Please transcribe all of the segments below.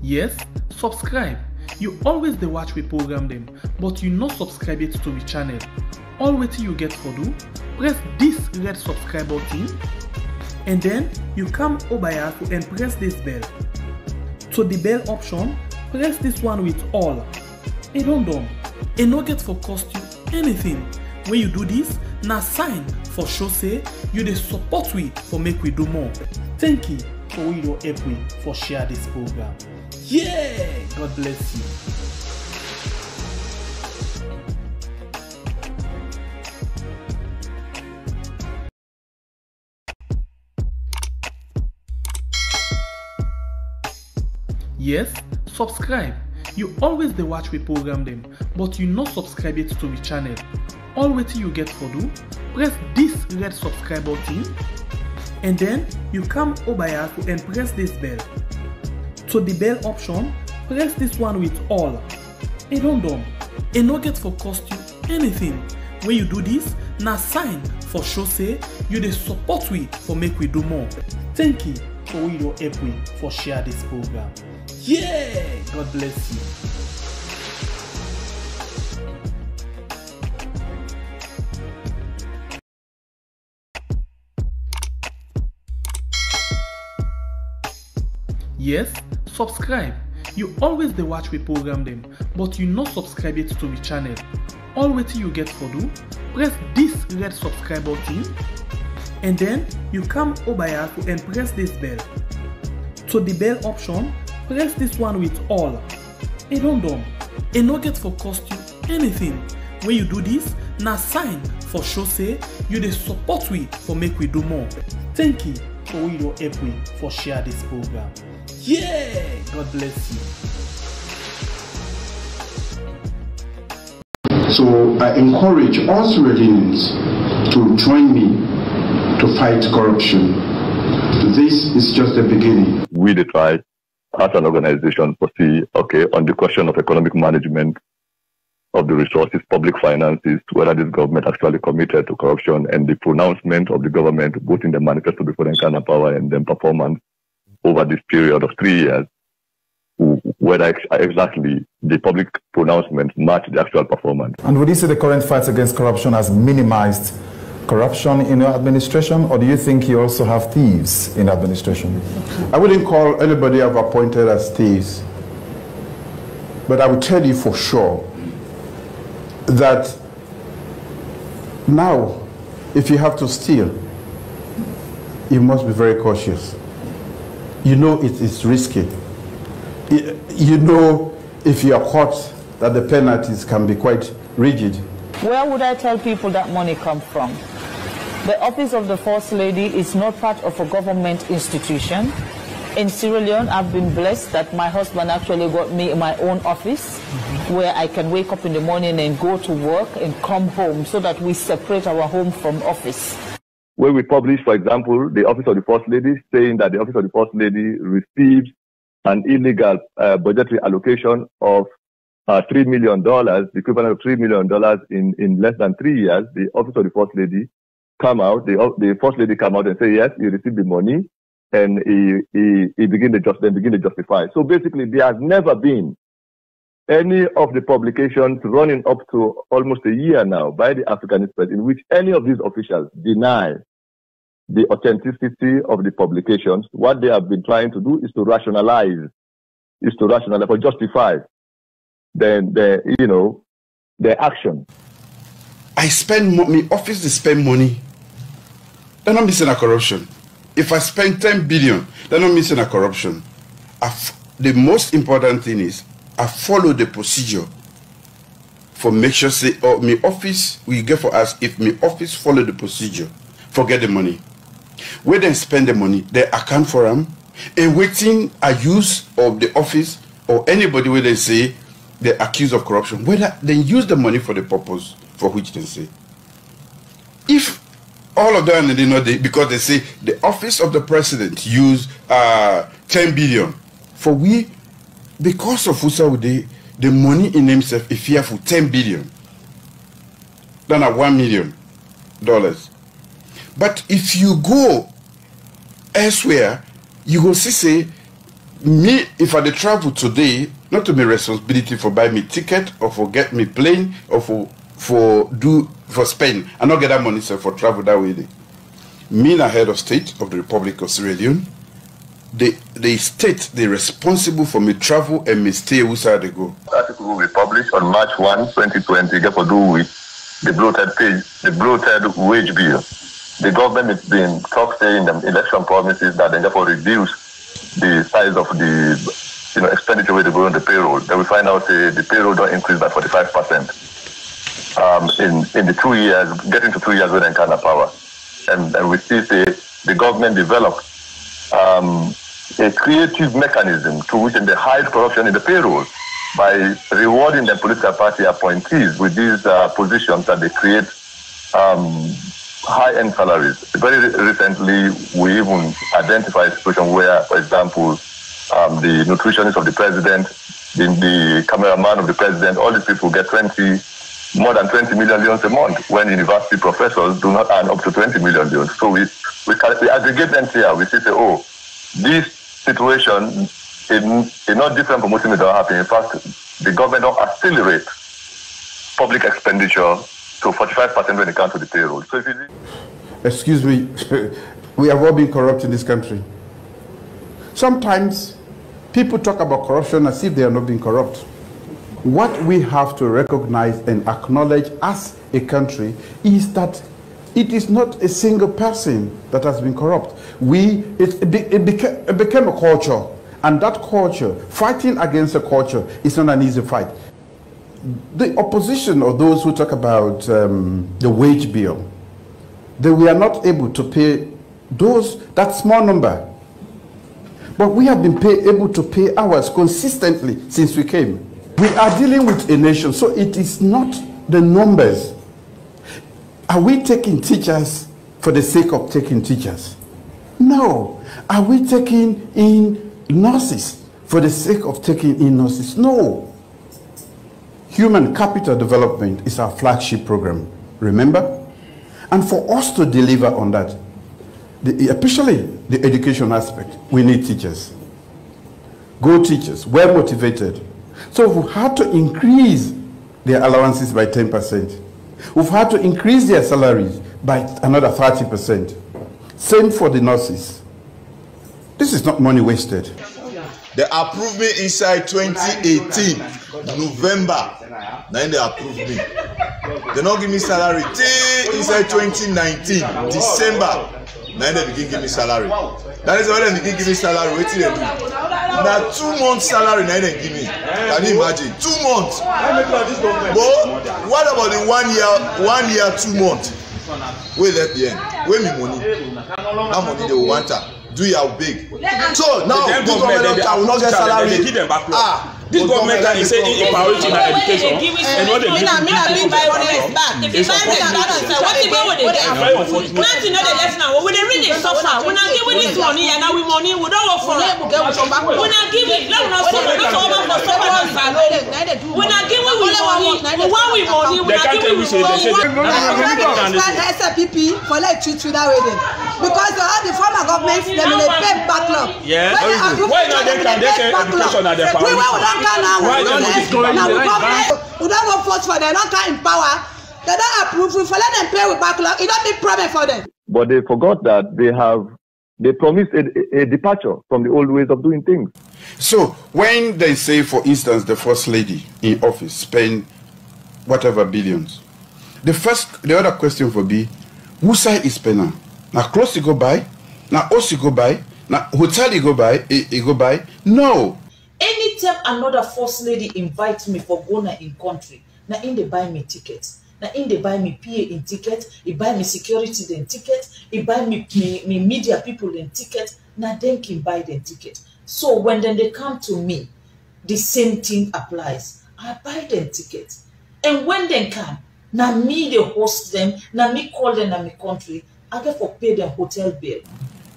Yes, subscribe. You always dey watch we program them, but you not subscribe yet to the channel. All wetin you get for do, press this red subscribe button, and then you come over here and press this bell. To the bell option, press this one with all. E don done. E no get for cost you anything. When you do this, na sign for show say you dey support we for make we do more. Thank you for we don help we for share this program. Yeah, God bless you. Yes, subscribe. You always dey watch we program them, but you not subscribe yet to the channel. All wetin you get for do, press this red subscribe button, and then you come over here and press this bell. To the bell option, press this one with all. E don done. E no get for cost you anything. When you do this, na sign for show say you dey support we for make we do more. Thank you for we don help we for share this program. Yeah, God bless you. Yes, subscribe. You always dey watch we program them, but you not subscribe yet to the channel. All wetin you get for do, press this red subscribe button, and then you come over here and press this bell. To the bell option, press this one with all. E don done. E no get for cost you anything. When you do this, na sign for show say you dey support we for make we do more. Thank you for we don help we for share this program. Yeah, God bless you. So I encourage all Sierra Leoneans to join me to fight corruption. This is just the beginning. We try as an organization to see, okay, on the question of economic management of the resources, public finances, whether this government actually committed to corruption, and the pronouncement of the government, both in the manifesto before the kind of power and then performance over this period of 3 years, whether exactly the public pronouncements match the actual performance. And would you say the current fight against corruption has minimized corruption in your administration, or do you think you also have thieves in administration? I wouldn't call anybody I've appointed as thieves, but I will tell you for sure that now, if you have to steal, you must be very cautious. You know it is risky. You know if you are caught that the penalties can be quite rigid. Where would I tell people that money comes from? The office of the First Lady is not part of a government institution. In Sierra Leone, I've been blessed that my husband actually got me my own office where I can wake up in the morning and go to work and come home, so that we separate our home from office. Where we publish, for example, the office of the First Lady, saying that the office of the First Lady receives an illegal budgetary allocation of $3 million, the equivalent of $3 million in less than 3 years. The office of the First Lady come out, the First Lady come out and say, yes, you received the money, and he begin to justify. So basically, there has never been any of the publications running up to almost a year now by the Africanist press in which any of these officials deny the authenticity of the publications. What they have been trying to do is to rationalize, or justify their action. I spend money, office they spend money. They're not missing a corruption. If I spend 10 billion, they're not missing a corruption. The most important thing is I follow the procedure for make sure say, oh, my office we get for us. If my office follow the procedure, forget the money. Where they spend the money, they account for them. And waiting a use of the office or anybody where they say they're accused of corruption, whether they use the money for the purpose for which they say. If all of them, they know because they say the office of the president use 10 billion for we, because of the money in himself, if you have 10 billion, then at $1 million. But if you go elsewhere, you will see say Me, if I dey travel today, not to me responsibility for buy me ticket or for get me plane or for spend. I not get that money sir, for travel that way. Me, na head of state of the Republic of Sierra Leone. The state they responsible for me travel and me stay outside they go. Article will be published on March 1, 2020. Get for do with the bloated wage bill. The government has been saying the election promises that they therefore reduce the size of the expenditure where they go on the payroll. Then we find out the payroll don't increase by 45% in the 2 years, getting to 2 years when they can have power. And we see the government developed a creative mechanism to which they hide corruption in the payroll by rewarding the political party appointees with these positions that they create high-end salaries. Very recently, we even identified a situation where, for example, the nutritionist of the president, the cameraman of the president, all these people get more than 20 million leones a month, when university professors do not earn up to 20 million leones. So we aggregate them here. We say, oh, this situation is not different from what may not happen. In fact, the government don't accelerate public expenditure to 45% when it comes to the payroll. So if you excuse me, we have all been corrupt in this country. Sometimes people talk about corruption as if they are not being corrupt. What we have to recognize and acknowledge as a country is that it is not a single person that has been corrupt. It became a culture, and that culture, fighting against a culture, is not an easy fight. The opposition, or those who talk about the wage bill, they were not able to pay that small number. But we have been able to pay ours consistently since we came. We are dealing with a nation, so it is not the numbers. Are we taking teachers for the sake of taking teachers? No. Are we taking in nurses for the sake of taking in nurses? No. Human capital development is our flagship program, remember? And for us to deliver on that, especially the education aspect, we need teachers. Good teachers, well motivated. So we've had to increase their allowances by 10%. We've had to increase their salaries by another 30%. Same for the nurses. This is not money wasted. They approved me inside 2018, November. Now they approved me. They don't give me salary till inside 2019, December. Now they begin give me salary. That is why they begin give me salary. What do they do? Now 2 months salary now they give me. Can you imagine? 2 months. But what about the 1 year, 2 months? Wait at the end. Where me money? How money they will want to? Do you have big? So now this government will not get salary. They give them back. This government is saying a priority in education. And what they give if you buy them back, what you do with it? Not to know the lesson. We don't really suffer. We not give this money and now we money. We don't work for it. We not give it. Let us suffer. Not over for suffer and salary. We not give it money. When we money, we not give it money. SPP for like treat that way then. Because all the former governments, they will pay backlog. Yeah. Why not they can get education at their priority? We don't go force for them, don't come in power. They don't approve. We let them pay with backlog. It don't be problem for them. But they forgot that they promised a departure from the old ways of doing things. So when they say, for instance, the first lady in office spend whatever billions, the other question for be, who side is spending? Now clothes you go buy, now house you go buy, now hotel you go buy, No. Anytime another first lady invites me for Ghana in country, now in they buy me tickets. Now in they buy me PA in ticket, they buy me security in ticket, they buy me media people in ticket, now then can buy the ticket. So when then they come to me, the same thing applies. I buy them tickets. And when they come, now me they host them, now me call them in my country, I get for pay them hotel bill.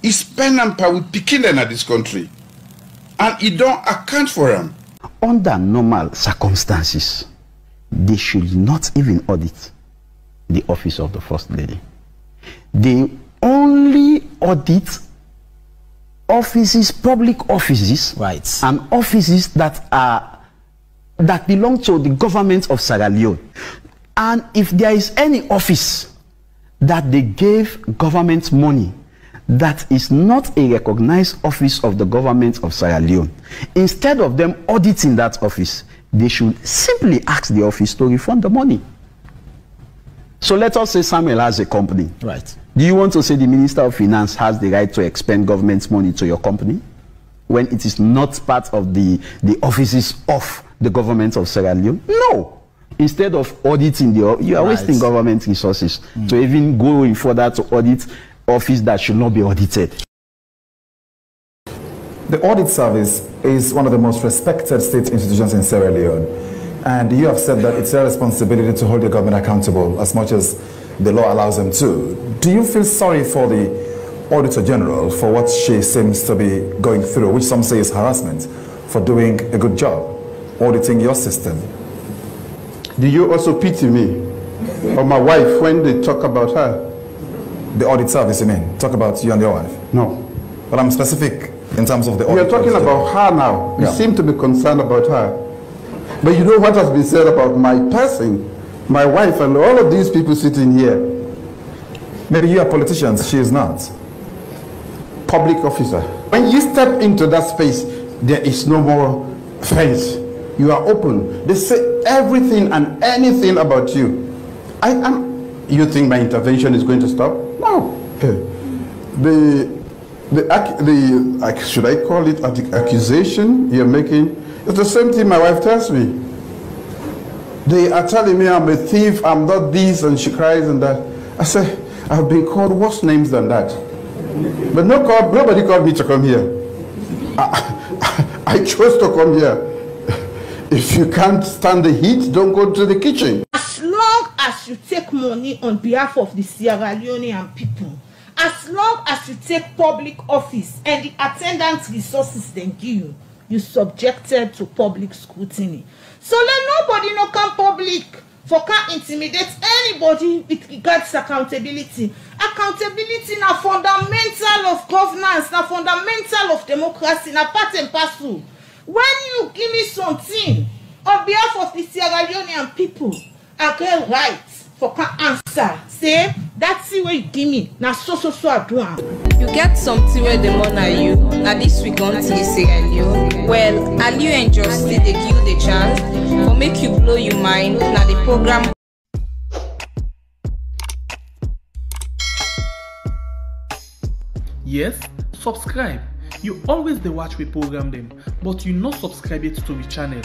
It's pen and power with picking them at this country. And it don't account for them. Under normal circumstances, they should not even audit the office of the First Lady. They only audit offices, public offices, right, and offices that belong to the government of Sierra Leone. And if there is any office that they gave government money that is not a recognized office of the government of Sierra Leone, instead of them auditing that office, they should simply ask the office to refund the money. So let us say Samuel has a company. Right. Do you want to say the Minister of Finance has the right to expend government money to your company when it is not part of the offices of the government of Sierra Leone? No. Instead of auditing, you are wasting government resources to even go in further to audit office that should not be audited. The audit service is one of the most respected state institutions in Sierra Leone, and you have said that it's their responsibility to hold the government accountable as much as the law allows them to. Do you feel sorry for the Auditor General for what she seems to be going through, which some say is harassment, for doing a good job auditing your system? Do you also pity me or my wife when they talk about her? The audit service, you mean? Talk about you and your wife? No. But I'm specific in terms of the audit. You're talking about her now. You seem to be concerned about her. But you know what has been said about my person, my wife, and all of these people sitting here? Maybe you are politicians, she is not. Public officer. When you step into that space, there is no more fence. You are open. They say everything and anything about you. You think my intervention is going to stop? No. Should I call it the accusation you're making? It's the same thing my wife tells me. They are telling me I'm a thief, I'm not this, and she cries and that. I say, I've been called worse names than that. But nobody called me to come here. I chose to come here. If you can't stand the heat, don't go to the kitchen. As long as you take money on behalf of the Sierra Leonean people, as long as you take public office and the attendant resources they give you, you subjected to public scrutiny. So let nobody no come public for can intimidate anybody with regards to accountability. Accountability na fundamental of governance, na fundamental of democracy, na part and parcel. When you give me something on behalf of the Sierra Leonean people, I get right for can answer. Say, that's the way you give me. Now so I do. You get something where the money you. Now this week on Sierra Leone. Well, are you and Justin they give you the chance for make you blow your mind. Now the program. Yes, subscribe. You always dey watch we program them, but you not subscribe yet to the channel.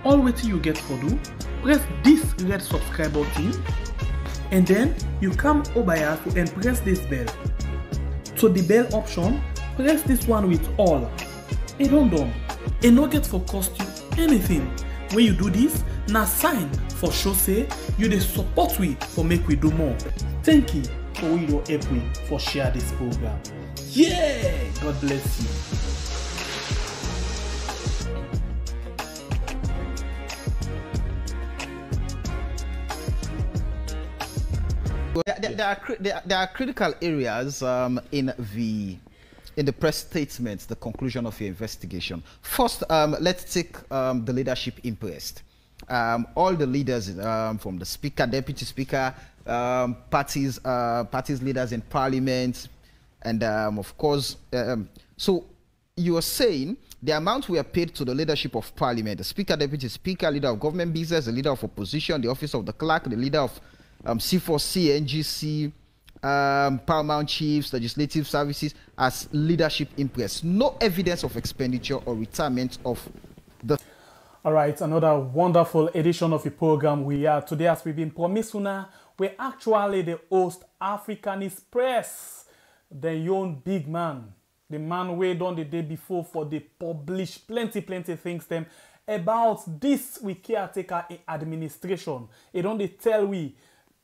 All wetin you get for do, press this red subscribe button, and then you come over here and press this bell. To the bell option, press this one with all. It don't done. It no get for cost you anything. When you do this, na sign for show say you dey support we for make we do more. Thank you for we don help we for share this program. Yeah, God bless you. There are critical areas in the press statement, the conclusion of your investigation. First, let's take the leadership impressed. All the leaders from the speaker, deputy speaker, parties leaders in parliament, and of course, so you are saying the amount we are paid to the leadership of parliament, the speaker, deputy speaker, leader of government business, the leader of opposition, the office of the clerk, the leader of C4C, NGC, paramount chiefs, legislative services as leadership impress. No evidence of expenditure or retirement of the... All right, another wonderful edition of the program we are today. As we've been promising, we're actually the host Africanist Press. The young big man, the man way done the day before for the publish plenty things them about this we caretaker in administration. It don't they tell we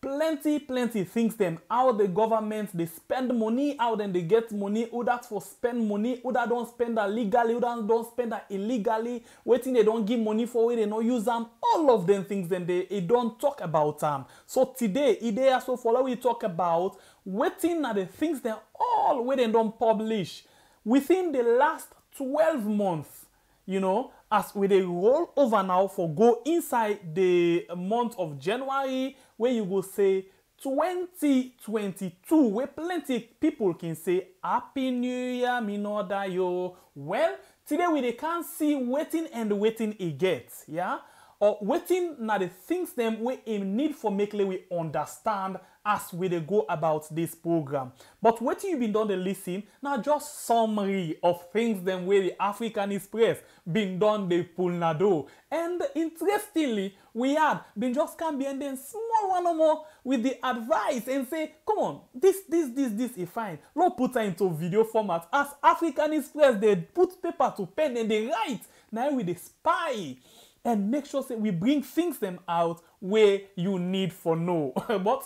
plenty things them how the government they spend money, how then they get money, who that for spend money, who that don't spend that legally, who that don't spend that illegally, waiting they don't give money for where they don't use them, all of them things then they don't talk about them. So today they also follow we talk about waiting at the things they all where they don't publish. within the last 12 months, you know, as we dey roll over now for go inside the month of January, where you go say 2022, where plenty people can say Happy New Year, me know that yo. Well, today we dey can't see waiting and waiting it gets, yeah? Or waiting na the things them we need for make we understand as we dey go about this program. But what you been done to listen, now just summary of things them where the Africanist press been done the pull na do. And interestingly, we had been just can be and then small one or more with the advice and say, come on, this is fine. Let's put it into video format. As Africanist press, they put paper to pen and they write. Now with the spy. And make sure say we bring things them out where you need for know. But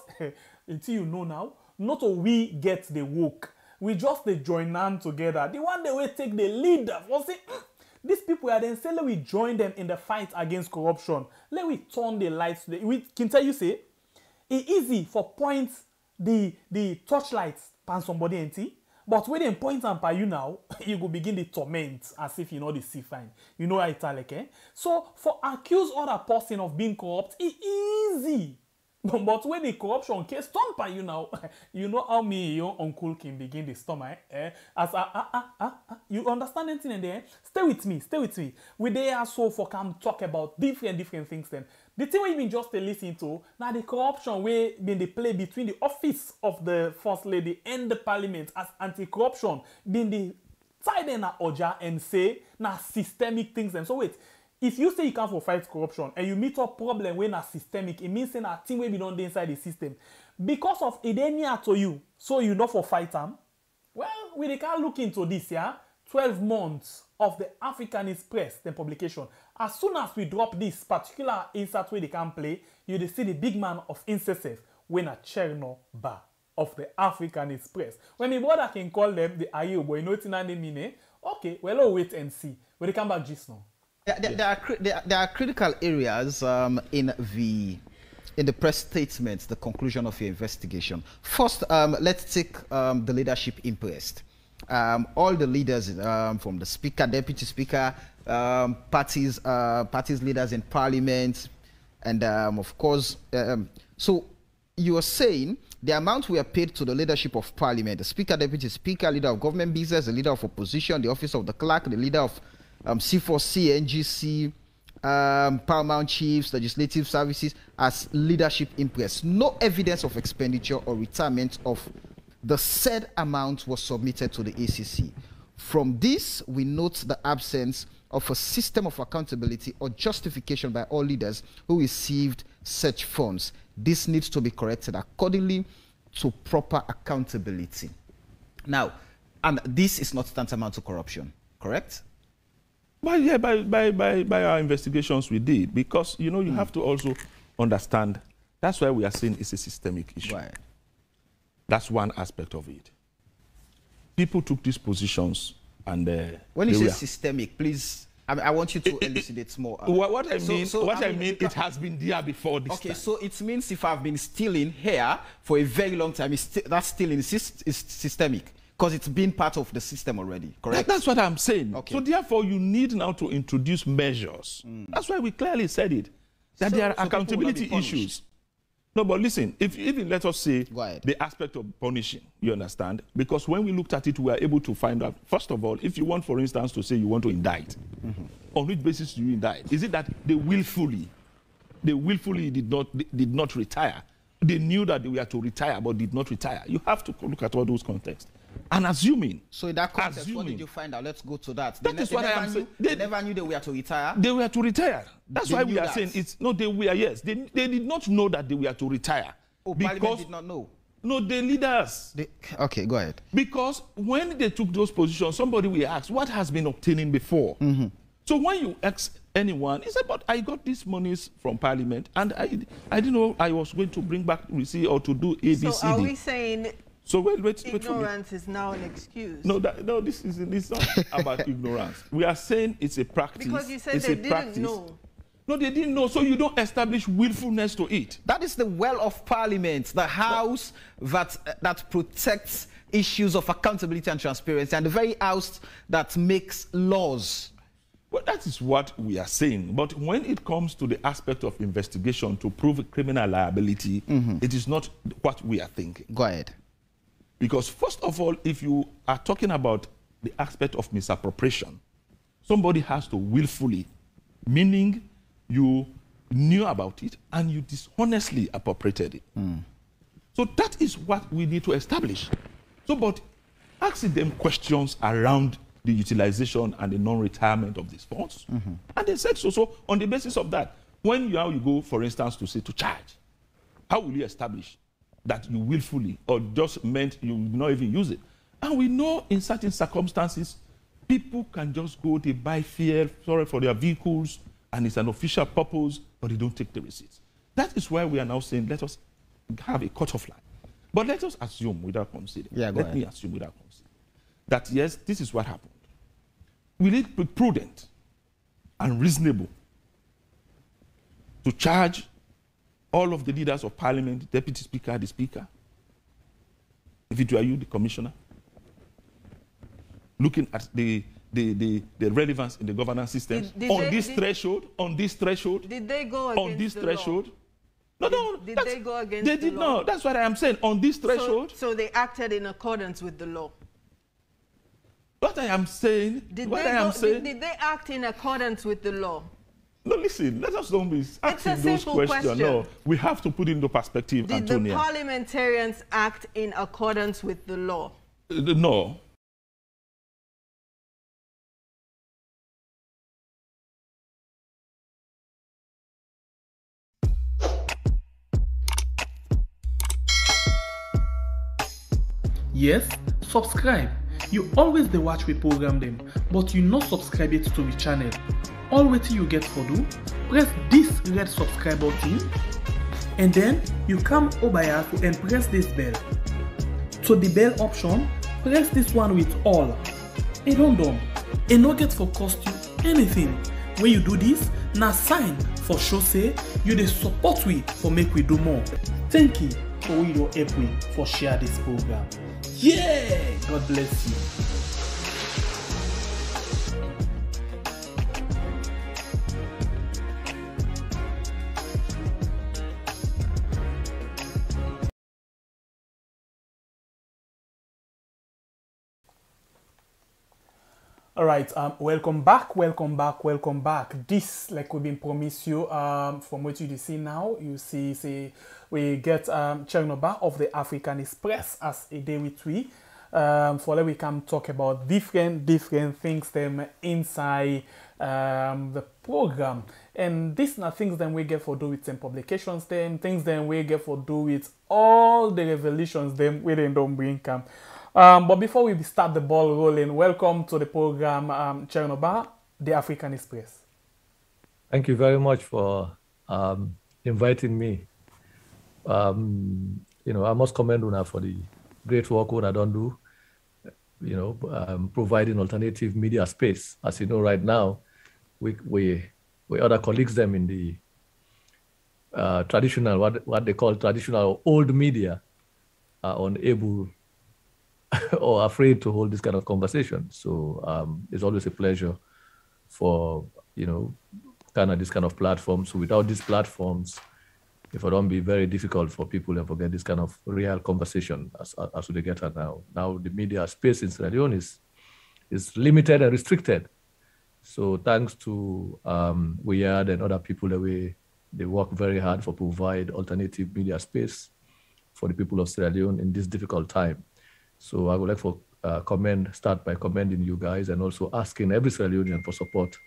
until you know now, not all we get the work. We just the join hand together. The one they will take the lead. For say, these people are then say let we join them in the fight against corruption. Let we turn the lights. We can tell you say it's easy for points the torchlights pan somebody empty. But when they point them by you now, you go begin the torment as if you know the see fine. You know how it's like, eh? So for accuse other person of being corrupt, it's easy. But when the corruption case turn by you now, you know how me your uncle can begin the stomach, eh? As you understand anything in there? Stay with me. We there so for come talk about different things then. The thing we been just listen to, now the corruption we been the play between the office of the First Lady and the Parliament as anti-corruption been the side in a oja and say na systemic things and so wait. If you say you can't fight corruption and you meet up problem when it's systemic, it means saying a thing will be done inside the system. Because of it near to you, so you know for fight them. Well, we can look into this, yeah. 12 months of the Africanist press, the publication. As soon as we drop this particular insert where they can play, you see the big man of incessant when a Cherno bar of the Africanist press. When my brother can call them the Ayo boy, you know it's not the meaning. Okay, well, we'll wait and see. When they come back just now. There are critical areas in the press statements, the conclusion of your investigation. First, let's take the leadership impressed. All the leaders from the speaker, deputy speaker, parties leaders in parliament, and of course, so you are saying the amount we are paid to the leadership of parliament, the speaker, deputy speaker, leader of government business, the leader of opposition, the office of the clerk, the leader of C4C, NGC, paramount chiefs, legislative services as leadership impress. No evidence of expenditure or retirement of the said amount was submitted to the ACC. From this, we note the absence of a system of accountability or justification by all leaders who received such funds. This needs to be corrected accordingly to proper accountability. Now, and this is not tantamount to corruption, correct? But yeah, by our investigations we did, because you know you have to also understand. That's why we are saying it's a systemic issue. Right. That's one aspect of it. People took these positions, and when you say systemic, please, I want you to elucidate more. What I mean, it has been there before this time. So it means if I've been stealing here for a very long time, that stealing is systemic. Because it's been part of the system already, correct? That's what I'm saying. Okay. So therefore, you need now to introduce measures. That's why we clearly said it, that there are accountability issues. No, but listen, even let us say the aspect of punishing, you understand? Because when we looked at it, we were able to find out, first of all, if you want, for instance, to say you want to indict, on which basis do you indict? Is it that they willfully did not retire? They knew that they were to retire, but did not retire. You have to look at all those contexts. And assuming. So in that context, what did you find out? Let's go to that. That is what I am saying. They never knew they were to retire? They were to retire. That's why we are saying it's no, they were, yes. They did not know that they were to retire. Oh, Parliament did not know? No, the leaders. Okay, go ahead. Because when they took those positions, somebody will ask, what has been obtaining before? So when you ask anyone, he said, but I got these monies from Parliament, and I didn't know I was going to bring back receipt or to do ABCD. So are we saying so wait ignorance is now an excuse? No, this is not about ignorance. We are saying it's a practice. Because you said they didn't know. No, they didn't know, so you don't establish willfulness to it. That is the well of Parliament, the house that protects issues of accountability and transparency, and the very house that makes laws. Well, that is what we are saying. But when it comes to the aspect of investigation to prove criminal liability, it is not what we are thinking. Go ahead. Because first of all, if you are talking about the aspect of misappropriation, somebody has to willfully, meaning you knew about it and you dishonestly appropriated it. So that is what we need to establish. So, but asking them questions around the utilization and the non-retirement of these funds. And they said so. So on the basis of that, when you go, for instance, to say to charge, how will you establish that you willfully or just meant you will not even use it? And we know in certain circumstances, people can just go, they buy fuel for their vehicles, and it's an official purpose, but they don't take the receipts. That is why we are now saying, let us have a cutoff line. But let us assume without considering. Let me assume without considering that yes, this is what happened. Will it be prudent and reasonable to charge all of the leaders of parliament, the deputy speaker, the speaker, if it were you, the commissioner, looking at the relevance in the governance system on this threshold? Did they go against on this the threshold? Law? No. Did they go against they the did law? not. That's what I am saying. On this threshold. So they acted in accordance with the law. What I am saying. Did they act in accordance with the law? No, listen. Let us don't be asking those questions. No, we have to put into perspective, Did Antonia. the parliamentarians act in accordance with the law? No. Yes, subscribe. You always dey watch we program them, but you not subscribe yet to the channel. All wetin you get for do, press this red subscribe button, and then you come over here and press this bell. To the bell option, press this one with all. E don done. E no get for cost you anything. When you do this, na sign for show say you dey support we for make we do more. Thank you for we don help we for share this program. Yeah, God bless you. All right, welcome back. This, like we've been promised you, from what you see now, you see we get Chernobyl of the Africanist press as a day with we. For that we can talk about different things them inside the program. And these are things that we get for do with some publications them, things that we get for do with all the revelations them we don't bring come. But before we start the ball rolling, welcome to the program, Chernobyl, the Africanist Press. Thank you very much for inviting me. I must commend Una for the great work Una don't do, providing alternative media space. As you know, right now, we other colleagues them in the traditional, what they call traditional old media, are unable or afraid to hold this kind of conversation. So it's always a pleasure for, this kind of platforms. So without these platforms, it would not be very difficult for people to get this kind of real conversation as we get it now. Now the media space in Sierra Leone is limited and restricted. So thanks to Weird and other people they work very hard for provide alternative media space for the people of Sierra Leone in this difficult time. So I would like to start by commending you guys and also asking every Sierra Leonean for support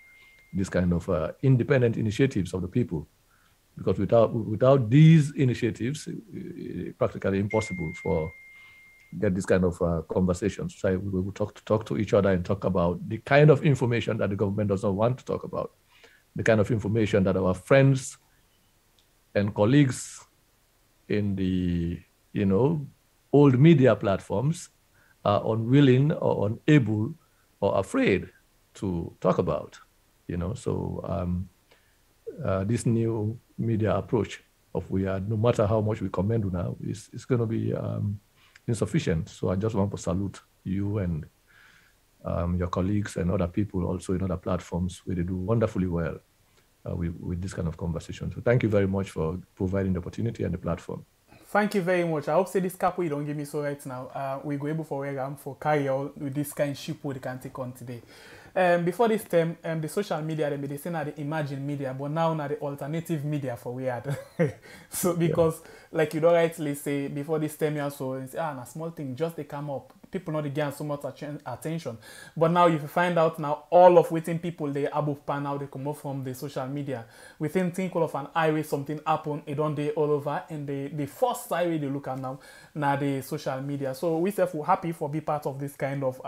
this kind of independent initiatives of the people. Because without these initiatives, it's practically impossible for get this kind of conversations. So we will talk to each other and talk about the kind of information that the government does not want to talk about, the kind of information that our friends and colleagues in the old media platforms are unwilling or unable or afraid to talk about. So this new media approach of no matter how much we commend now, is going to be insufficient. So I just want to salute you and your colleagues and other people also in other platforms where they do wonderfully well with this kind of conversation. So thank you very much for providing the opportunity and the platform. Thank you very much. I hope say this cap you don't give me so right now. We go able for carry on with this kind of ship we can take on today. Before this time, the social media they say now the emerging media, but now the alternative media for weird. So because like you don't rightly say before this time you so say, a small thing just they come up. People not again so much attention. But now if you find out now all of within people they above pan now they come up from the social media. Within tinkle of an highway something happen, it don't they all over and the first highway they look at now the social media. So we self happy for be part of this kind of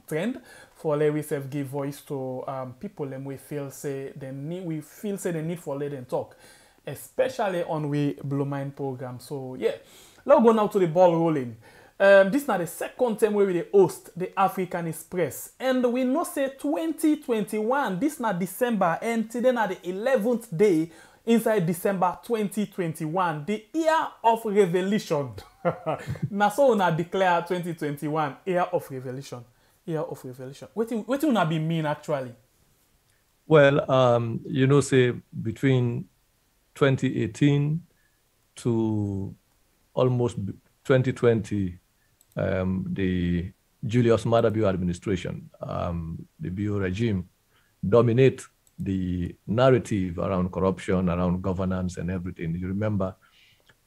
trend. For let we self give voice to people and we feel say they need for let them talk. Especially on we Blue Mind program. So yeah. Let's go now to the ball rolling. This is not the second time where we host the Africanist Press. And we know say 2021, this is not December, and today not the 11th day inside December 2021, the year of revelation. Now so we declare 2021, year of revelation. Year of revelation. What will not be mean actually? Well, you know, say between 2018 to almost 2020, the Julius Maada Bio administration, the Bio regime, dominate the narrative around corruption, around governance and everything. You remember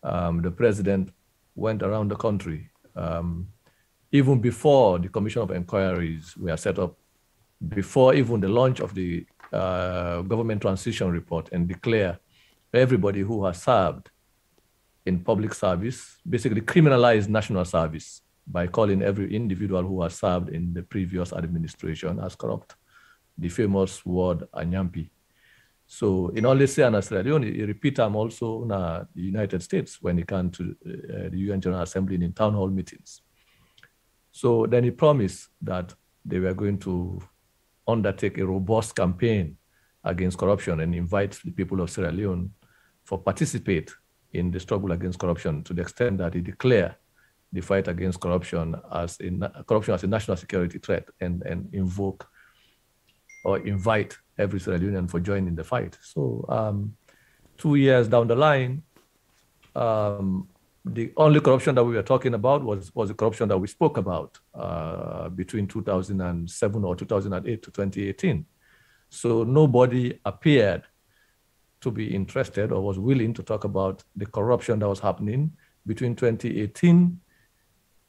the president went around the country, even before the Commission of Inquiries were set up, before even the launch of the government transition report, and declare everybody who has served in public service, basically criminalized national service by calling every individual who has served in the previous administration as corrupt, the famous word Anyampi. So in all this and Sierra Leone, he repeat them also in the United States when he came to the UN General Assembly in town hall meetings. So then he promised that they were going to undertake a robust campaign against corruption and invite the people of Sierra Leone for participate in the struggle against corruption, to the extent that he declared the fight against corruption as a national security threat, and invoke or invite every Sierra Leonean for joining the fight. So 2 years down the line, the only corruption that we were talking about was the corruption that we spoke about between 2007 or 2008 to 2018. So nobody appeared to be interested or was willing to talk about the corruption that was happening between 2018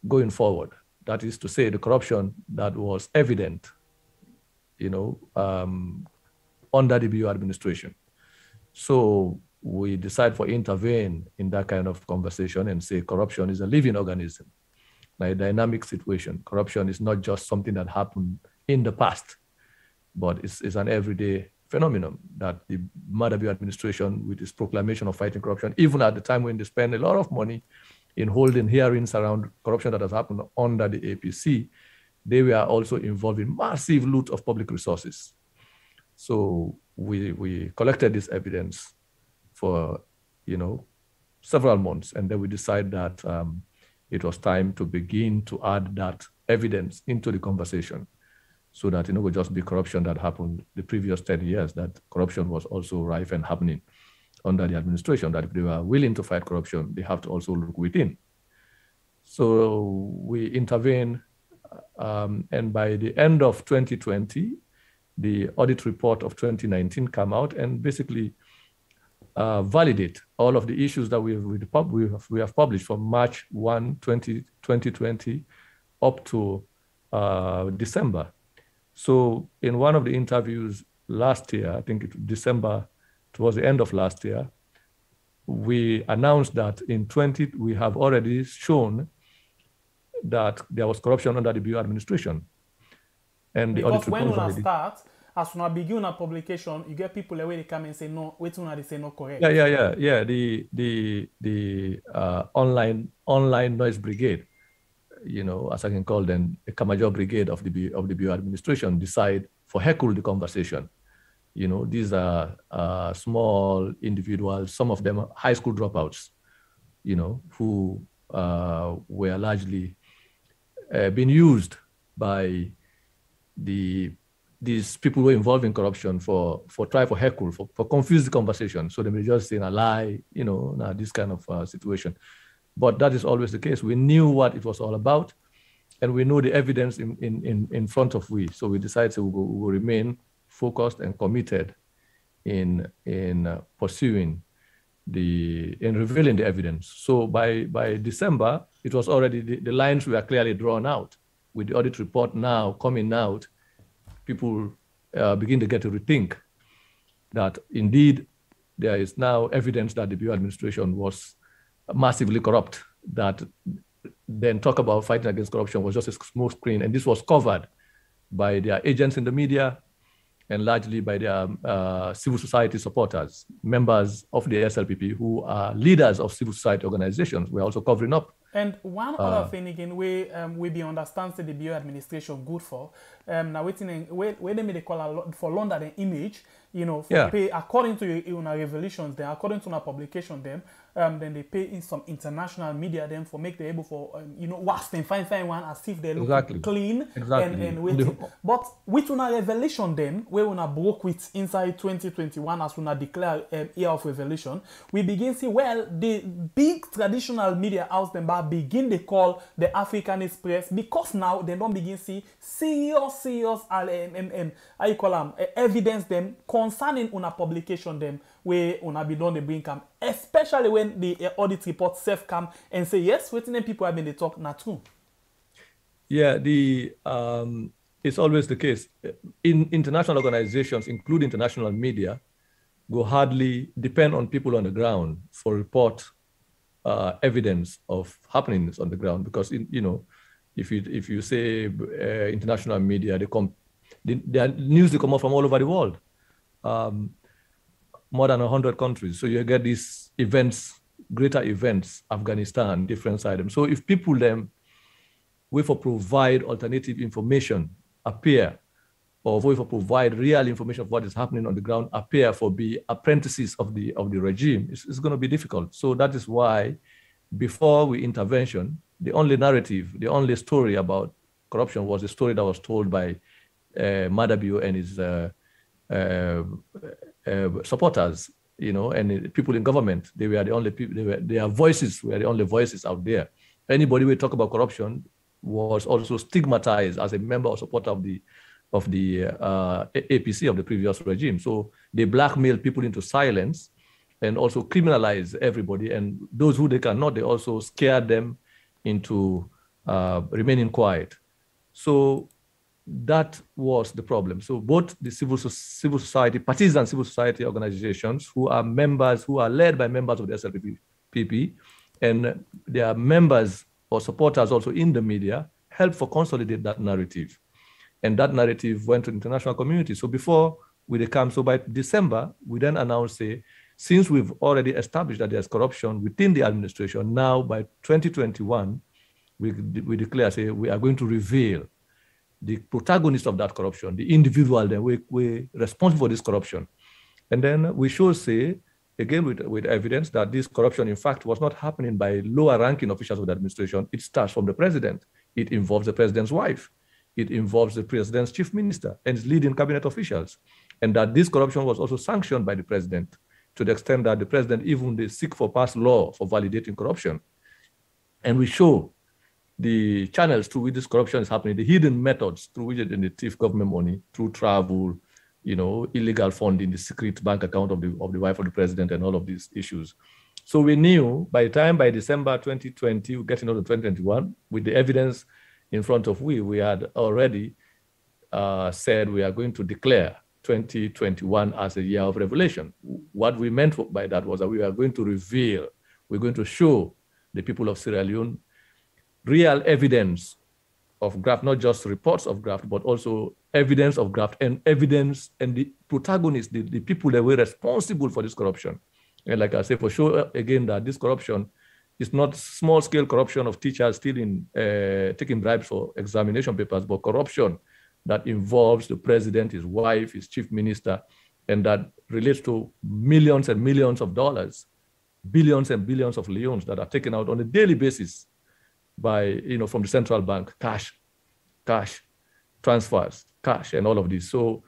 going forward. That is to say, the corruption that was evident, you know, under the BU administration. So we decide to intervene in that kind of conversation and say corruption is a living organism, a dynamic situation. Corruption is not just something that happened in the past, but it's an everyday phenomenon that the Maada Bio administration, with its proclamation of fighting corruption, even at the time when they spend a lot of money in holding hearings around corruption that has happened under the APC, they were also involved in massive loot of public resources. So we collected this evidence for, you know, several months, and then we decided that it was time to begin to add that evidence into the conversation, so that it would just be corruption that happened the previous 10 years, that corruption was also rife and happening under the administration, that if they were willing to fight corruption, they have to also look within. So we intervene, and by the end of 2020, the audit report of 2019 came out and basically validate all of the issues that we have published from March 1, 2020 up to December. So in one of the interviews last year, I think December, towards the end of last year, we announced that in we have already shown that there was corruption under the BU administration. And the audit report when we start, as we begin a publication, you get people away they come and say no, wait till they say no correct. Yeah. The online noise brigade, you know, as I can call them, a Kamajo brigade of the BU administration, decide for heckle the conversation. You know, these are small individuals, some of them are high school dropouts, you know, who were largely been used by these people who are involved in corruption for heckle, for confuse the conversation. So they may just say a lie, this kind of situation. But that is always the case. We knew what it was all about, and we know the evidence in front of we. So we decided we will remain focused and committed in pursuing in revealing the evidence. So by December, it was already, the lines were clearly drawn out. With the audit report now coming out, people begin to get to rethink that indeed there is now evidence that the Bureau administration was massively corrupt, that then talk about fighting against corruption was just a smoke screen. And this was covered by their agents in the media and largely by their civil society supporters, members of the SLPP who are leaders of civil society organizations. We're also covering up. And one other thing again, we be understand the Bureau administration good for. Now waiting where they made a call a lot for London the image, for pay according to revelations, then according to our publication them, then they pay in some international media them for make they able for wash and find one as if they look clean and waiting. But with una revelation then, where una broke with inside 2021 as una declare year of revelation, we begin see the big traditional media house them begin they call the Africanist press because now they don't begin see serious how you call them evidence them concerning una publication them where una be done the bring come, especially when the audit report self come and say yes, what people have been they talk not true. Yeah, it's always the case in international organizations, including international media, go hardly depend on people on the ground for report evidence of happenings on the ground, because if you say international media, their news they come out from all over the world, more than 100 countries. So you get these events, greater events, Afghanistan, different sides. So if people then wait for provide alternative information appear, or wait for provide real information of what is happening on the ground appear for be apprentices of the regime, it's going to be difficult. So that is why before we intervention, the only narrative, the only story about corruption was a story that was told by Madabio and his supporters, and people in government. They were the only people, their voices were the only voices out there. Anybody who talk about corruption was also stigmatized as a member or supporter of the APC, of the previous regime. So they blackmail people into silence and also criminalize everybody. And those who they cannot, they also scare them into remaining quiet. So that was the problem. So both the civil society, partisan civil society organizations who are led by members of the SLPP, and their members or supporters also in the media help for consolidate that narrative. And that narrative went to the international community. So before we come, so by December, we then announced, since we've already established that there's corruption within the administration, now by 2021, we declare, we are going to reveal the protagonist of that corruption, the individual that we're responsible for this corruption. And then we should say, again, with evidence that this corruption, in fact, was not happening by lower ranking officials of the administration. It starts from the president. It involves the president's wife. It involves the president's chief minister and his leading cabinet officials. And that this corruption was also sanctioned by the president, to the extent that the president even seek for pass law for validating corruption. And we show the channels through which this corruption is happening, the hidden methods through which they thief government money, through travel, illegal funding, the secret bank account of the wife of the president, and all of these issues. So we knew by December 2020, getting into 2021, with the evidence in front of we had already said we are going to declare 2021 as a year of revelation. What we meant by that was that we are going to reveal, we're going to show the people of Sierra Leone real evidence of graft, not just reports of graft, but also evidence of graft, and evidence and the protagonists, the people that were responsible for this corruption. And like I say, for sure, again, that this corruption is not small-scale corruption of teachers stealing, taking bribes for examination papers, but corruption that involves the president, his wife, his chief minister, and that relates to millions and millions of dollars, billions and billions of leones that are taken out on a daily basis by, from the central bank, cash, transfers, cash, and all of this. So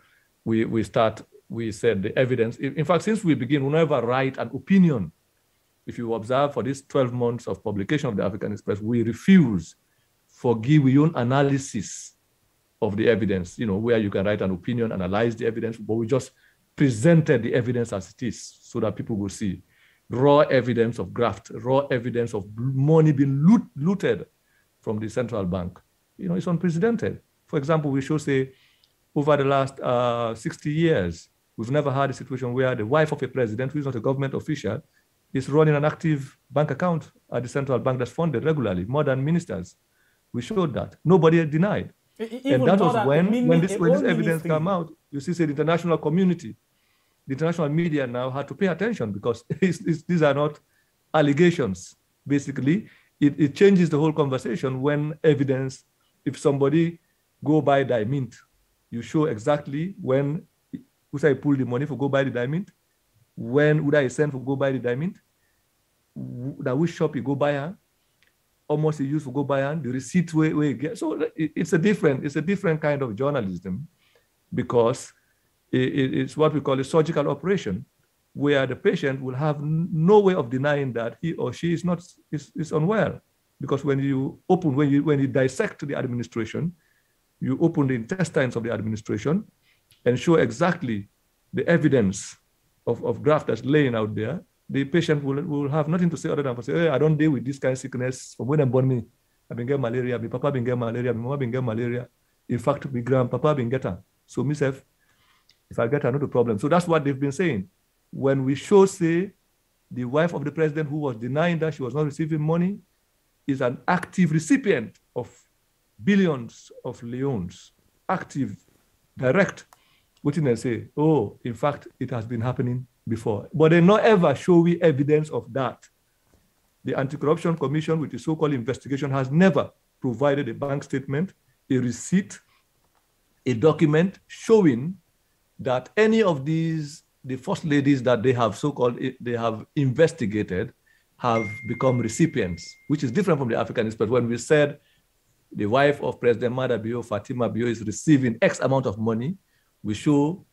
we said the evidence. In fact, since we begin, we never write an opinion. If you observe for these 12 months of publication of the Africanist Press, we refuse give your own analysis of the evidence, where you can write an opinion, analyze the evidence, but we just presented the evidence as it is so that people will see raw evidence of graft, raw evidence of money being looted from the central bank. It's unprecedented. For example, we should say over the last 60 years, we've never had a situation where the wife of a president who is not a government official is running an active bank account at the central bank that's funded regularly, more than ministers. We showed that. Nobody denied. And that was when this evidence came out, you see, the international community, the international media now had to pay attention because these are not allegations. Basically, it changes the whole conversation when evidence, if somebody go buy diamond, you show exactly when would I pull the money for go buy the diamond, when would I send for go buy the diamond, that which shop you go buy her, almost you use for go buy her, the receipt where you get. So it's a different kind of journalism because it's what we call a surgical operation, where the patient will have no way of denying that he or she is unwell. Because when you dissect the administration, you open the intestines of the administration and show exactly the evidence of graft that's laying out there, the patient will have nothing to say other than to say, hey, I don't deal with this kind of sickness from when they born me. I've been getting malaria, my papa been getting malaria, my mama been getting malaria. In fact, my grandpapa been getting. So myself, if I get her, not the problem. So that's what they've been saying. When we show, say, the wife of the president who was denying that she was not receiving money is an active recipient of billions of leons, active, direct, witness say, oh, in fact, it has been happening before. But they not ever show we evidence of that. The Anti-Corruption Commission, with the so-called investigation, has never provided a bank statement, a receipt, a document showing that any of these, the first ladies that they have so-called, they have investigated, have become recipients, which is different from the Africanist. But when we said the wife of President Mada Bio, Fatima Bio, is receiving X amount of money, we show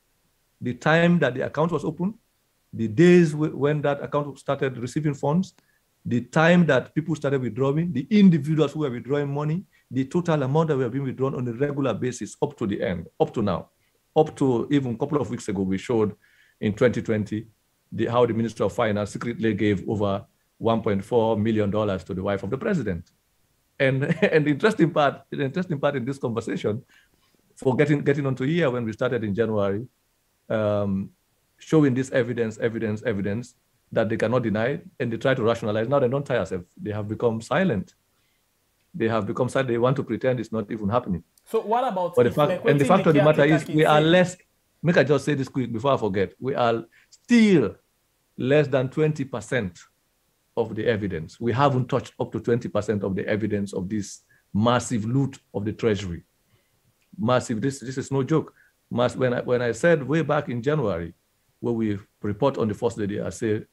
the time that the account was opened, the days when that account started receiving funds, the time that people started withdrawing, the individuals who were withdrawing money, the total amount that were being withdrawn on a regular basis up to the end, up to now. Up to even a couple of weeks ago, we showed in 2020 how the Minister of Finance secretly gave over $1.4 million to the wife of the president. And the interesting part in this conversation, for getting onto here when we started in January, showing this evidence that they cannot deny, and they try to rationalize. Now they don't tire themselves. They have become silent. They want to pretend it's not even happening. So what about... But the fact of the matter is, we are less, make I just say this quick before I forget, we are still less than 20% of the evidence. We haven't touched up to 20% of the evidence of this massive loot of the treasury. Massive, this is no joke. When I said way back in January, when we report on the First Lady, I said,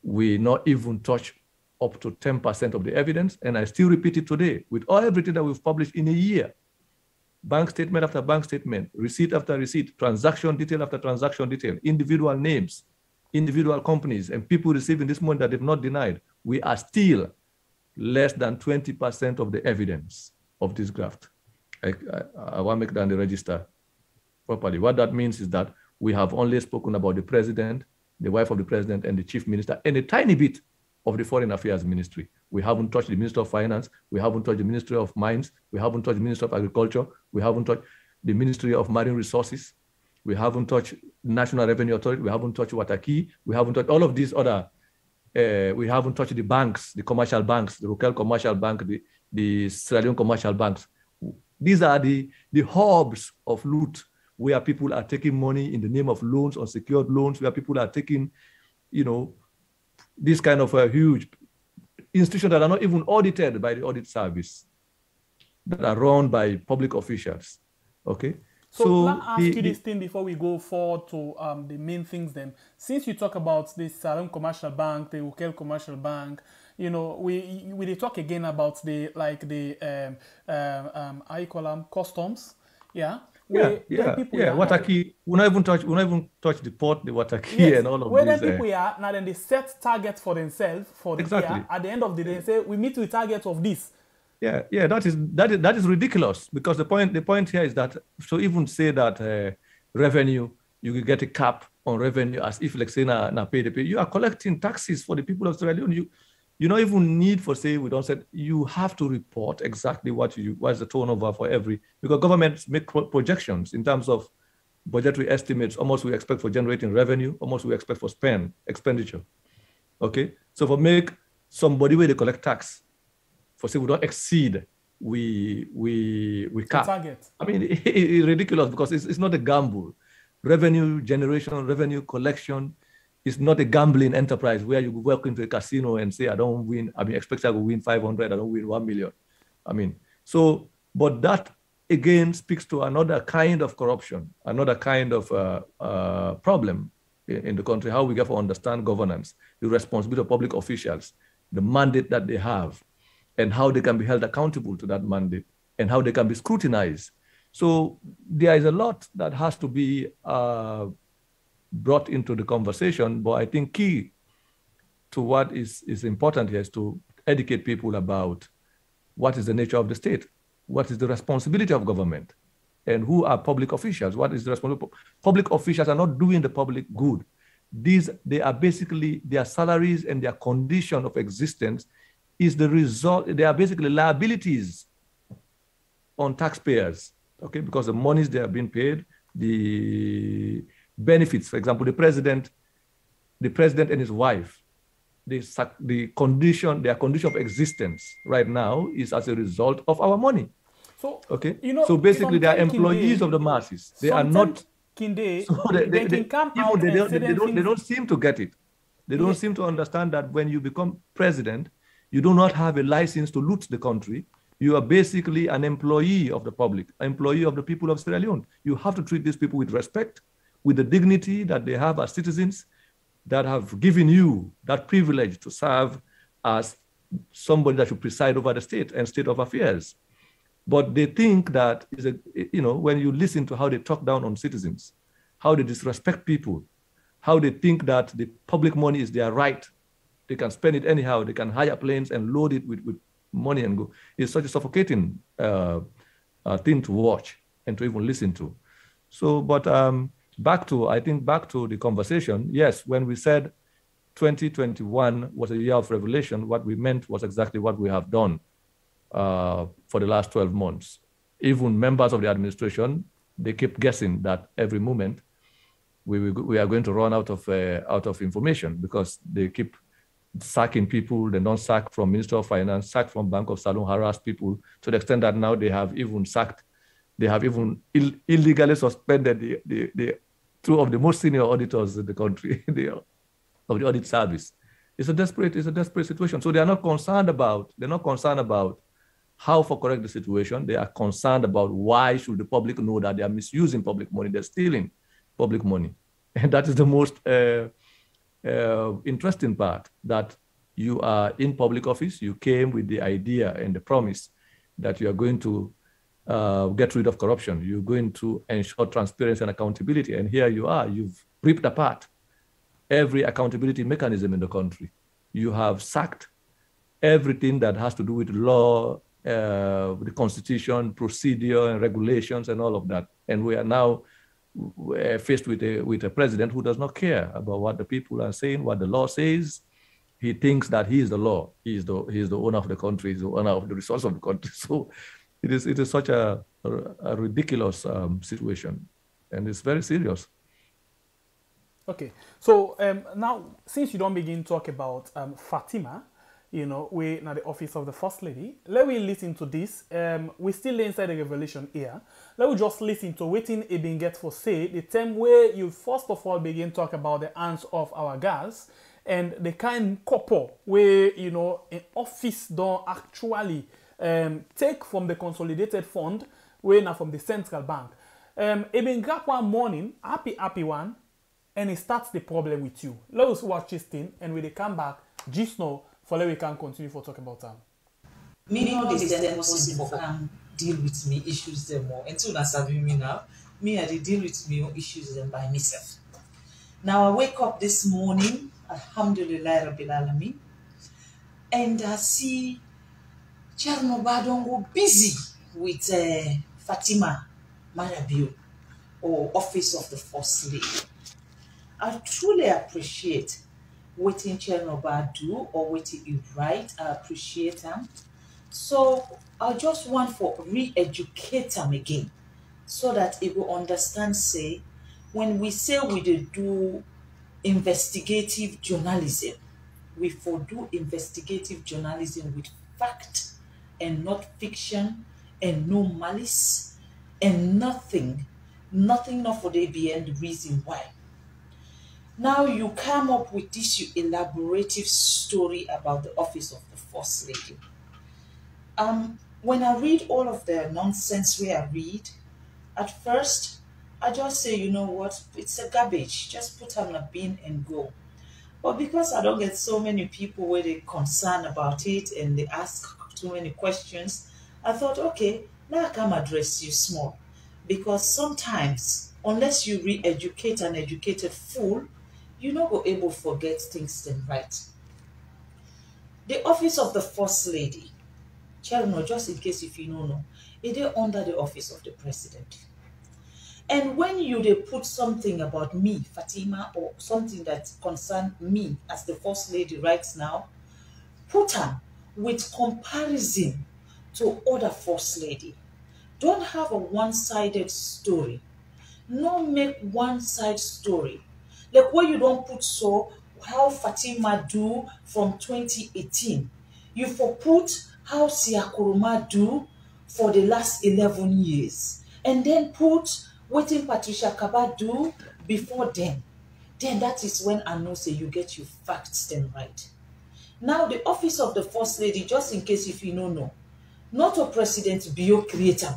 we not even touch up to 10% of the evidence, and I still repeat it today with everything that we've published in a year. Bank statement after bank statement, receipt after receipt, transaction detail after transaction detail, individual names, individual companies, and people receiving this money that they've not denied. We are still less than 20% of the evidence of this graft. I want to make that on the register properly. What that means is that we have only spoken about the president, the wife of the president, and the chief minister, and a tiny bit of the Foreign Affairs Ministry. We haven't touched the Minister of Finance. We haven't touched the Ministry of Mines. We haven't touched the Minister of Agriculture. We haven't touched the Ministry of Marine Resources. We haven't touched National Revenue Authority. We haven't touched Wataki. We haven't touched all of these other. We haven't touched the banks, the commercial banks, the Rokel Commercial Bank, the Sierra Leone Commercial Banks. These are the hubs of loot where people are taking money in the name of loans, unsecured loans, where people are taking, this kind of a huge institutions that are not even audited by the audit service, that are run by public officials. Okay. So let me ask you this thing before we go forward to the main things then. Since you talk about this Salon Commercial Bank, the Rokel Commercial Bank, you know, we talk again about the how you call them, customs, yeah. Water key. We not even touch the port, the water key, and all of where these. Where then people are now, then they set targets for themselves for the year. At the end of the day, they say we meet with targets of this. Yeah, that is ridiculous, because the point here is that, so even say that revenue, you will get a cap on revenue as if, like say, na pay the pay. You are collecting taxes for the people of Sierra Leone. You don't even need for say, we don't say, you have to report exactly what's the turnover for every, because governments make projections in terms of budgetary estimates, almost we expect for generating revenue, almost we expect for expenditure. Okay, so for make somebody where they collect tax, for say we don't exceed, we cap. Target. I mean, it's ridiculous, because it's not a gamble. Revenue generation, revenue collection is not a gambling enterprise where you walk into a casino and say, I don't win, I mean, expect I will win 500, I don't win 1 million. I mean, so, but that again speaks to another kind of corruption, another kind of problem in the country, how we get to understand governance, the responsibility of public officials, the mandate that they have, and how they can be held accountable to that mandate, and how they can be scrutinized. So there is a lot that has to be brought into the conversation, but I think key to what is important here is to educate people about what is the nature of the state, what is the responsibility of government, and who are public officials, what is the responsibility. Public officials are not doing the public good. They are basically, their salaries and their condition of existence is the result, they are basically liabilities on taxpayers, okay, because the monies they are being paid, the benefits, for example, the president and his wife, their condition of existence right now is as a result of our money. So, okay, you know, so basically they are employees of the masses. They are not. They don't seem to get it. They don't seem to understand that when you become president, you do not have a license to loot the country. You are basically an employee of the public, an employee of the people of Sierra Leone. You have to treat these people with respect, with the dignity that they have as citizens that have given you that privilege to serve as somebody that should preside over the state and state of affairs. But they think that, when you listen to how they talk down on citizens, how they disrespect people, how they think that the public money is their right, they can spend it anyhow, they can hire planes and load it with money and go. It's such a suffocating thing to watch and to even listen to. So, but back to the conversation, yes, when we said 2021 was a year of revelation, what we meant was exactly what we have done for the last 12 months. Even members of the administration, they keep guessing that every moment we are going to run out of information, because they keep sacking people. They don't sack from Minister of Finance, sack from Bank of Salon, harass people to the extent that now they have even illegally suspended the two of the most senior auditors in the country of the audit service. It's a desperate situation. So they are not concerned about how to correct the situation. They are concerned about why should the public know that they are misusing public money, they're stealing public money. And that is the most interesting part, that you are in public office, you came with the idea and the promise that you are going to get rid of corruption, you're going to ensure transparency and accountability, and here you are, you've ripped apart every accountability mechanism in the country. You have sacked everything that has to do with law, the constitution, procedure, and regulations, and all of that. And we are now faced with a president who does not care about what the people are saying, what the law says. He thinks that he is the law. He is the owner of the country. He's the owner of the resource of the country. So it is such a ridiculous situation, and it's very serious. Okay, so now since you don't begin to talk about Fatima, we now the office of the First Lady, let me listen to this. We still inside the revelation here. Let me just listen to waiting it being get for say the time where you first of all begin talk about the hands of our gas and the kind couple where an office don't actually take from the consolidated fund, where now from the central bank. It been grab one morning, happy one, and it starts the problem with you. Let us watch this thing, and when they come back, just now for we can continue for talk about them. Me know this then possible can deal with me issues them more. Until I serving me now, me I deal with me issues them by myself. Now I wake up this morning, Alhamdulillah Rabbil Alamin, and I see Chernobadongo busy with Fatima Marabio, or Office of the First Lady. I truly appreciate what Chernobyl do or what he write. I appreciate them. So I just want for re-educate them again, so that it will understand, say, when we say we do investigative journalism, we for do investigative journalism with fact and not fiction and no malice and nothing not for the be and the reason why. Now you come up with this elaborative story about the office of the First Lady. When I read all of the nonsense where I read, at first I just say, you know what, it's a garbage, just put on a bin and go. But because I don't get so many people where they concerned about it and they ask too many questions, I thought, okay, now I can address you small. Because sometimes, unless you re-educate an educated fool, you're not going to be able to forget things then right. The office of the First Lady, Cherno, just in case if you don't know, it is under the office of the President. And when they put something about me, Fatima, or something that concerns me as the First Lady right now, put her with comparison to other First Lady. Don't have a one-sided story. No make one-side story. Like where you don't put so how Fatima do from 2018. You for put how Siakuruma do for the last 11 years. And then put what Patricia Kaba do before then. Then that is when I know say you get your facts then right. Now the office of the First Lady, just in case if you don't know, not a President Bio creator.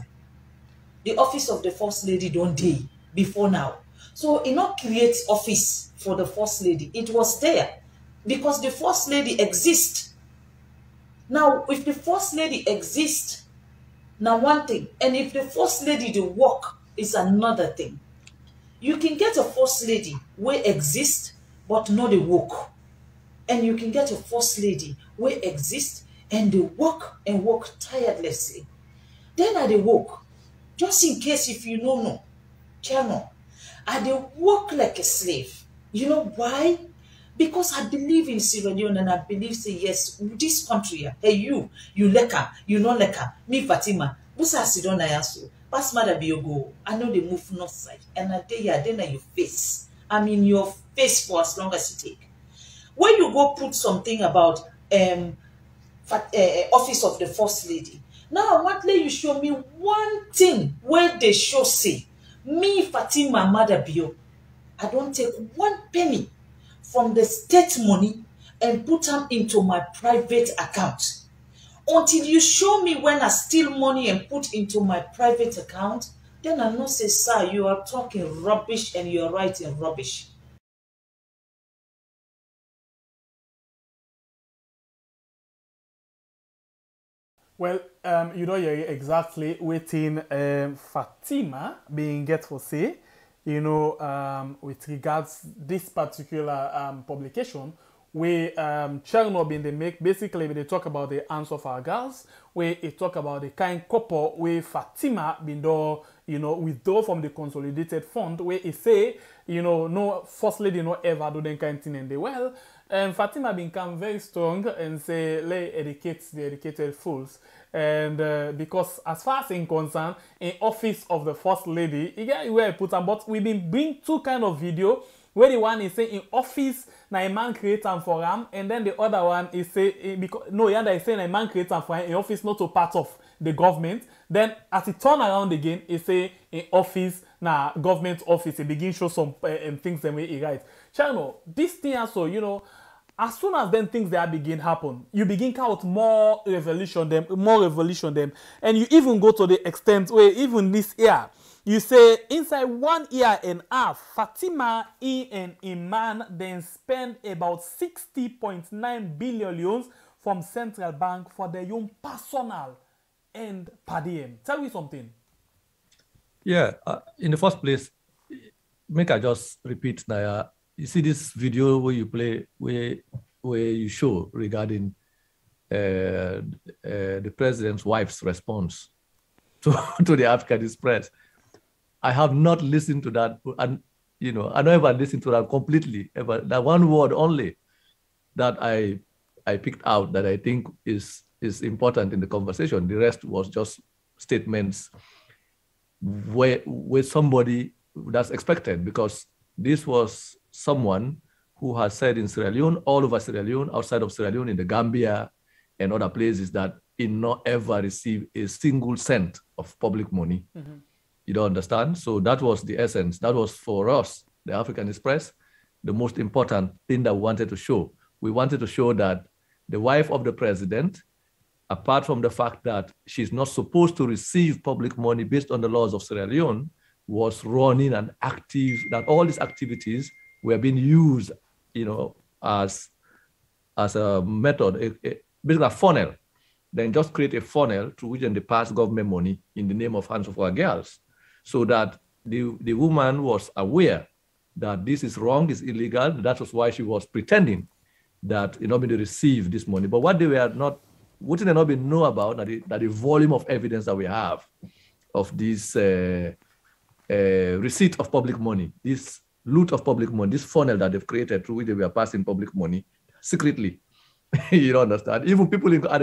The office of the First Lady don't day before now. So it not create office for the First Lady. It was there because the First Lady exists. Now, if the First Lady exists, now one thing, and if the First Lady do work is another thing. You can get a First Lady where exist but not the work. And you can get a First Lady where exist and they work tirelessly. Then I they work. Just in case if you don't know, Channel, I they work like a slave. You know why? Because I believe in Sierra Leone and I believe say yes, this country, hey you leka, you no leka, me Fatima, busa sidona yaso, pass mother be your go. I know they move north side and I day ya then your face. I mean your face for as long as you take. When you go put something about office of the First Lady. Now I want you show me one thing where they show say me Fatima Mother Bio. I don't take one penny from the state money and put them into my private account. Until you show me when I steal money and put into my private account, then I know say, sir, you are talking rubbish and you are writing rubbish. Well, you know, you're exactly waiting Fatima being get for say, you know, with regards this particular publication, where Chernobyl they make basically when they talk about the answer of our girls, where it talk about the kind couple where Fatima been do, you know, withdraw from the consolidated fund, where it say, you know, no First Lady no ever do the kind thing in the well. And Fatima become very strong and say, let educate the educated fools. And because as far as in concern, in office of the First Lady, you get where I put them, but we've been bring two kind of video where the one is saying in office, na a man create them for him, and then the other one is say, because no, yeah, is saying a man create them for him in office, not a part of the government. Then as it turn around again, it say in office, na government office, it begin show some things the way it write. Chano, this thing also, you know, as soon as then things that begin happen, you begin count more revolution them, and you even go to the extent where even this year, You say inside 1 year and a half, Fatima and Iman then spend about 60.9 billion from central bank for their own personal and per diem. Tell me something. Yeah, in the first place, make I just repeat now. You see this video where you play, where you show regarding the president's wife's response to the Africanist press. I have not listened to that, and I never listened to that completely. Ever, that one word only that I picked out that I think is important in the conversation. The rest was just statements where somebody that's expected, because this was someone who has said in Sierra Leone, all over Sierra Leone, outside of Sierra Leone, in the Gambia and other places, that he not ever received a single cent of public money. Mm-hmm. You don't understand? So that was the essence. That was for us, the Africanist press, the most important thing that we wanted to show. We wanted to show that the wife of the president, apart from the fact that she's not supposed to receive public money based on the laws of Sierra Leone, was running and active, that all these activities were being used, as a method, basically a funnel. Then just create a funnel through which they pass government money in the name of Hands of Our Girls, so that the woman was aware that this is wrong, is illegal. That was why she was pretending that they receive this money. But what they were not, what did they not know about that the volume of evidence that we have of this receipt of public money, this loot of public money, this funnel that they've created through which they were passing public money secretly. You don't understand. Even people I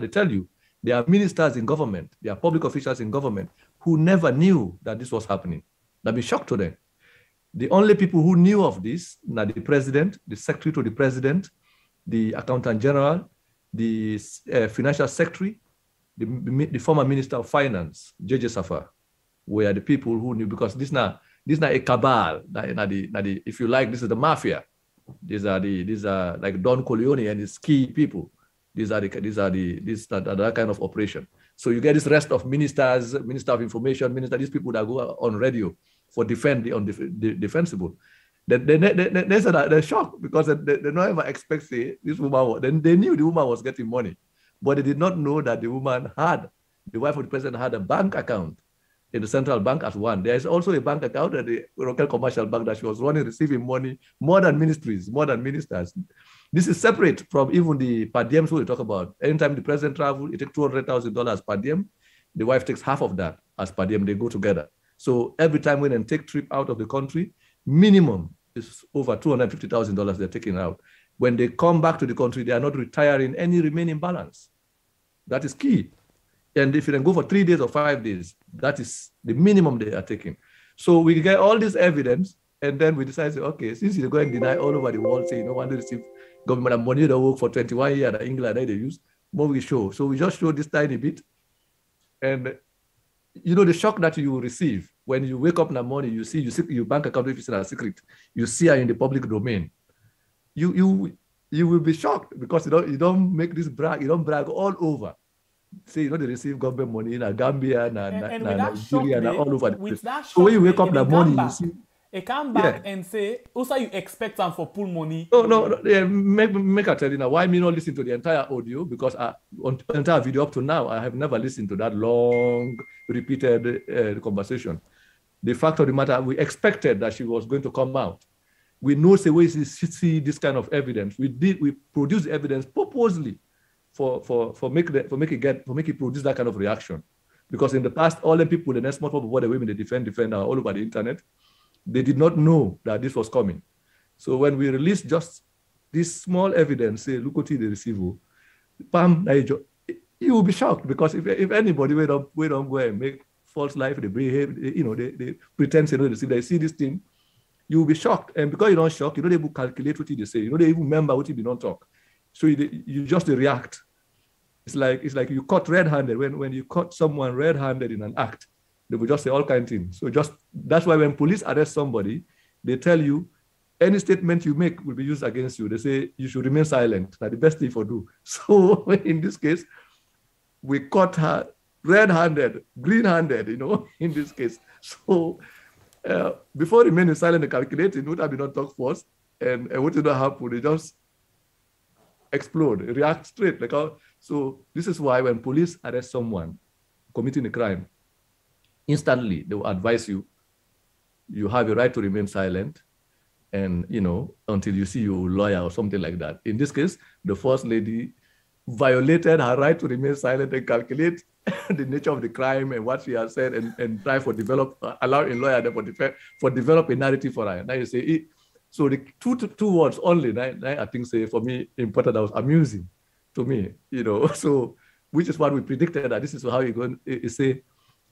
tell you, there are ministers in government, there are public officials in government who never knew that this was happening. That'd be shock to them. The only people who knew of this are the president, the secretary to the president, the accountant general, the financial secretary, the former minister of finance, tjis, were the people who knew, because this not a cabal. If you like, this is the mafia. These are like Don Corleone and his key people. These are that kind of operation. So you get this rest of ministers, minister of information, these people that go on radio for defensible. They're shocked because they don't ever expect this woman. Then they knew the woman was getting money, but they did not know that the wife of the president had a bank account in the central bank as one. There is also a bank account at the local commercial bank that she was running, receiving money more than ministries, more than ministers. This is separate from even the per diems we talk about. Anytime the president travels, it takes $200,000 per diem. The wife takes half of that as per diem. They go together. So every time when they take trip out of the country, minimum is over $250,000 they're taking out. When they come back to the country, they are not retiring any remaining balance. That is key. And if you then go for 3 days or 5 days, that is the minimum they are taking. So we get all this evidence, and then we decide, okay, since you go and deny all over the world, say you don't want to receive government money that work for 21 years in England, they use, more we show. So we just show this tiny bit. And the shock that you will receive when you wake up in the morning, you see your bank account, if it's a secret, you see her in the public domain. You will be shocked because you don't make this brag, you don't brag all over. Say, they receive government money in Gambia, Nigeria, and all over the place. So when you wake up in the morning, you see. They come back and say, also you expect them for pool money. No. Make I tell you now, why me not listen to the entire audio? Because on the entire video up to now, I have never listened to that long, repeated conversation. The fact of the matter, we expected that she was going to come out. We know the way she see this kind of evidence. We produce evidence purposely for make it produce that kind of reaction. Because in the past, all the people, the small people, the women, they defend all over the internet. They did not know that this was coming. So when we released just this small evidence, say, look what they receive, you will be shocked, because if anybody we don't go and make false life, they behave, they pretend they see this thing, you will be shocked. And because you don't shock, you don't even calculate what they say. You don't even remember what they don't talk. So you just react. It's like you caught red-handed. When you caught someone red-handed in an act, they will just say all kinds of things. So that's why when police arrest somebody, they tell you any statement you make will be used against you. They say you should remain silent. That's the best thing for do. So in this case, we caught her red-handed, green-handed, in this case. So before remaining silent and calculating, would have been not talk first, and what did not happen? They just explode, react straight. So this is why when police arrest someone committing a crime, instantly they will advise you, you have a right to remain silent, and until you see your lawyer or something like that. In this case, the First Lady violated her right to remain silent and calculate the nature of the crime and what she has said, and try for allow a lawyer for develop a narrative for her. Now you say so the two words only. I think say for me important, that was amusing to me. So which is what we predicted, that this is how you're going to say.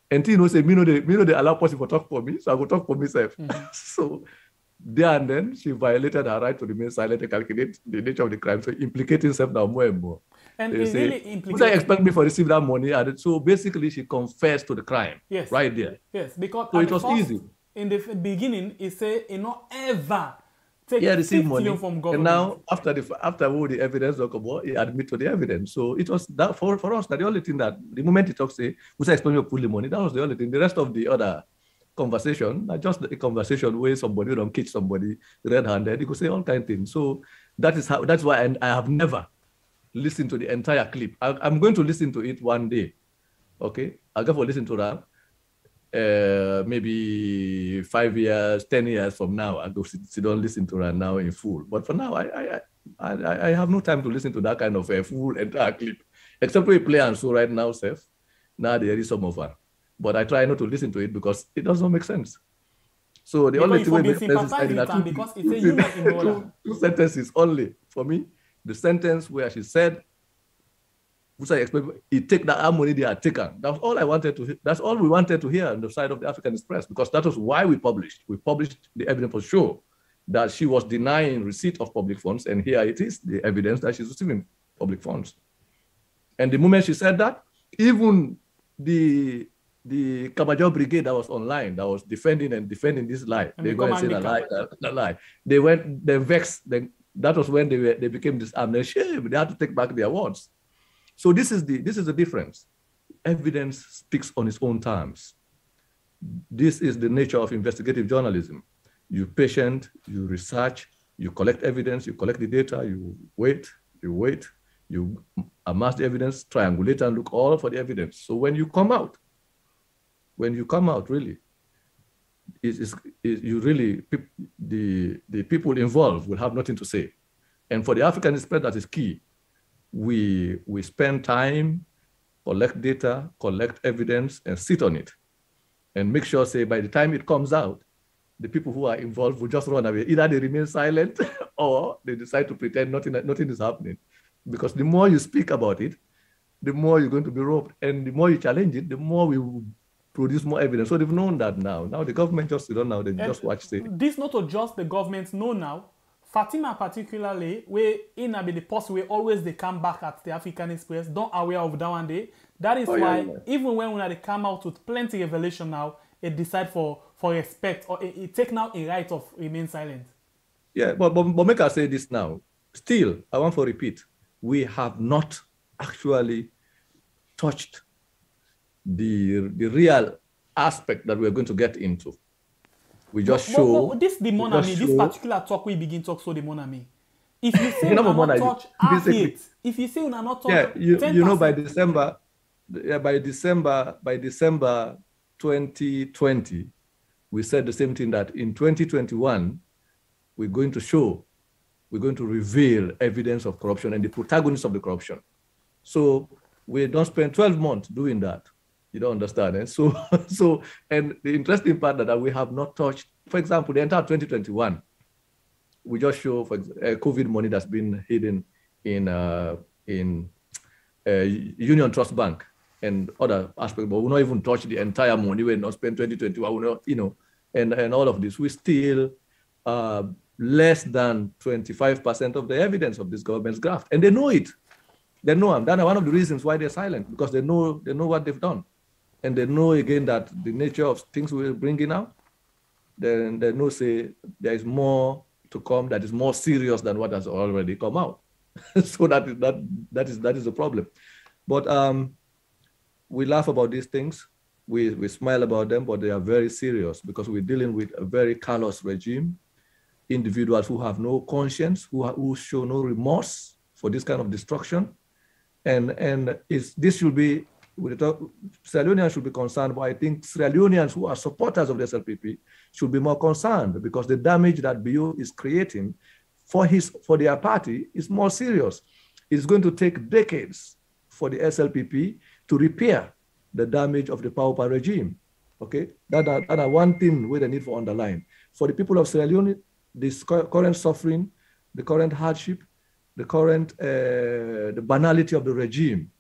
And say me know they allow person to talk for me, so I will talk for myself. So there and then she violated her right to remain silent and calculate the nature of the crime, so implicating herself now more and more. And they say, really implicating. Would I expect me to receive that money? And so basically she confessed to the crime. Yes. Right there. Yes, because so it was easy. In the beginning, it said, ever take receive money from government. And now after all the evidence talk about, he admit to the evidence. So it was that for us that the only thing that the moment he talks, say, would I expect me to pull the money? That was the only thing. The rest of the other conversation, not just a conversation where somebody don't catch somebody red-handed, you could say all kinds of things. So that's why I have never listened to the entire clip. I'm going to listen to it one day. Okay, I'll go for listen to that. Maybe 5 years, 10 years from now, I go sit down listen to that now in full. But for now, I have no time to listen to that kind of a full entire clip, except we play and so right now, Seth. Now there is some of her. But I try not to listen to it because it doesn't make sense. So the only thing we make sense is that two sentences only for me. The sentence where she said, "Which I expect he take that money they are taken." That's all I wanted to hear. That's all we wanted to hear on the side of the Africanist press, because that was why we published. We published the evidence for sure that she was denying receipt of public funds, and here it is, the evidence that she's receiving public funds. And the moment she said that, even the Kabajo Brigade that was online, that was defending this lie, they go and say the lie. They vexed. That was when they became disarmed. They're ashamed. They had to take back their words. So this is the difference. Evidence speaks on its own terms. This is the nature of investigative journalism. You're patient, you research, you collect evidence, you collect the data, you wait, you amass the evidence, triangulate and look all for the evidence. So when you come out, really, the people involved will have nothing to say. And for the Africanist press, that is key. We spend time, collect data, collect evidence, and sit on it. And make sure, say, by the time it comes out, the people who are involved will just run away. Either they remain silent or they decide to pretend nothing is happening. Because the more you speak about it, the more you're going to be robbed. And the more you challenge it, the more we will produce more evidence. So they've known that now. Now the government just don't know, they just watch it. This not just the government know now. Fatima particularly, where in the post where always they come back at the Africanist press, don't aware of that one day. That is why even when they come out with plenty of revelation now, it decide for respect, or it take now a right of remain silent. Yeah, but make us say this now. Still, I want to repeat, we have not actually touched the real aspect that we're going to get into. We just show. This the monami, this particular talk we begin talk so the monami. If you say you not touch half it, if you say you not touch, by December 2020, we said the same thing, that in 2021 we're going to reveal evidence of corruption and the protagonists of the corruption. So we don't spend 12 months doing that. You don't understand. And so and the interesting part that we have not touched, for example, the entire 2021, we just show for COVID money that's been hidden in Union Trust Bank and other aspects, but we not even touch the entire money. We not spend 2021, and all of this. We still less than 25% of the evidence of this government's graft, and they know it. They know them. That's one of the reasons why they're silent, because they know what they've done. And they know again that the nature of things we're bringing out, then they know, say, there is more to come that is more serious than what has already come out. So that is the problem. But we laugh about these things, we smile about them, but they are very serious because we're dealing with a very callous regime, individuals who have no conscience, who show no remorse for this kind of destruction. And this should be, Sierra Leoneans should be concerned, but I think Sierra Leoneans who are supporters of the SLPP should be more concerned because the damage that Bio is creating for their party is more serious. It's going to take decades for the SLPP to repair the damage of the power regime. Okay, that are one thing we need to underline. For the people of Sierra Leone, this current suffering, the current hardship, the current the banality of the regime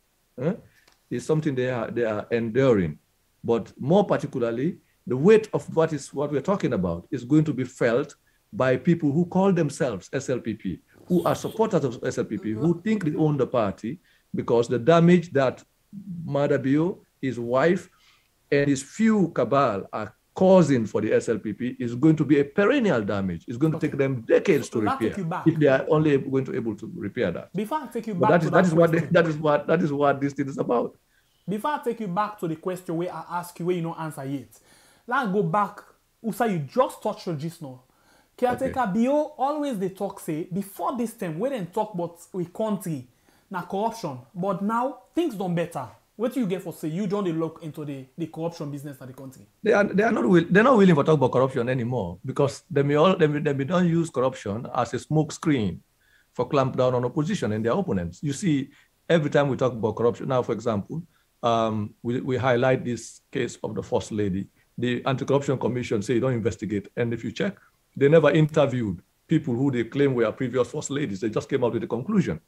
is something they are enduring. But more particularly, the weight of what we're talking about is going to be felt by people who call themselves SLPP, who are supporters of SLPP, who think they own the party, because the damage that Mada Bio, his wife, and his few cabal are causing for the SLPP is going to be a perennial damage. It's going to take them decades to repair if they are only able to repair that. Before I take you back that is what this thing is about. Before I take you back to the question where I ask you where you don't answer yet, let's go back. Usa, you just touched on just now. Caretaker Bio always they talk say before this time we didn't talk about we country na corruption, but now things done better. What do you get for say you don't look into the corruption business of the country? They're not willing to talk about corruption anymore because they don't use corruption as a smoke screen for clamp down on opposition and their opponents. You see, every time we talk about corruption, now for example, we highlight this case of the First Lady. The Anti-Corruption Commission say don't investigate, and if you check, they never interviewed people who they claim were previous First Ladies. They just came out with a conclusion.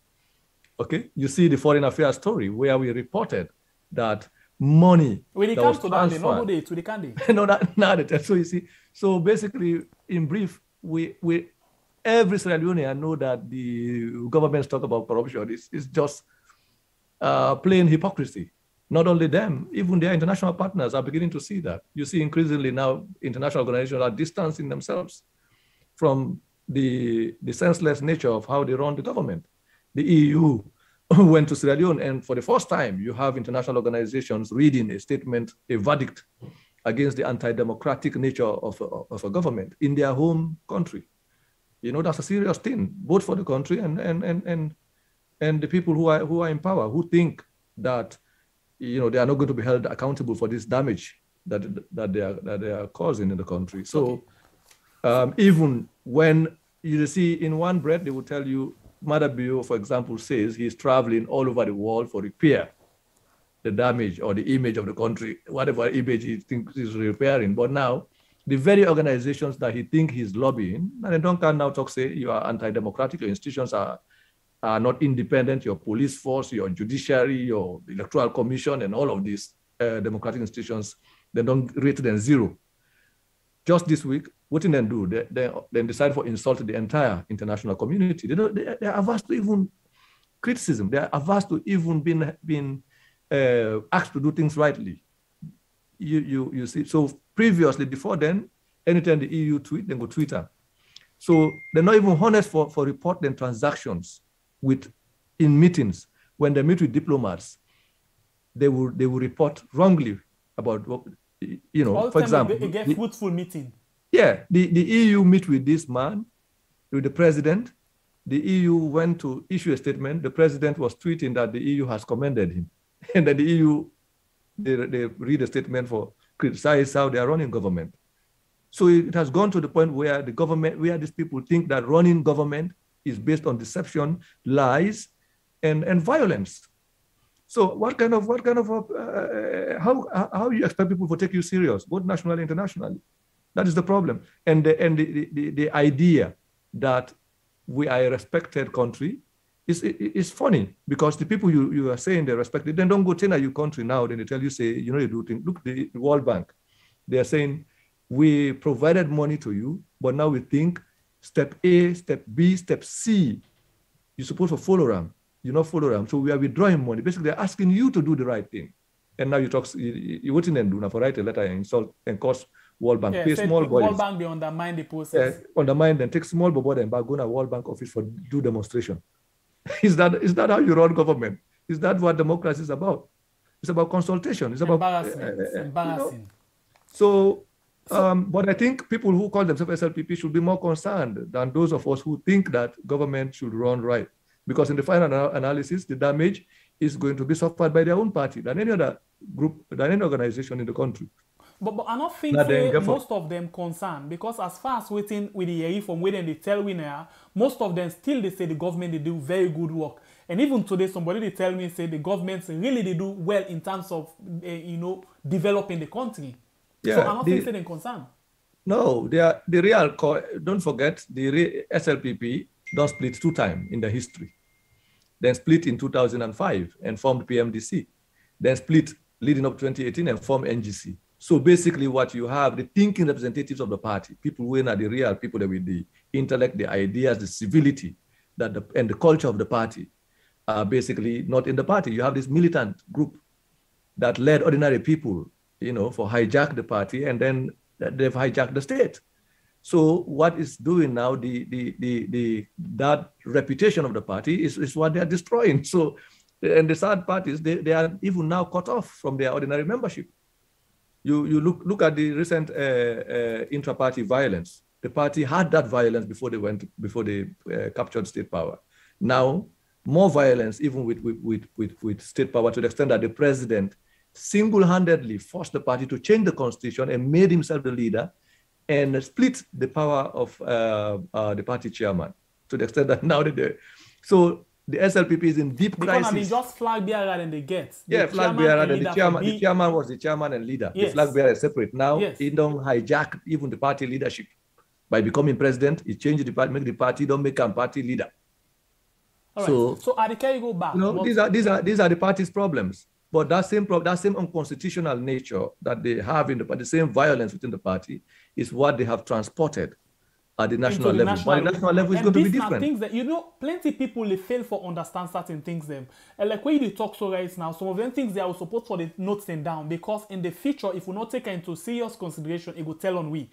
Okay, you see the Foreign Affairs story where we reported that money when it that comes was to that, they transferred. not go there to the candy. No, not so you see. So basically, in brief, we every Sierra Leonean know that the government's talk about corruption is just plain hypocrisy. Not only them, even their international partners are beginning to see that. You see increasingly now international organizations are distancing themselves from the senseless nature of how they run the government. The EU went to Sierra Leone, and for the first time, you have international organizations reading a statement, a verdict against the anti-democratic nature of a government in their home country. You know, that's a serious thing, both for the country and the people who are in power, who think that, you know, they are not going to be held accountable for this damage that they are causing in the country. So even when you see in one breath, they will tell you, Mada Bio, for example, says he's traveling all over the world for repair the damage or the image of the country, whatever image he thinks he's repairing. But now, the very organizations that he thinks he's lobbying, and they don't can now talk, say, you are anti-democratic, your institutions are not independent, your police force, your judiciary, your electoral commission, and all of these democratic institutions, they don't rate them 0. Just this week, what did they do? They decide for insult the entire international community. They are averse to even criticism. They are averse to even being asked to do things rightly. You see. So previously, before then, anytime the EU tweet, they go Twitter. So they're not even honest for reporting transactions in meetings. When they meet with diplomats, they will report wrongly about what, you know. All for example, they get fruitful meeting. Yeah, the EU meet with this man, with the president. The EU went to issue a statement. The president was tweeting that the EU has commended him. And then the EU, they read a statement for criticize how they are running government. So it has gone to the point where the government, where these people think that running government is based on deception, lies, and violence. So how you expect people to take you serious, both nationally and internationally? That is the problem. And the idea that we are a respected country is funny, because the people you are saying they respect, they don't go to your country now, then they tell you, say, you know, you do things. Look, the World Bank, they are saying, we provided money to you, but now we think step A, step B, step C, you're supposed to follow them. You not follow them. So we are withdrawing money. Basically, they're asking you to do the right thing. And now you wouldn't do now for write a letter and insult and cause World Bank, pay small bodies. World Bank, they undermine the process. Undermine, then take small body and go to World Bank office for do demonstration. Is that how you run government? Is that what democracy is about? It's about consultation. It's about embarrassing. You know, so, but I think people who call themselves SLPP should be more concerned than those of us who think that government should run right. Because in the final analysis, the damage is going to be suffered by their own party than any other group, than any organization in the country. But I don't think most of them concerned, because as far as waiting with the reform, waiting they tell we now, most of them still they say the government they do very good work. And even today, somebody they tell me say the government really they do well in terms of you know, developing the country. Yeah, so I don't think they're concerned. No, they are the real. Don't forget the SLPP don't split 2 times in the history. Then split in 2005 and formed PMDC. Then split leading up to 2018 and formed NGC. So basically what you have, the thinking representatives of the party, people who are the real people with the intellect, the ideas, the civility, and the culture of the party are basically not in the party. You have this militant group that led ordinary people, you know, for hijack the party, and then they've hijacked the state. So what is doing now, that reputation of the party is what they are destroying. So, and the sad part is they are even now cut off from their ordinary membership. You look at the recent intra-party violence. The party had that violence before they captured state power. Now, more violence, even with state power, to the extent that the president single-handedly forced the party to change the constitution and made himself the leader and split the power of the party chairman, to the extent that now so the SLPP is in deep crisis. Because I mean, just flag bearer and they get. Yeah, flag bearer and the chairman was the chairman and leader. Yes. The flag bearer is separate. Now, he don't hijack even the party leadership. By becoming president, he changed the party, make the party, don't make him party leader. All right. So Adika, you go back. You know, these are the party's problems. But that same unconstitutional nature that they have in the same violence within the party is what they have transported at the national level. But the national level is going to be different. Things that, you know, plenty of people, they fail for understand certain things them. And like when you talk so right now, some of them things they are supposed for the notes them down, because in the future, if we not take into serious consideration, it will tell on we.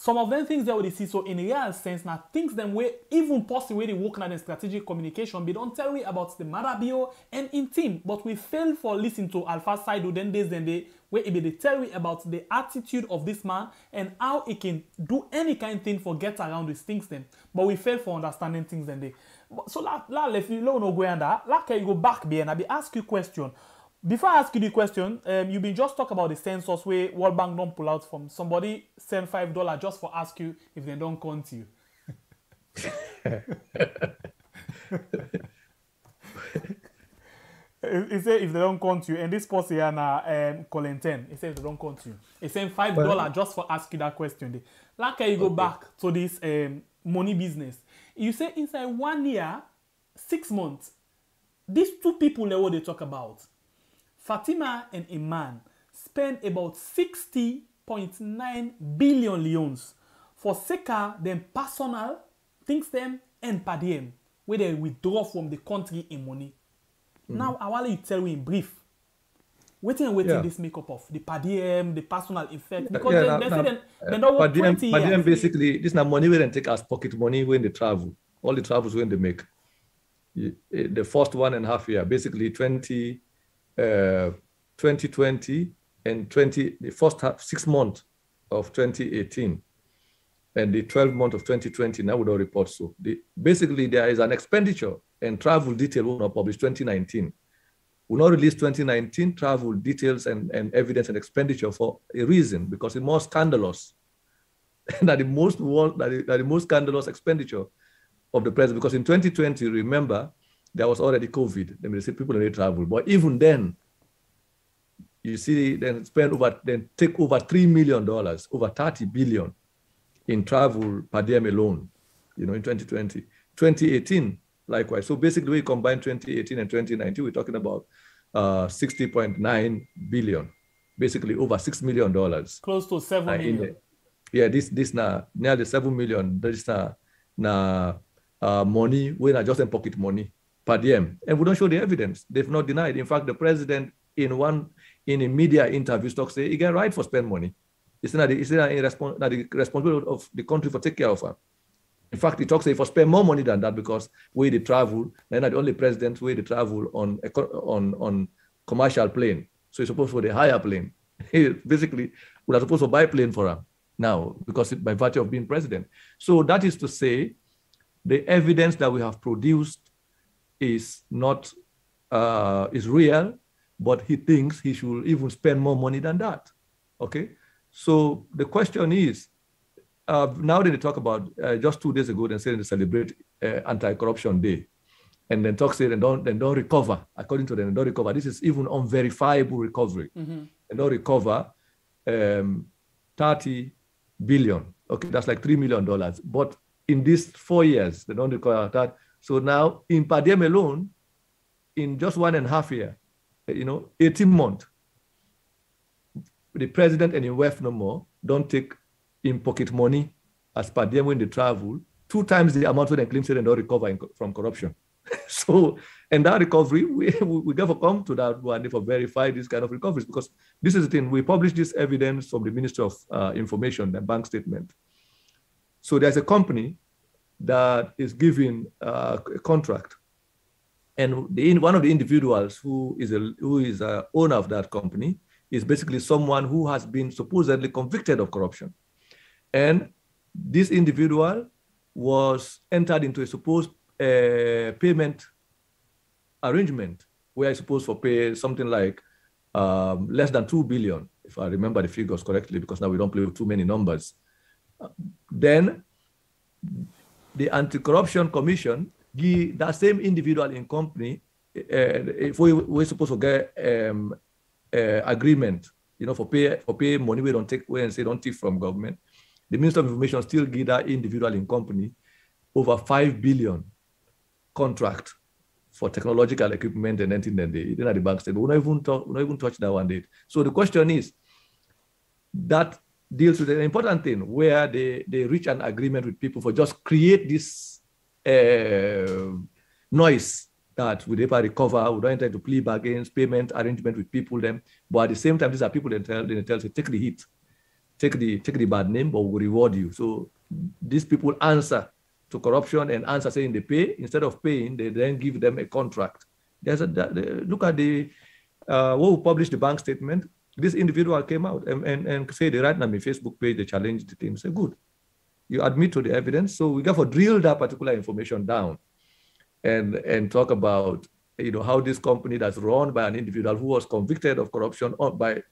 Some of them things that we see, so in a real sense, now things them way even possibly they work on the strategic communication, we don't tell we about the Marabio and in team, but we fail for listening to Alpha Side then days then they where they tell we about the attitude of this man and how he can do any kind of thing for get around these things then. But we fail for understanding things then they. So if you don't know go under, can you go back there and I be ask you a question. Before I ask you the question, you've been just talk about the census where World Bank don't pull out from. Somebody send $5 just for ask you if they don't count you. He said if they don't count you, and this person here na calling 10. He said if they don't count you. He sent $5 just for ask you that question. Like you go back to this money business. You say inside 1 year, 6 months, these 2 people know what they talk about. Fatima and Iman spent about 60.9 billion leons for Seka them personal things them and per diem where they withdraw from the country in money. Now I want you tell me in brief. Waiting this makeup of the per diem, the personal effect, because they don't work 20 years. Per diem basically this is money where they take as pocket money when they travel. All the travels when they make. The first 1.5 year, basically 2020 and the first 6 months of 2018 and the 12 months of 2020, now we don't report. So basically there is an expenditure and travel detail will not publish 2019. We'll not release 2019 travel details and evidence and expenditure for a reason, because it's more scandalous that the most scandalous expenditure of the president, because in 2020, remember, there was already COVID. They say people already travel. But even then, you see, then take over $3 million, over 30 billion in travel per diem alone, you know, in 2020. 2018, likewise. So basically, we combine 2018 and 2019, we're talking about 60.9 billion, basically over $6 million. Close to 7 million. This now, nearly 7 million. This now money, we're not just in pocket money per diem. And we don't show the evidence. They've not denied. In fact, the president in a media interview talk say he get right for spend money. It's not the responsibility of the country for take care of her. In fact, he talks say for spend more money than that, because we the travel, they're not the only president where they travel on commercial plane. So he's supposed to hire a plane. Basically, we are supposed to buy a plane for him now because by virtue of being president. So that is to say, the evidence that we have produced is not is real, but he thinks he should even spend more money than that. Okay, so the question is, now that they talk about just 2 days ago, they said they celebrate Anti-Corruption Day, and then talk say they don't recover. According to them, they don't recover. This is even unverifiable recovery. They don't recover 30 billion. Okay, that's like $3 million. But in these 4 years, they don't recover that. So now in Padiem alone, in just 1.5 years, 18 months, the president and in wealth no more don't take in pocket money as per them when they travel, 2 times the amount when they claim they don't recover from corruption. So, and that recovery, we never come to that one for verify this kind of recoveries, because this is the thing, we publish this evidence from the Ministry of Information, the bank statement. So there's a company that is giving a contract, and one of the individuals who is a owner of that company is basically someone who has been supposedly convicted of corruption. And this individual was entered into a supposed payment arrangement where he's supposed to pay something like less than 2 billion, if I remember the figures correctly, because now we don't play with too many numbers. Then the Anti-Corruption Commission give that same individual in company, if we're supposed to get agreement, for pay money we don't take away and say don't take from government, the Minister of Information still give that individual in company over 5 billion contract for technological equipment and anything that they didn't have the bank statement. We don't even touch that one day. So the question is, that deals with an important thing where they reach an agreement with people for just create this noise that we never recover, we don't enter into plea bargains, payment arrangement with people then, but at the same time, these are people that tell say, take the hit, take the bad name, but we'll reward you. So these people answer to corruption and answer saying they pay. Instead of paying, they then give them a contract. Look at what we published the bank statement. This individual came out and say they write on my Facebook page, they challenged the team, say, good, you admit to the evidence. So we got to drill that particular information down and talk about how this company that's run by an individual who was convicted of corruption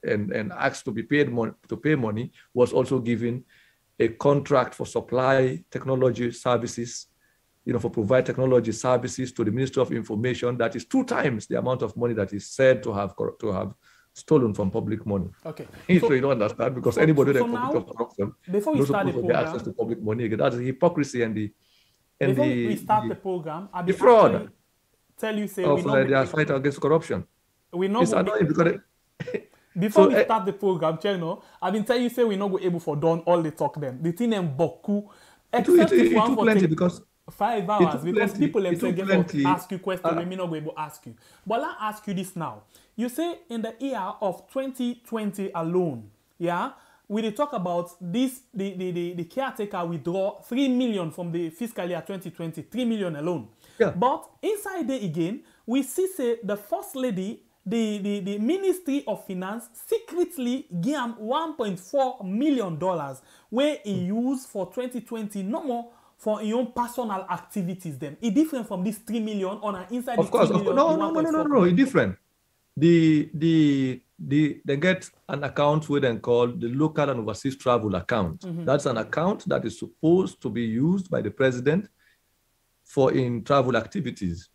and asked to be paid to pay money was also given a contract for supply technology services, for provide technology services to the Ministry of Information that is 2 times the amount of money that is said to have stolen from public money. Okay. So you don't understand, because anybody that convicted of corruption before we start the program, access to public money. That's the hypocrisy and we start the program, the fraud. Tell you say of their fight against corruption. We know it's annoying because before we start the program, I've been telling you say we're not go able for done all the talk them. The thing them boku. Except if one for plenty because 5 hours because plenty. people themselves get to ask you questions we may not go able to ask you. But I'll ask you this now. You say in the year of 2020 alone, we dey talk about this the caretaker withdraw 3 million from the fiscal year 2020, 3 million alone. Yeah. But inside there again, we see say the first lady, the Ministry of Finance secretly gave him $1.4 million where he used for 2020 no more for his own personal activities. Then it's different from this 3 million on an inside. Of course, no, it's different. They get an account where they call the local and overseas travel account. That's an account that is supposed to be used by the president for in travel activities.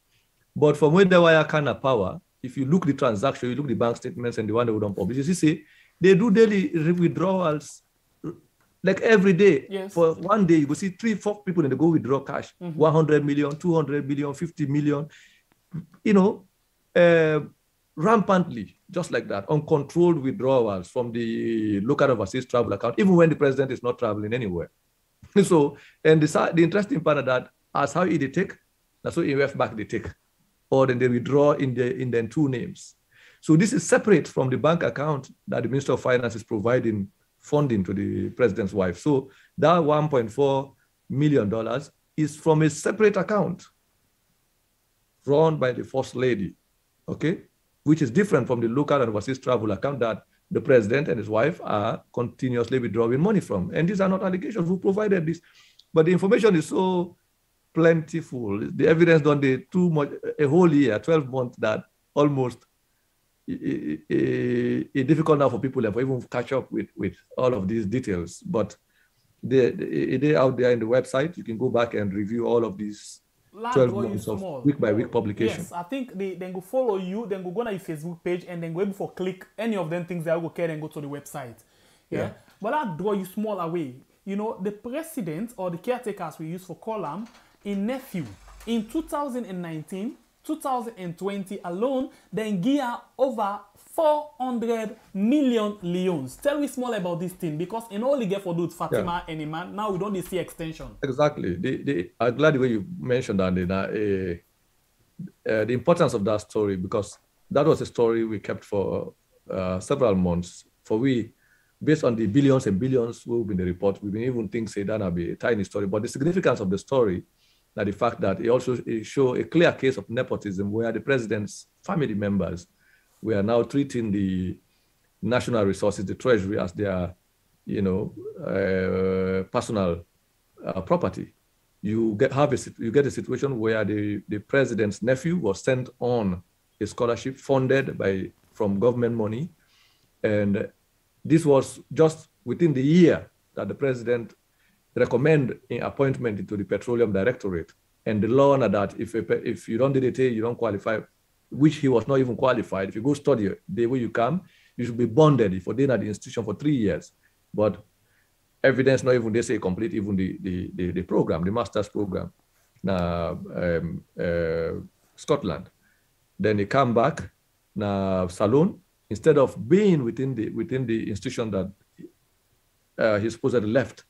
But from where the wire kind of power, if you look the transaction, you look the bank statements and the one that we don't publish, you see they do daily withdrawals like every day. Yes. For one day, you will see 3-4 people and they go withdraw cash, 100 million, 200 million, 50 million, rampantly, just like that, uncontrolled withdrawals from the local overseas travel account, even when the president is not traveling anywhere. So, and the interesting part of that, as how they take, that's how EF back they take, or then they withdraw in the 2 names. So this is separate from the bank account that the Minister of Finance is providing funding to the president's wife. So that $1.4 million is from a separate account run by the First Lady, okay? which is different from the local and overseas travel account that the president and his wife are continuously withdrawing money from. And these are not allegations. Who provided this? But the information is so plentiful. The evidence done the too much, a whole year, 12 months, that almost it's difficult now for people to even catch up with all of these details. But they're out there in the website. You can go back and review all of these 12 months of week-by-week publication. Yes, I think they then go follow you, then go on your Facebook page, and then go able for click any of them things that will go care and go to the website. Yeah. But that draw you small away. You know, the president or the caretakers we use for column in nephew in 2019, 2020 alone, then gear over 400 million leons. Tell me small about this thing, because in only get for those Fatima and Iman, now we don't see extension. Exactly. I'm glad the way you mentioned that, the importance of that story, because that was a story we kept for several months. For we, based on the billions and billions we've been in the report, we've been even think say that will be a tiny story. But the significance of the story, that the fact that it shows a clear case of nepotism where the president's family members were now treating the national resources, the treasury, as their, personal property. You get a situation where the president's nephew was sent on a scholarship funded from government money, and this was just within the year that the president recommend an appointment into the Petroleum Directorate, and the law on that if you don't do it, you don't qualify, which he was not even qualified. If you go study the way you come, you should be bonded for being at the institution for 3 years. But evidence not even they say complete even the program, the master's program. Now Scotland. Then he come back now Salone, instead of being within the institution that he supposedly left.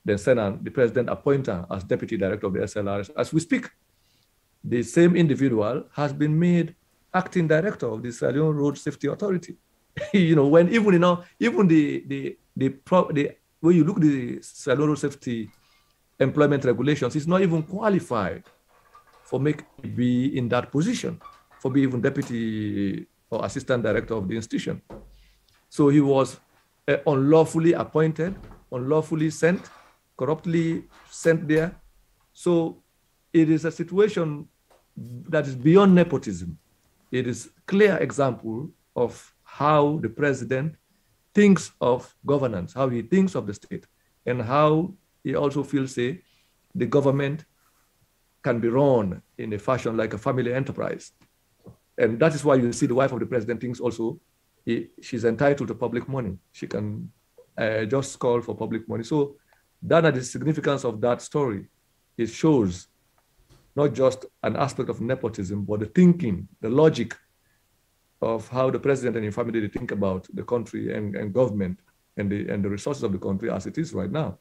Then the president appoint her as deputy director of the SLRS. As we speak, the same individual has been made acting director of the Sierra Leone Road Safety Authority. When even when you look at the Sierra Leone Road Safety employment regulations, he's not even qualified for be in that position, for be even deputy or assistant director of the institution. So he was unlawfully appointed, unlawfully sent, corruptly sent there. So it is a situation that is beyond nepotism. It is a clear example of how the president thinks of governance, how he thinks of the state, and how he also feels, the government can be run in a fashion like a family enterprise. And that is why you see the wife of the president thinks also she's entitled to public money. She can just call for public money. So that is the significance of that story. It shows not just an aspect of nepotism, but the thinking, the logic of how the president and his family think about the country and government and the resources of the country as it is right now.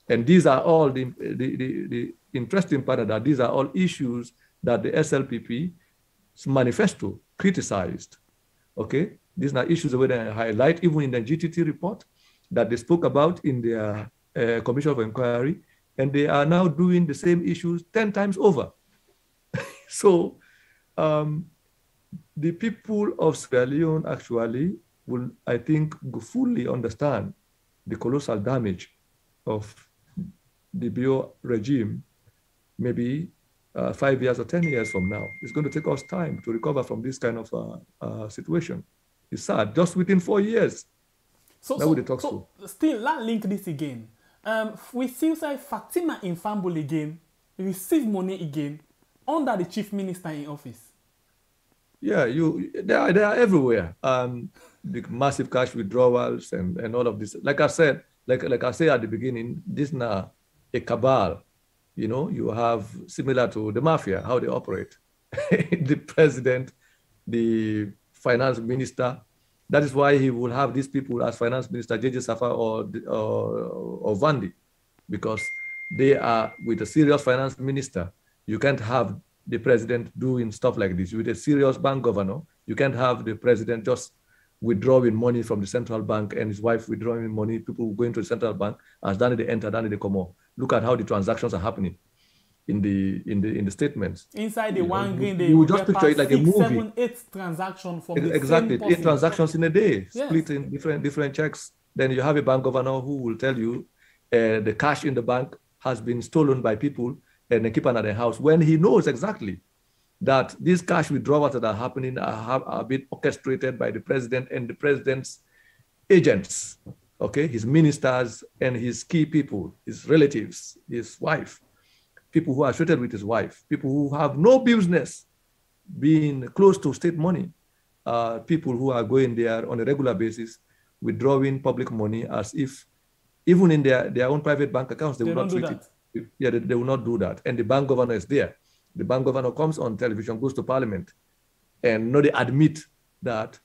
And these are all the interesting part of that. These are all issues that the SLPP's manifesto criticized. Okay, these are issues that they highlight even in the GTT report that they spoke about in their Commission of Inquiry, and they are now doing the same issues 10 times over. So the people of Sierra Leone actually will, I think, fully understand the colossal damage of the Bio regime, maybe 5 years or 10 years from now. It's going to take us time to recover from this kind of situation. It's sad, just within 4 years. So still, let's link this again. We still say Fatima Infambul again receive money again under the chief minister in office. Yeah, they are everywhere. The massive cash withdrawals and all of this. Like I said, like I said at the beginning, this is now a cabal. You have similar to the mafia, how they operate. The president, the finance minister. That is why he will have these people as finance minister, tjis or Vandi, because they are with a serious finance minister. You can't have the president doing stuff like this. With a serious bank governor, you can't have the president just withdrawing money from the central bank and his wife withdrawing money, people going to the central bank, as Danny they enter, Danny they come out. Look at how the transactions are happening. in the statements. Inside the one green, they you just picture it like 6, a movie. 7, 8 transactions from the exactly same 8 transactions in a day, yes. split in different checks. Then you have a bank governor who will tell you the cash in the bank has been stolen by people and they keep it at the house, when he knows exactly that these cash withdrawals that are happening are being orchestrated by the president and the president's agents, okay, his ministers and his key people, his relatives, his wife, people who are associated with his wife, people who have no business being close to state money, people who are going there on a regular basis, withdrawing public money as if, even in their own private bank accounts, they will not treat it. Yeah, they will not do that. And the bank governor is there. The bank governor comes on television, goes to parliament, and they admit that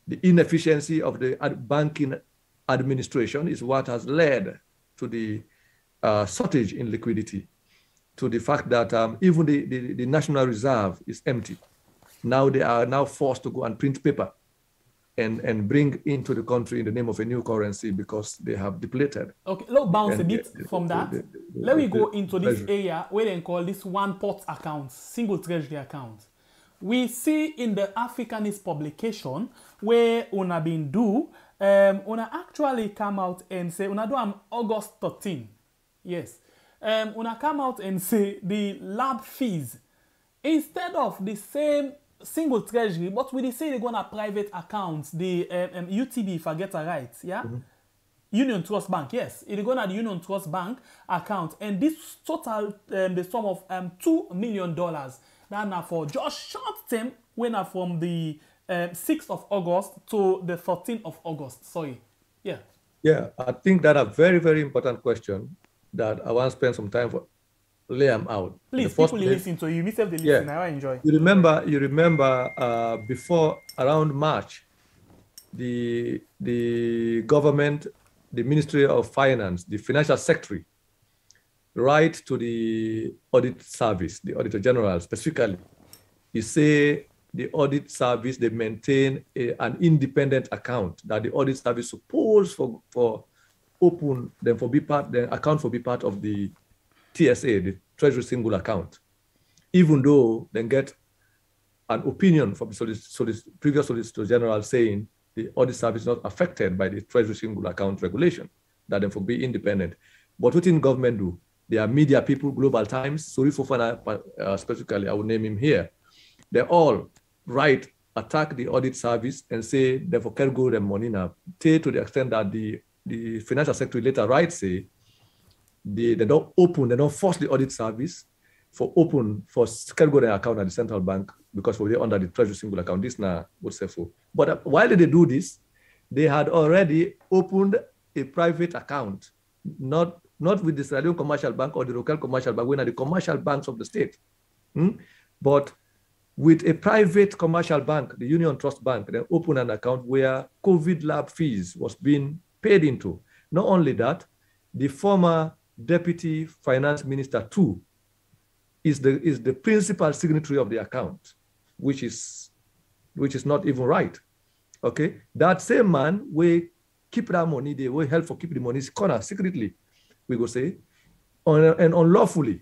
the inefficiency of the banking administration is what has led to the shortage in liquidity, to the fact that even the National Reserve is empty. Now they are now forced to go and print paper and bring into the country in the name of a new currency because they have depleted. Okay, let's bounce a bit from that. Let me go into this area where they call this one pot account, single treasury account. We see in the Africanist publication where una been do, una actually come out and say, una do on August 13. Yes. Una come out and say the lab fees, instead of the same single treasury, but we say they go on a private account, the UTB, if I get it right, yeah? Union Trust Bank, yes. It go on the Union Trust Bank account, and this total, the sum of $2 million, that now for just short term, when from the 6th of August to the 13th of August, sorry. Yeah. Yeah, I think that a very, very important question that I want to spend some time for. Lay them out. Please, people listen to you. Myself, they listen. I enjoy. You remember before around March, the government, the Ministry of Finance, the Financial Secretary, write to the Audit Service, the Auditor General specifically. He say the Audit Service, they maintain an independent account that the Audit Service supposed for open, then for be part, the account for be part of the TSA, the Treasury Single Account, even though they get an opinion from the previous Solicitor General saying the Audit Service is not affected by the Treasury Single Account regulation, that they for be independent. But what in government do? They are media people, Global Times, Suri Fofana specifically, I will name him here. They all attack the Audit Service and say they for can go them money now, to the extent that the Financial Secretary later writes, say, they don't force the Audit Service for schedule their account at the central bank because we're under the Treasury Single Account. This now would say so. But while they do this, they had already opened a private account, not with the Sierra Leone Commercial Bank or the local commercial bank, when are the commercial banks of the state, but with a private commercial bank, the Union Trust Bank. They opened an account where COVID lab fees was being paid into. Not only that, the former Deputy Finance Minister too is the principal signatory of the account, which is not even right. Okay, that same man will keep that money, they will help for keep the money corner secretly, we go say, and unlawfully.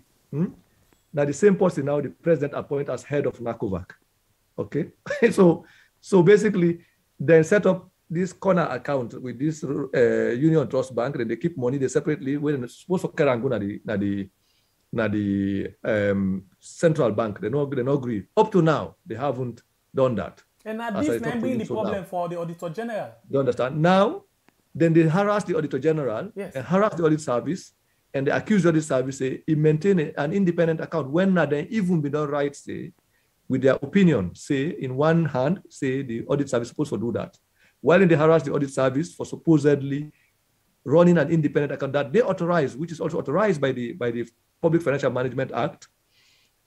Now the same person now the president appoint as head of NACOVAC. Okay, so basically then set up this corner account with this Union Trust Bank, then they keep money they separately when they're supposed to carry and go na the central bank. They not agree. Up to now, they haven't done that. And at this may bring the problem for the Auditor General. You understand? Now, then they harass the Auditor General and harass the Audit Service, and they accuse the Audit Service, say, he maintain an independent account when not they even be done right, say, with their opinion, say, in one hand, say, the Audit Service is supposed to do that. While they harass the Audit Service for supposedly running an independent account that they authorize, which is also authorized by the Public Financial Management Act,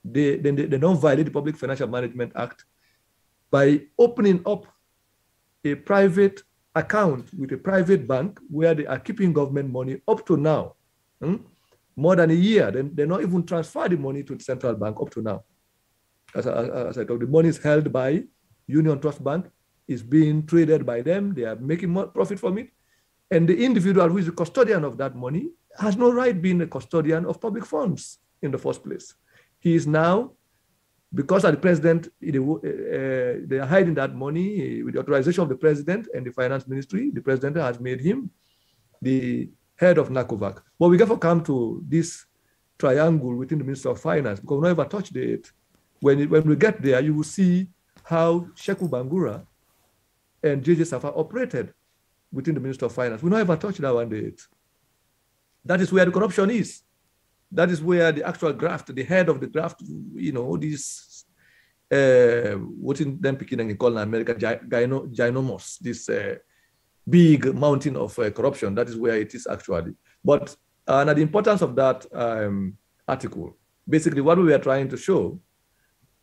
they don't violate the Public Financial Management Act by opening up a private account with a private bank where they are keeping government money up to now. More than a year, they're not even transfer the money to the central bank up to now. As I told, the money is held by Union Trust Bank, is being traded by them, they are making more profit from it. And the individual who is the custodian of that money has no right being a custodian of public funds. in the first place. He is now, because of the president, they are hiding that money with the authorization of the president and the finance ministry. The president has made him the head of NACOVAC. But we therefore come to this triangle within the Ministry of Finance, because we never touched it. When we get there, you will see how Sheku Bangura and tjis have operated within the Ministry of Finance. We never touched that one day. That is where the corruption is. That is where the actual graft, the head of the graft, this, what in them picking and call in America, ginormous, this big mountain of corruption. That is where it is actually. But the importance of that article, basically what we were trying to show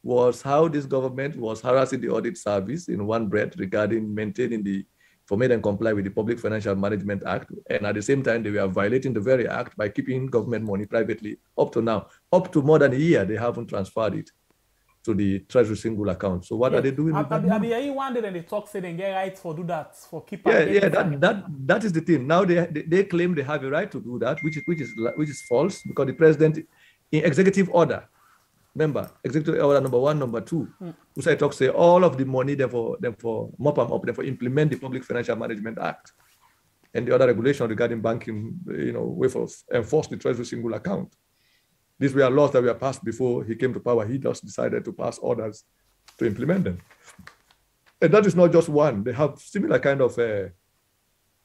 was how this government was harassing the audit service in one breath regarding maintaining the formate and comply with the Public Financial Management Act. And at the same time, they were violating the very act by keeping government money privately up to now. Up to more than a year, they haven't transferred it to the Treasury single account. So what are they doing with that? One day they talk, say they get rights for do that, for keep. That is the thing. Now they claim they have a right to do that, which is false, because the president, in executive order, remember, executive order number 1, number 2, who say talk say all of the money therefore mop them up, therefore implement the Public Financial Management Act and the other regulation regarding banking, way for enforce the Treasury single account. These were laws that were passed before he came to power. He just decided to pass orders to implement them. And that is not just one. They have similar kind of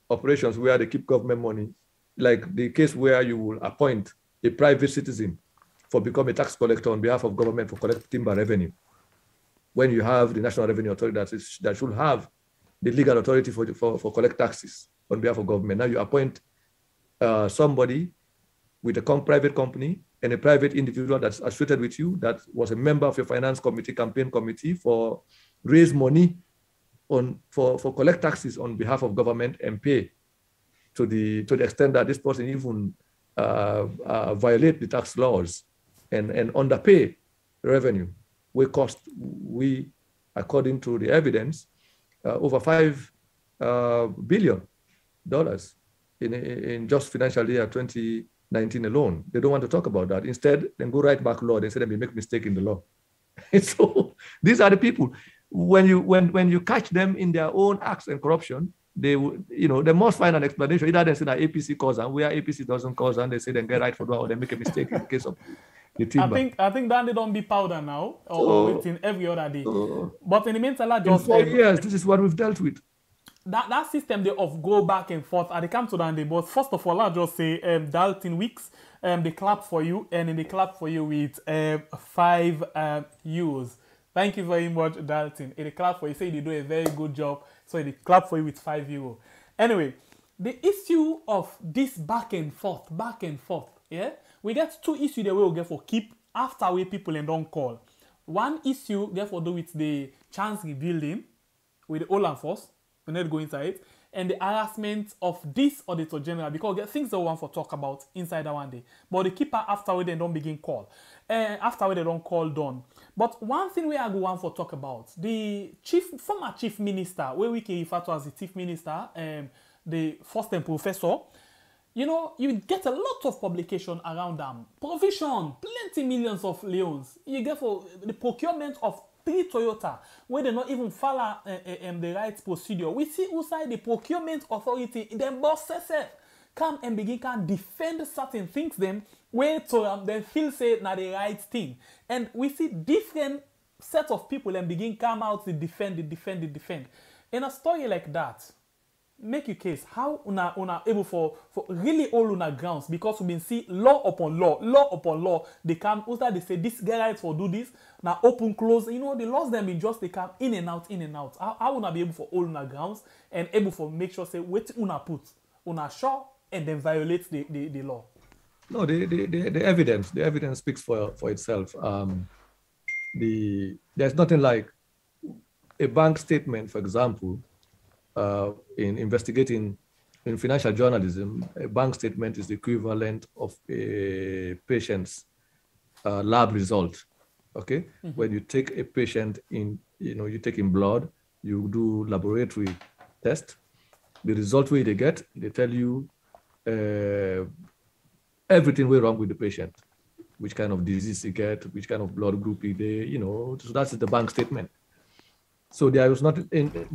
operations where they keep government money, like the case where you will appoint a private citizen for become a tax collector on behalf of government for collecting timber revenue. When you have the National Revenue Authority that should have the legal authority for collect taxes on behalf of government. Now you appoint somebody with a private company and a private individual that's associated with you that was a member of your finance committee, campaign committee for raise money for collect taxes on behalf of government and pay to the extent that this person even violate the tax laws and underpay revenue. We, according to the evidence, over $5 billion in just financial year 2019 alone. They don't want to talk about that. Instead, they go right back law. They say they make mistake in the law. So these are the people. When you catch them in their own acts and corruption, they must find an explanation. Either they say that APC cause and where APC doesn't cause, and they say they get right for that, or they make a mistake in the case of the timber. I think that they don't be powder now, or within every other day. But in the meantime, just 4 years, this is what we've dealt with. That system they of go back and forth, and they come to that day. But first of all, I'll just say Dalton Weeks, they clap for you, and then they clap for you with 5 euros. Thank you very much, Dalton. They clap for you. Say they do a very good job. So they clap for you with 5 euros. Anyway, the issue of this back and forth, yeah, we get 2 issues that we will get for keep after we people and don't call. One issue therefore do with the chance rebuilding with the Oland Force. We not go inside, and the harassment of this Auditor General, because there are things that we want to talk about inside that one day. But the keeper afterward they don't begin call. Afterward they don't call done. But one thing we are going to talk about, the former chief minister, where we can refer to as the chief minister, the first time professor, you get a lot of publication around them. Provision, plenty millions of leons. You get for the procurement of 3 Toyota, where they not even follow the right procedure. We see outside the procurement authority, them bosses come and begin can defend certain things them, where to they feel say na the right thing. And we see different set of people and begin come out to defend. In a story like that, make your case how una able for really all una grounds, because we been see law upon law they come outside they say this guy right for do this now open close, the laws them in just they come in and out. How una be able for all una grounds and able for make sure say what una put una sure and then violate the law? No, the evidence speaks for itself. There's nothing like a bank statement, for example. In investigating in financial journalism, a bank statement is the equivalent of a patient's lab result. Okay, when you take a patient in, you take in blood, you do laboratory test. The result where they get, they tell you everything went wrong with the patient. which kind of disease he get, which kind of blood group he they, so that's the bank statement. So there was not,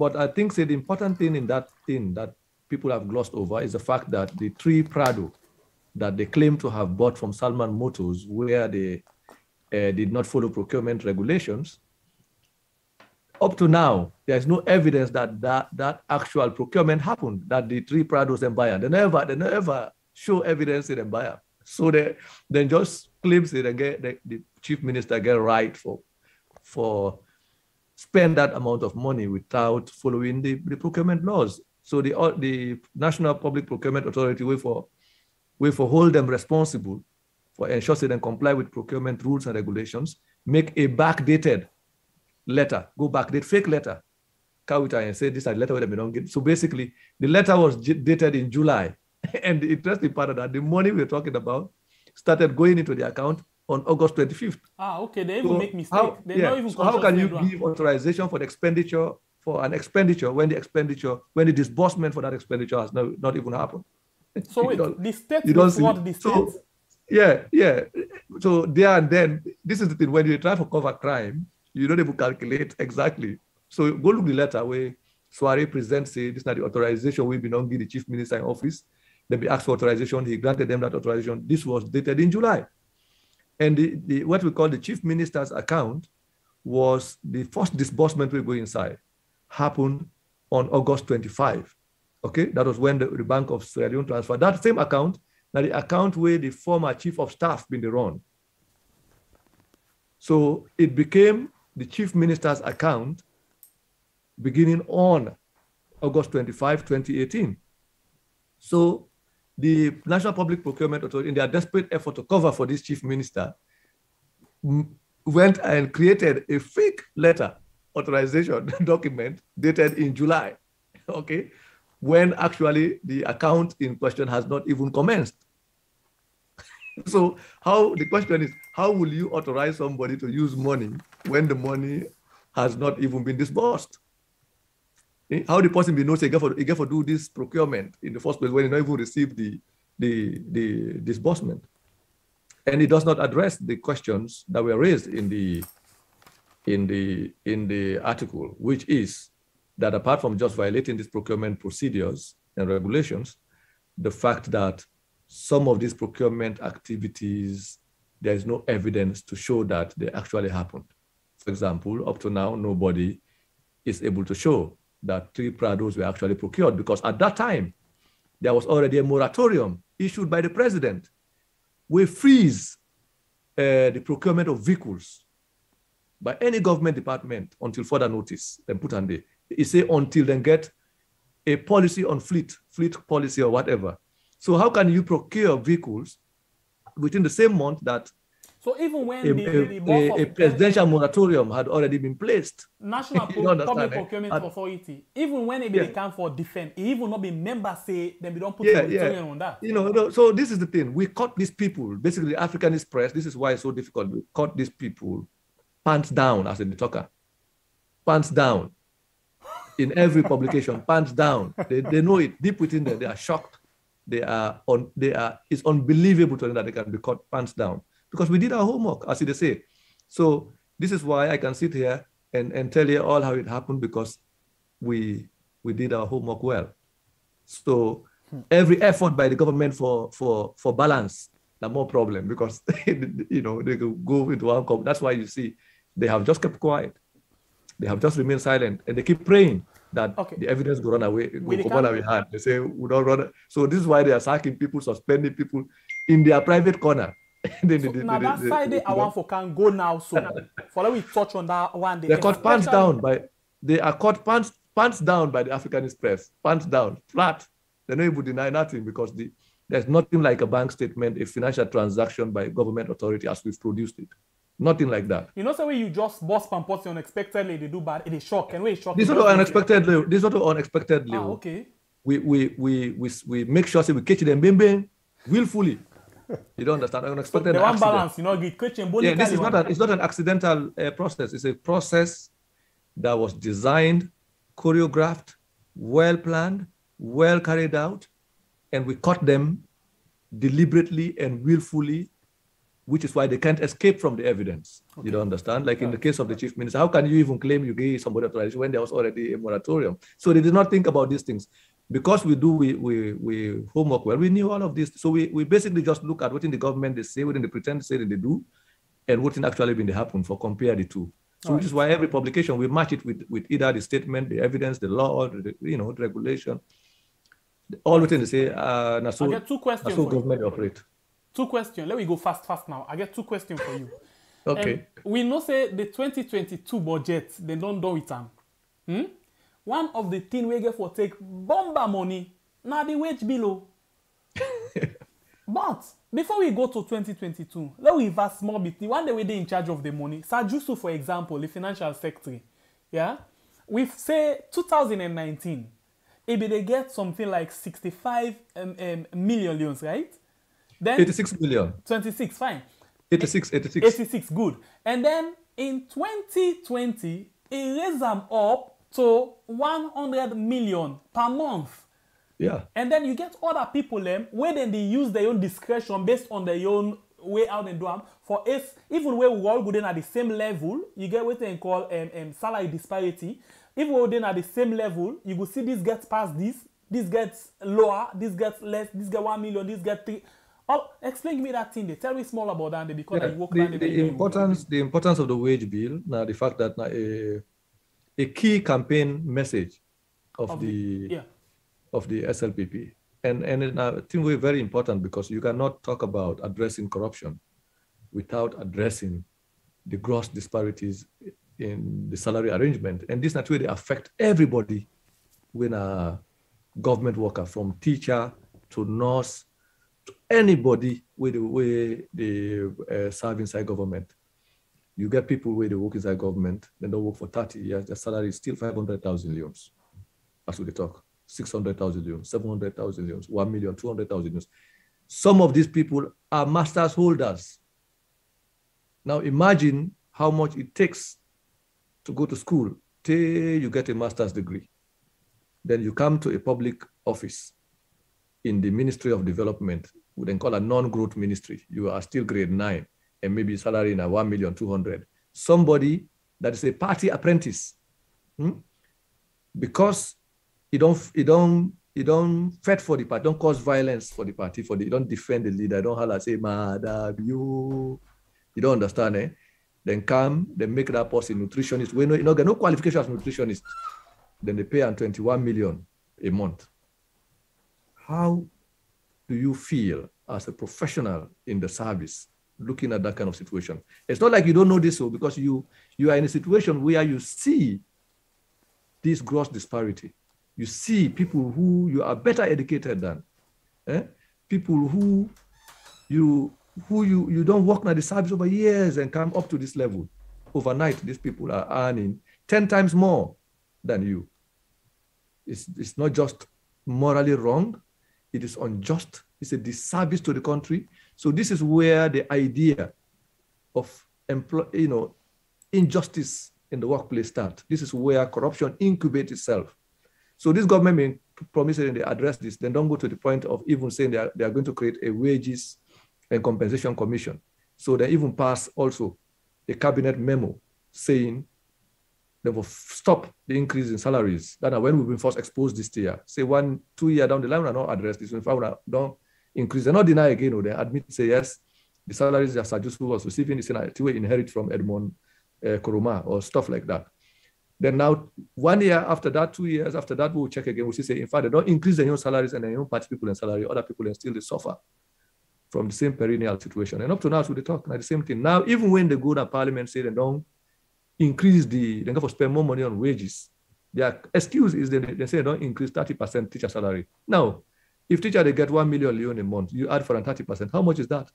but I think the important thing in that thing that people have glossed over is the fact that the 3 Prado that they claim to have bought from Salman Motors, where they did not follow procurement regulations, up to now, there's no evidence that actual procurement happened, that the 3 Prados then buy. They never show evidence in the buyer. So they then just claims it and get the chief minister get right for spend that amount of money without following the procurement laws. So the National Public Procurement Authority will hold them responsible for ensuring they comply with procurement rules and regulations, make a backdated letter, go backdate fake letter, Kawita, and say this is a letter where they don't get. So basically, the letter was dated in July. And the interesting part of that, the money we're talking about started going into the account on August 25th. Okay, they even make mistakes. How can you give authorization for the expenditure, for an expenditure, when the disbursement for that expenditure has not even happened? So wait, the state will fraud the state? Yeah. So there and then, this is the thing, when you try to cover crime, you don't even calculate exactly. So go look the letter where Soare presents, say, this is not the authorization we belong to the chief minister in office. Then we asked for authorization, he granted them that authorization. This was dated in July. And the what we call the chief minister's account was the first disbursement we go inside, happened on August 25. Okay, that was when the Bank of Sierra Leone transferred that same account, now the account where the former chief of staff been run. So it became the chief minister's account beginning on August 25, 2018. So the National Public Procurement Authority, in their desperate effort to cover for this chief minister, went and created a fake letter authorization document dated in July, okay, when actually the account in question has not even commenced. So the question is, how will you authorize somebody to use money when the money has not even been disbursed? How the person be knows he get for do this procurement in the first place when he not even received the disbursement? And it does not address the questions that were raised in the article, which is that apart from just violating these procurement procedures and regulations, the fact that some of these procurement activities, there is no evidence to show that they actually happened. For example, up to now, nobody is able to show that 3 Prados were actually procured, because at that time, there was already a moratorium issued by the president. We freeze the procurement of vehicles by any government department until further notice, then put on the, it say until then get a policy on fleet policy or whatever. So how can you procure vehicles within the same month that so even when a presidential moratorium had already been placed? National Public Procurement Authority, even when they come for defense, it even not be members say then we don't put moratorium on that. So this is the thing. We caught these people, basically the Africanist press. This is why it's so difficult. We caught these people pants down, as in the talker. Pants down. In every publication, pants down. They know it deep within them. They are shocked. It's unbelievable to them that they can be caught pants down, because we did our homework, as they say. So this is why I can sit here and tell you all how it happened, because we did our homework well. So every effort by the government for balance, the more problem, because they could go into one. That's why you see they have just kept quiet. They have just remained silent, and they keep praying that the evidence will run away. They say we don't run. So this is why they are sacking people, suspending people in their private corner. Now that side I want for can go now. So for we touch on that one. They are caught pants down by. They are caught pants down by the Africanist press. Pants down, flat. They don't even deny nothing, because there's nothing like a bank statement, a financial transaction by a government authority as we've produced it. Nothing like that. You know, so when you just bust pampots unexpectedly, they do bad. It is shock. And we shock. This sort of unexpectedly. Okay. We make sure we catch them bing willfully. You don't understand? Unexpected. So the one balance, this is it's not an accidental process. It's a process that was designed, choreographed, well planned, well carried out, and we caught them deliberately and willfully which is why they can't escape from the evidence. Okay. You don't understand? Like in the case of the chief minister, how can you even claim you gave somebody authorization when there was already a moratorium? So they did not think about these things. Because we homework well, we knew all of this. So we basically just look at what in the government they say, what in the pretend say that they do, and what in actually been happen for compare the two. So which is why every publication, we match it with either the statement, the evidence, the law, the regulation, all within the say, I get 2 questions for government operate. 2 questions. Let me go fast now. I get 2 questions for you. Okay. We know say the 2022 budget, they don't do it. One of the things we get for take bomber money, now the wage below. But before we go to 2022, let me reverse more bit. The one day we they in charge of the money. Sajusu, for example, the financial secretary. Yeah, we say 2019, maybe they get something like 65 million loans, right? Then 86 million. 26, fine. 86, good. And then in 2020, it raised them up to 100 million per month. Yeah. And then you get other people where then they use their own discretion based on their own way out and do them. For us, even where we all go in at the same level, you get what they call salary disparity. If we're then at the same level, you will see this gets past this gets lower, this gets less, this gets 1 million, this gets 3. Explain to me that thing. They tell me small about that because I work the importance of the wage bill. Now the fact that a key campaign message of the SLPP. And I think we're very important because you cannot talk about addressing corruption without addressing the gross disparities in the salary arrangement. And this naturally affect everybody when a government worker, from teacher to nurse to anybody with the way they serve inside government. You get people where they work inside government, then they work for 30 years, their salary is still 500,000 leons. That's what they talk. 600,000 leons, 700,000 leons, 1 million, 200,000 leons. Some of these people are master's holders. Now imagine how much it takes to go to school till you get a master's degree. Then you come to a public office in the Ministry of Development, we then call a non-growth ministry. You are still grade 9. And maybe salary in 1,200,000. Somebody that is a party apprentice, because you don't fight for the party, don't cause violence for the party, you don't defend the leader, don't holler say madam you don't understand, eh? Then come, they make that person nutritionist. We know get no qualification as nutritionist. Then they pay 21 million a month. How do you feel as a professional in the service looking at that kind of situation? It's not like you don't know this, because you are in a situation where you see this gross disparity. You see people who you are better educated than, people who you don't work in the service over years and come up to this level. Overnight, these people are earning 10 times more than you. It's not just morally wrong, it is unjust. It's a disservice to the country. So this is where the idea of injustice in the workplace starts. This is where corruption incubates itself. So this government may promise that they address this, then don't go to the point of even saying they are going to create a wages and compensation commission. So they even pass also a cabinet memo saying they will stop the increase in salaries. That when we've been first exposed this year, say 1-2 years down the line, we're not address this. In fact, we don't increase. They're not deny again, or they admit, say yes, the salaries that Sajusu was receiving is inherit from Edmond Kuruma or stuff like that. Then now, 1 year after that, 2 years after that, we'll check again. We'll say, in fact, they don't increase their own salaries and their own party people in salary, other people and still they suffer from the same perennial situation. And up to now, so they talk like the same thing. Now, even when they go to Parliament, say they don't increase they have to spend more money on wages. Their excuse is they say they don't increase 30% teacher salary. Now, if teacher they get 1 million leon a month, you add for them 30%. How much is that?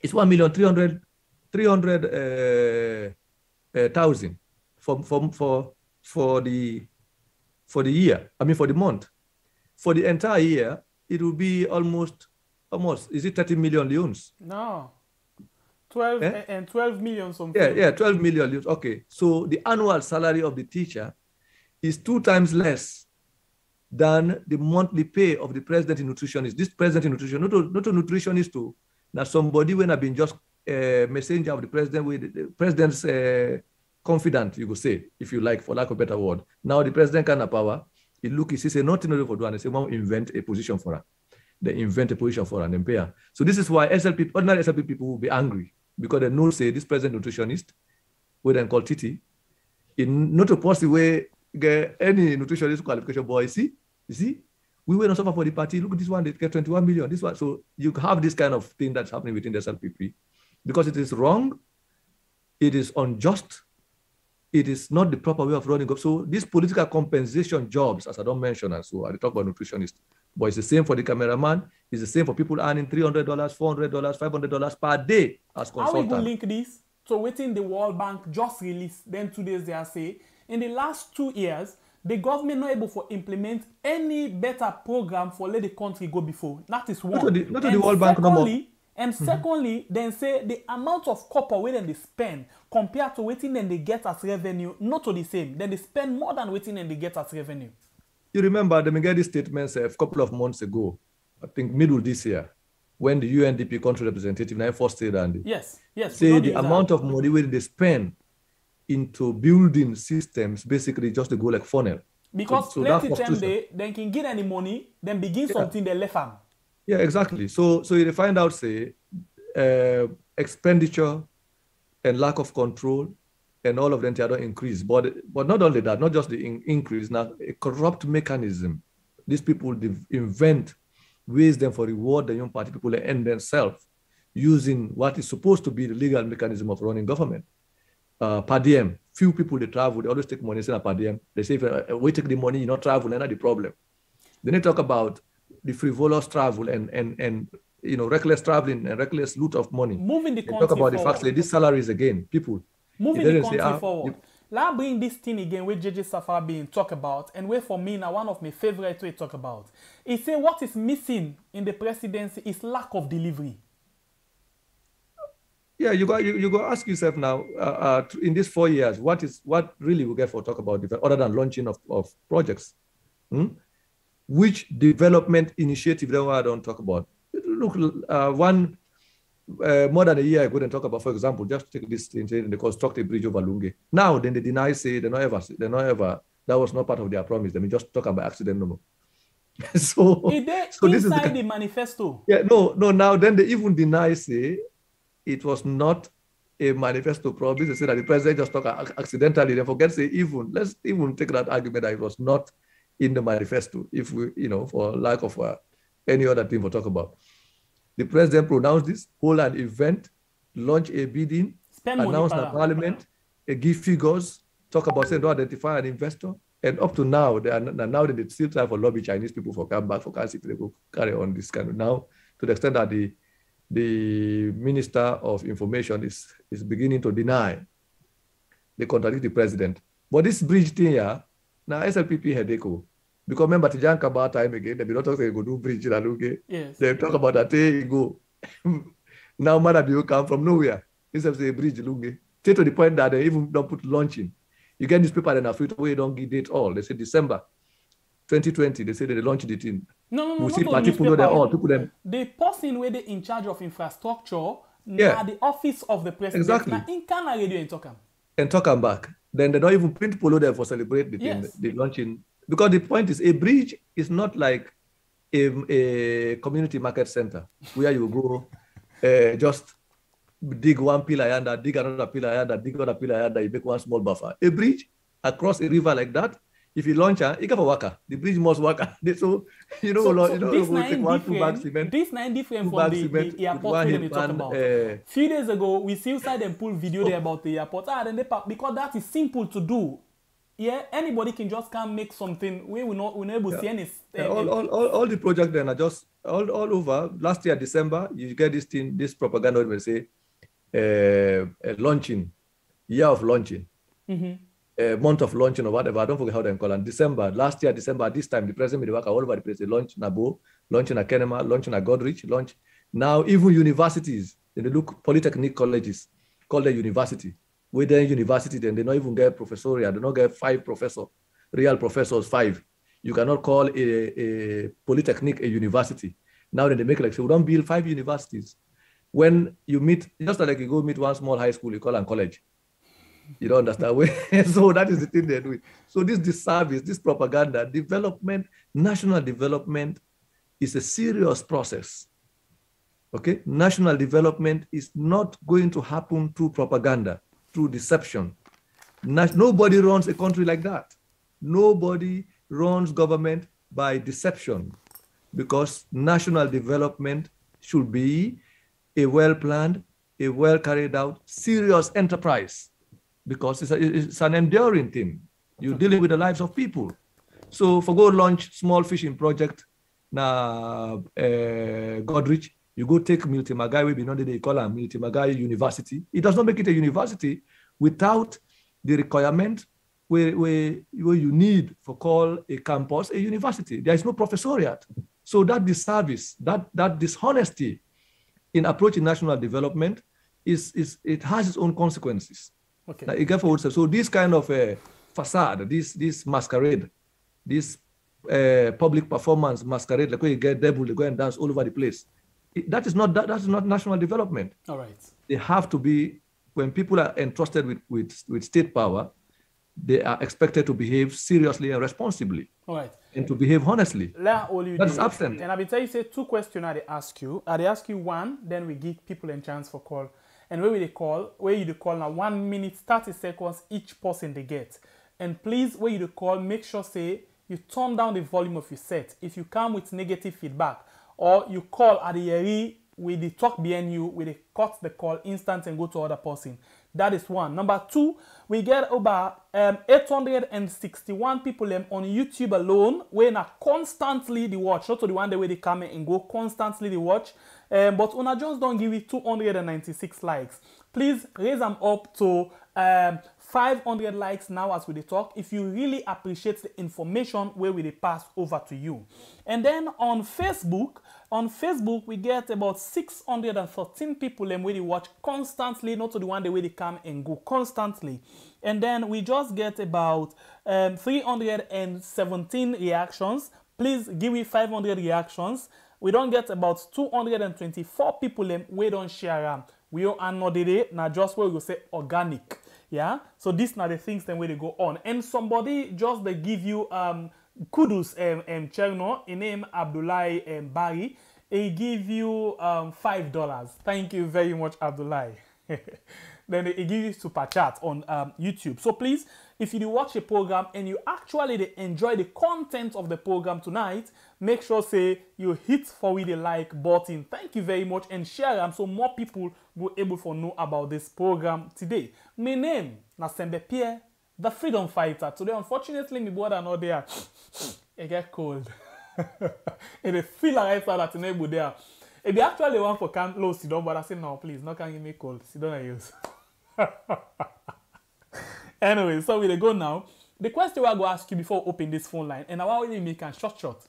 It's 1,300,000 for the year. I mean for the month. For the entire year, it will be almost. Is it 30 million leons? No. 12 million something. Yeah, 12 million leons. Okay, so the annual salary of the teacher is 2 times less than the monthly pay of the president in nutritionist. This president in nutrition, not a nutritionist, Now somebody when I've been just a messenger of the president with the president's confidant, you could say, if you like, for lack of a better word. Now the president can have power. He look, he say nothing for do, and they say, well, invent a position for her. They invent a position for her and then pay her. So this is why SLP, ordinary SLP people will be angry because they know, say, this president nutritionist, we then call Titi, in not a positive way, get any nutritionist qualification, boy, you see, we will not suffer for the party. Look at this one, they get 21 million. This one, so you have this kind of thing that's happening within the SLPP because it is wrong, it is unjust, it is not the proper way of running up. So these political compensation jobs, as I don't mention, and so I talk about nutritionists, but it's the same for the cameraman, it's the same for people earning $300, $400, $500 per day as consultants. How we go link this to within the World Bank just released, then 2 days they are say, in the last 2 years, the government not able to implement any better program for let the country go before. That is one. Not to the World Bank no more. And secondly, then say the amount of copper when they spend compared to waiting then they get as revenue, not to the same. Then they spend more than waiting and they get as revenue. You remember the Mingedi statements a couple of months ago, I think middle this year, when the UNDP country representative, now first said, Andy, yes, say the amount of money when they spend into building systems, basically just to go like funnel. Because so plenty time they can get any money, then begin something they left them. Yeah, exactly. So you find out, say, expenditure and lack of control and all of them they don't increase. But not only that, not just the increase, now a corrupt mechanism. These people invent ways then for reward the young party people and themselves using what is supposed to be the legal mechanism of running government. Per diem, few people they travel, they always take money instead of per diem. They say, if we take the money, you not travel, and not the problem. Then they talk about the frivolous travel and you know, reckless traveling and reckless loot of money. Moving the they country talk about forward. the fact that these salaries again, people. Moving the country forward. Let's bring this thing again where JJ Safar being talk about, and where for me now one of my favorite to talk about. He say what is missing in the presidency is lack of delivery. Yeah, you go ask yourself now, in these 4 years, what really we get for talk about other than launching of projects? Which development initiative then I don't talk about? Look, more than a year ago, then talk about, for example, just take this thing, they construct a bridge over Lunge. Now, then they deny, say they're not ever, that was not part of their promise. They may just talk about accident no more. so this is the manifesto. Yeah, no, now then they even deny, say, it was not a manifesto promise. They say that the president just talked accidentally. They forget say let's even take that argument that it was not in the manifesto. If we, you know, for lack of any other thing to talk about, the president pronounced this, hold an event, launch a bidding, announce the parliament, give figures, talk about saying don't identify an investor, and up to now they still try for lobby Chinese people for come back for council to go carry on this kind of now to the extent that the Minister of Information is beginning to deny they contradict the president. But this bridge thing here, now SLPP headache. Because remember, Tijan Kaba time again, they be not talking go do bridge in Aluge. Yes. They talk about that they go. Now Manabi come from nowhere. Instead of say bridge Lunge. To the point that they even don't put launching. You get newspaper and after way don't give date all. They say December 2020. They say they launched it in. No. We see people know all. People them. The person where they in charge of infrastructure, now the office of the president. Exactly. Now in Canada radio and talk them. And talk them back. Then they don't even print polo there for celebrate the thing, the launching. Because the point is, a bridge is not like a community market center where you go just dig one pillar yonder, dig another pillar yonder, dig another pillar yonder, you make one small buffer. A bridge across a river like that, if you launch it, you can work. The bridge must work. So, you know, this take 2 bags cement. This is different from the airport when we talk about. Few days ago, we see inside them pull video there about the airport. Then because that is simple to do. Yeah, anybody can just come make something. We're not able to see any. All the projects then are just all over. Last year, December, you get this thing, this propaganda will say launching, year of launching, month of launching or whatever. I don't forget how they call it. December, last year, December, this time, the president made the work all over the place. They launch Nabo, launching a Kenema, launching a Godrich, launch. Now, even universities, they look polytechnic colleges, call them university. Within university, then they don't even get professorial. They don't get 5 professors, real professors, 5. You cannot call a polytechnic a university. Now then they make like, so we don't build 5 universities. when you meet, just like you go meet one small high school, you call it college. You don't understand. So that is the thing they're doing. So this disservice, this propaganda, development, national development is a serious process. Okay? National development is not going to happen through propaganda, through deception. Nobody runs a country like that. Nobody runs government by deception, because national development should be a well-planned, a well-carried-out, serious enterprise, because it's an enduring thing. You're dealing with the lives of people. So for go launch small fishing project na Godrich, you go take Milton Magai, we know they call it Milton Magai University. It does not make it a university without the requirement where you need for call a campus a university. There is no professoriate. So that disservice, that dishonesty in approaching national development it has its own consequences. Okay. Like, so this kind of facade, this masquerade, this public performance masquerade, like where you get devil, they go and dance all over the place. That is not national development. All right. They have to be, when people are entrusted with state power, they are expected to behave seriously and responsibly. All right. And to behave honestly. That's absent. And I will tell you, say 2 questions I ask you. I ask you one, then we give people a chance for call. And where you call now 1 minute 30 seconds each person they get. And please, where you call, make sure say you turn down the volume of your set. If you come with negative feedback, or you call at the area with the talk behind you, with the cut the call instant and go to other person. That is one. Number 2, we get over 861 people on YouTube alone, where now constantly the watch, not to the one way they come and go, constantly the watch. But Una just don't give it 296 likes. Please raise them up to 500 likes now as we talk, if you really appreciate the information where we pass over to you. And then on Facebook we get about 613 people where they watch constantly, not to the one way they come and go constantly. And then we just get about 317 reactions. Please give me 500 reactions. We don't get about 224 people we don't share. We are not the now just where we say organic. Yeah, so these are the things then where they go on. And somebody just they give you kudos channel, a name Abdullahi Barry. He give you $5. Thank you very much, Abdullahi. Then he give you super chat on YouTube. So please, if you watch a program and you actually enjoy the content of the program tonight, make sure say you hit for the like button. Thank you very much, and share them so more people will able to know about this program today. My name is Sembe Pierre, the freedom fighter. Today, unfortunately, my brother not there. It get cold. And it feel like that neighbor there. If they actually want for camp low, sit down, but I say no, please, not can give me cold. Sit down and use. Anyway, so we go now. The question I go ask you before we open this phone line, and I want to make a short.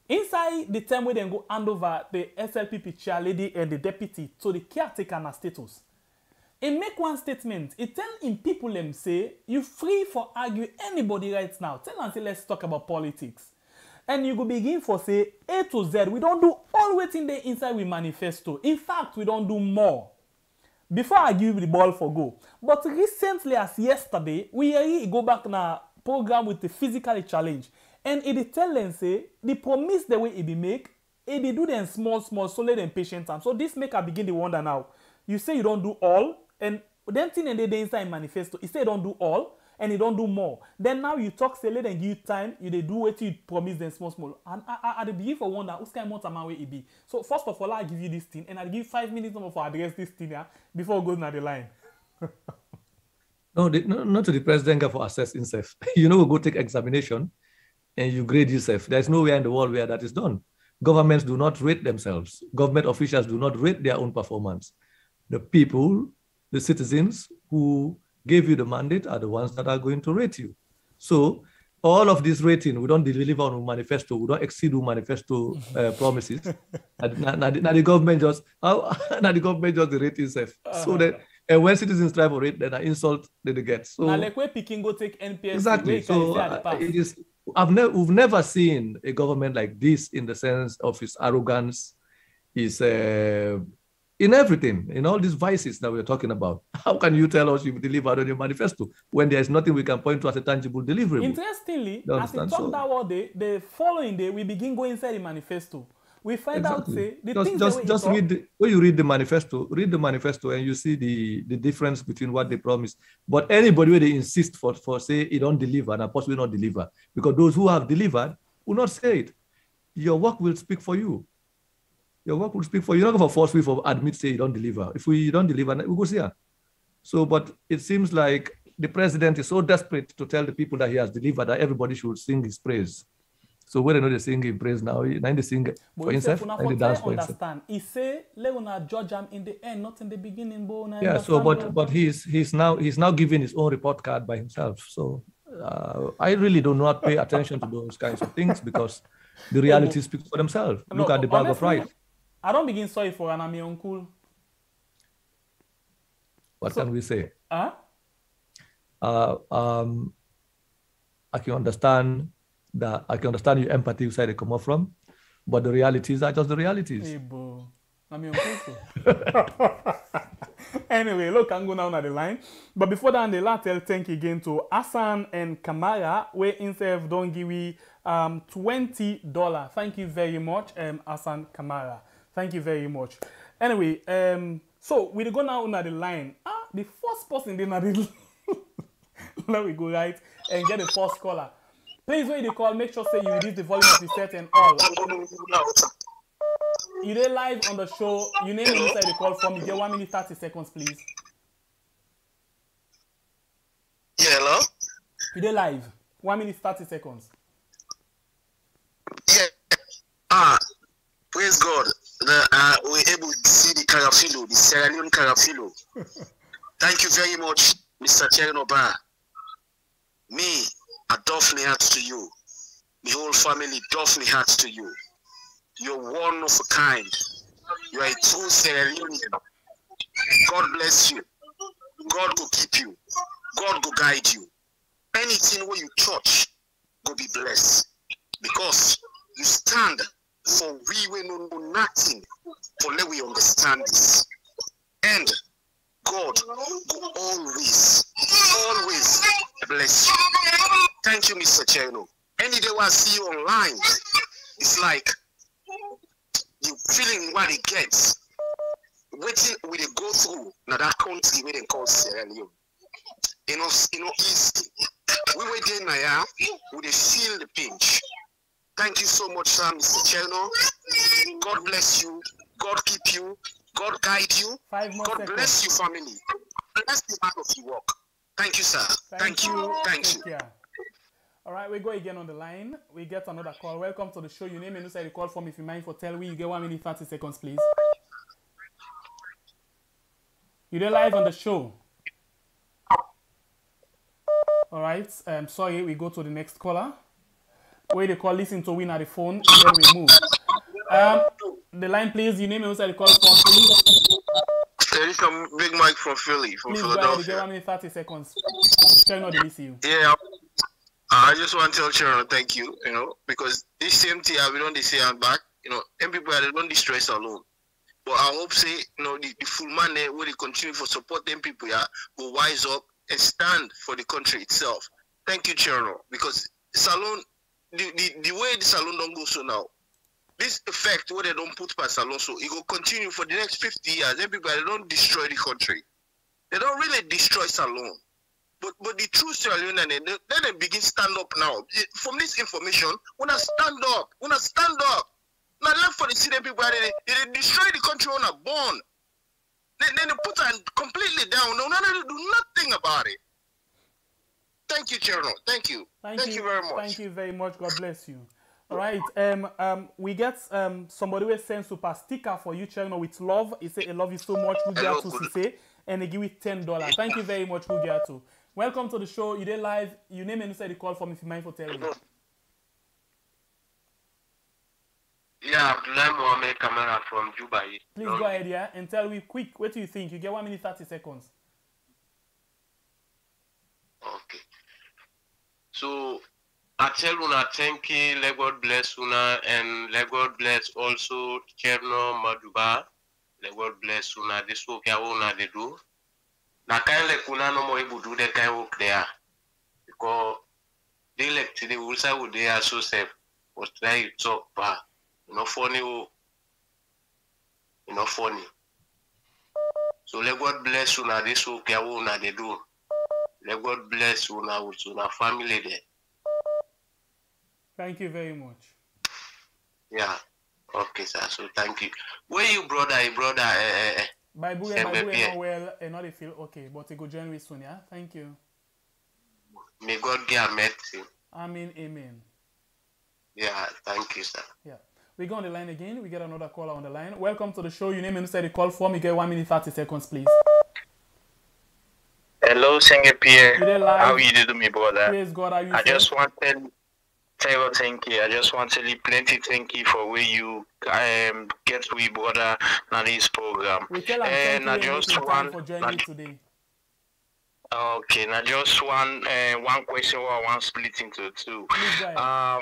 Inside the time where they go hand over the SLPP chair lady and the deputy to the caretaker na status, and make one statement. It tell in people them say you free for argue anybody right now. Tell them say let's talk about politics. And you go begin for say A to Z. We don't do all waiting there inside we manifesto. In fact, we don't do more. Before I give you the ball for go. But recently as yesterday, we go back na program with the physically challenge. And it tell them say the promise the way it be make, it be do them small, so let them patient time. So this make I begin the wonder now. You say you don't do all, and then thing and they inside manifesto, you say you don't do all, and you don't do more. Then now you talk, say, let them give you time, you they do what you promise them small. And I begin for wonder, who's kind of time way it be. So first of all, I give you this thing, and I give 5 minutes for address this thing before going down the line. No, not to the president for assess himself. You know, we go take examination, and you grade yourself. There's nowhere in the world where that is done. Governments do not rate themselves. Government officials do not rate their own performance. The people, the citizens who gave you the mandate are the ones that are going to rate you. So all of this rating, we don't deliver on manifesto, we don't exceed on manifesto promises. Now the government just the rate itself. So that when citizens try for it, then an insult they get. So now like where Peking go take NPS. Exactly. So it is. We've never seen a government like this in the sense of its arrogance, its in everything, in all these vices that we're talking about. How can you tell us you've delivered on your manifesto when there's nothing we can point to as a tangible deliverable? Interestingly, as we talk that one day, the following day, we begin going inside the manifesto. We find out, say, the things just read when you read the manifesto and you see the difference between what they promise. But anybody where they insist for say it don't deliver and possibly not deliver, because those who have delivered will not say it. Your work will speak for you. Your work will speak for you. You're not going to force me for admit say you don't deliver. If we don't deliver, we go see her. So, but it seems like the president is so desperate to tell the people that he has delivered that everybody should sing his praise. So when they know they sing his praise now, they sing for himself, and they dance for himself. He say, "Let una judge him in the end, not in the beginning." Yeah. So, but he's now giving his own report card by himself. So I really do not pay attention to those kinds of things because the reality speaks for themselves. Look at the bag of rice. I don't begin sorry for an uncle. What can we say? Huh? I can understand that. I can understand your empathy where they come up from, but the realities are just the realities. Hey, bro. I'm your uncle. Anyway, look, I'm going down at the line. But before that, the last thank you again to Hassan and Kamara, where instead don't give me $20. Thank you very much, Hassan Kamara. Thank you very much. Anyway, so we go now on the line. The first person in the let me go right and get the first caller. Please, when you call, make sure say you reduce the volume of the set and all. You dey live on the show. You name it inside the call form. You get 1 minute 30 seconds, please. Yeah, hello? You dey live. 1 minute 30 seconds. Yeah. Praise God. We're able to see the Carafilo, the Sierra Leone Carafilo. Thank you very much, Mr. Chernoba. Me, I doff my heart to you. The whole family doff my heart to you. You're one of a kind. You are a true Sierra Leonean. God bless you. God will keep you. God will guide you. Anything where you touch will be blessed. Because you stand for we will know nothing for let we understand this. And God will always bless you. Thank you, Mr. Cherno. Any day I see you online, it's like you feeling what it gets. Waiting we they go through now that country where they call Sierra Leone. You know, easy. We were there now, we they feel the pinch. Thank you so much, sir, Mr. Cherno. God bless you. God keep you. God guide you. God bless you, family. Bless the man of your work. Thank you, sir. Thank you. Thank you. All right, we go again on the line. We get another call. Welcome to the show. Your name and inside the call form. If you mind for tell we, you get 1 minute 30 seconds, please. You're live on the show. All right. Sorry, we go to the next caller. Where the call, listen to win at the phone, and then we move. The line, please. Your name and inside the call form, please. There is some big mic from Philly, from please Philadelphia. Please go ahead. You get 1 minute 30 seconds. Try not to miss you. Yeah. I just want to tell Sharon thank you, because this same thing we don't say and back, and people they don't distress alone. But I hope say, the full man there will continue for support them people will wise up and stand for the country itself. Thank you, Sharon, because Salon, the way the Salon don't go so now, this effect where they don't put past Salon so it will continue for the next 50 years. Everybody they don't destroy the country. They don't really destroy Salon. But the true Sierra Leonean, then they begin stand up now. From this information, when I stand up. Now left for the city people, they destroy the country on a born. Then they put it completely down. No, they do nothing about it. Thank you, General. Thank you. Thank you very much. Thank you very much. God bless you. All right. We get somebody will send super sticker for you, General, with love. He say, I love you so much. Hello, to and they give it $10. Thank you very much, Hugiatu. Welcome to the show. You did live. You name and inside the call from if you mind for telling you. Yeah, Abdullah Mohamed Kamara from Juba. Please go ahead, yeah, and tell me quick. What do you think? You get 1 minute 30 seconds. Okay. So I tell Una thank you. Let God bless Una and let God bless also Cherno Maduba. let God bless una. This work ya una they do. Na kind like una no more able do that kind of work there. Because they like today we say would they are so safe. Was try to talk but not funny not funny. So let God bless una this work ya una they do. Let God bless una with una family there. Thank you very much. Yeah. Okay, sir. So thank you. Where you brother? Bible not well, not they feel okay, but he go join with soon, yeah? Thank you. May God give a mercy. Amen, amen. Yeah, thank you, sir. Yeah. We go on the line again. We get another caller on the line. Welcome to the show. Your name inside the call form. You get 1 minute 30 seconds, please. Hello, Singer Pierre. How you do, me brother? Praise God. How you I just want to tell you thank you. I just want to tell you plenty thank you for where you get with brother on this program. We tell him thank you for joining today. Okay, now just one question I want split into two. I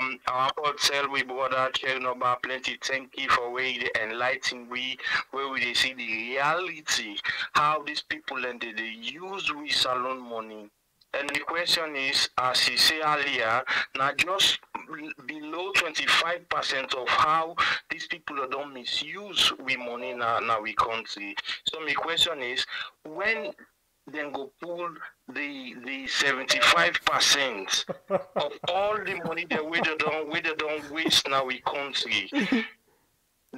want to tell we brother Chernobyl plenty thank you for where you enlighten we where we see the reality how these people and they use we salon money. And the question is, as he said earlier, now just below 25% of how these people don't misuse we money now we country. So my question is, when then go pull the 75% of all the money that we don't waste now we country.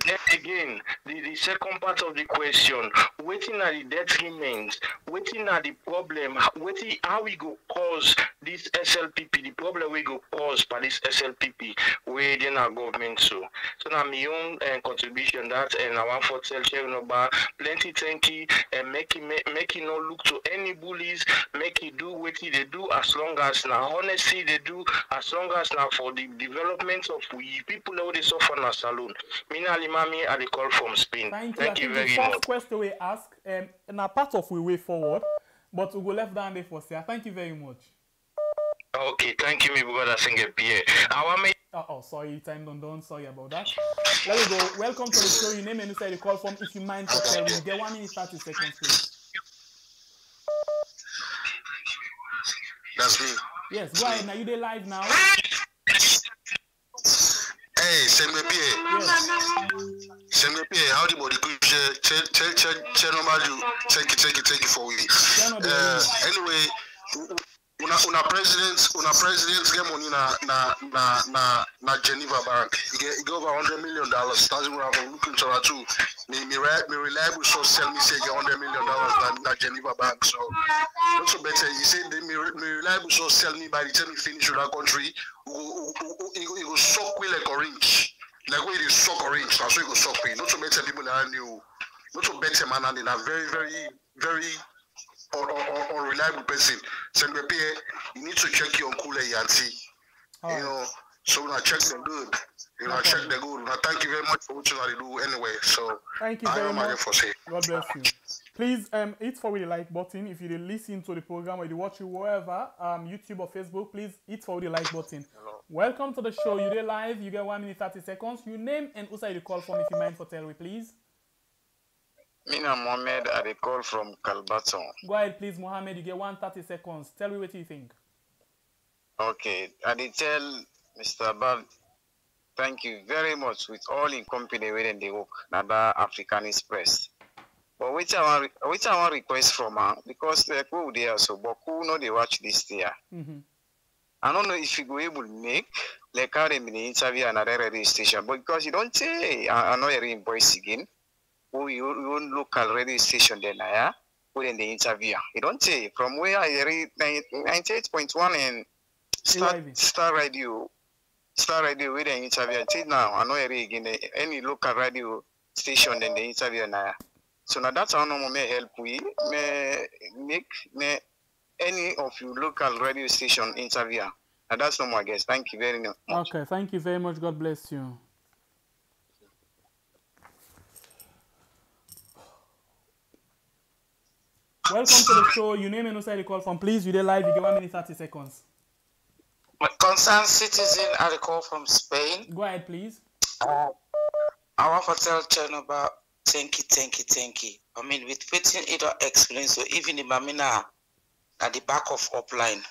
Then again, the second part of the question, waiting at the debt remains, waiting at the problem, waiting how we go cause this SLPP, the problem we go cause by this SLPP, within our government so. So now my own contribution that and I want to tell Chernobyl plenty thank you and make it not look to any bullies, make it do what they do as long as now honesty they do, as long as now for the development of we people who they suffer in a saloon. Mami, I call from Spain. Thank you very much. The first question we ask, now part of we way forward, but we go left down there for say. Thank you very much. Okay, thank you, my brother Singer Pierre. Sorry, time done. Sorry about that. Let me go. Welcome to the show. Your name and inside the call form. If you mind, okay, we get 1 minute 30 seconds, please. That's me. Yes, go ahead. Now you there live now. Hey, send me Pierre. How do you tell you? Thank you for we. Anyway, una president get money na Geneva Bank. He get over $100 million. That's what I'm looking to too. Me reliable source tell me say get $100 million na Geneva Bank. So also better. He said me reliable source tell me by the time he finish with that country, he go suck we like orange. Like when they suck orange, that's why he go suck we. Not to better people that new. Not to better man and a very unreliable person. Send me Pierre, you need to check your cool Yanti. You know, so when I check them good. You know, I check them good. Now, thank you very much for what you do anyway. So thank you very much. God bless you. Please hit for the like button if you listen to the program or you watch it wherever, YouTube or Facebook. Please hit for the like button. Hello. Welcome to the show. You there live. You get 1 minute 30 seconds. Your name and also you call from if you mind for tell me, please. Mina Mohammed, I call from Kalbaton. Go ahead, please, Mohammed. You get 130 seconds. Tell me what you think. Okay, I did tell Mr. Abad, thank you very much with all in company within the work, Nada Africanist press. But which I want request from her because they go there so, but who know they watch this there. I don't know if you go able to make like how they in the interview another radio station, but because you don't say I know you're in voice again. You won't local radio station then, yeah? Within the interview. You don't say from where I read 98.1 and Star Radio with the interview. Until now, I know I read again any local radio station in the interview now. So now that's how no may help we make any of you local radio station interview. And that's no more guess. Thank you very much. Okay, thank you very much. God bless you. Welcome to the show. Your name and also the call from. Please, you there live. You get 1 minute 30 seconds. Concerned citizen, I call from Spain. Go ahead, please. I want to tell Chernobyl Thank you. I mean, with putting it or explain, so even the mamina at the back of upline,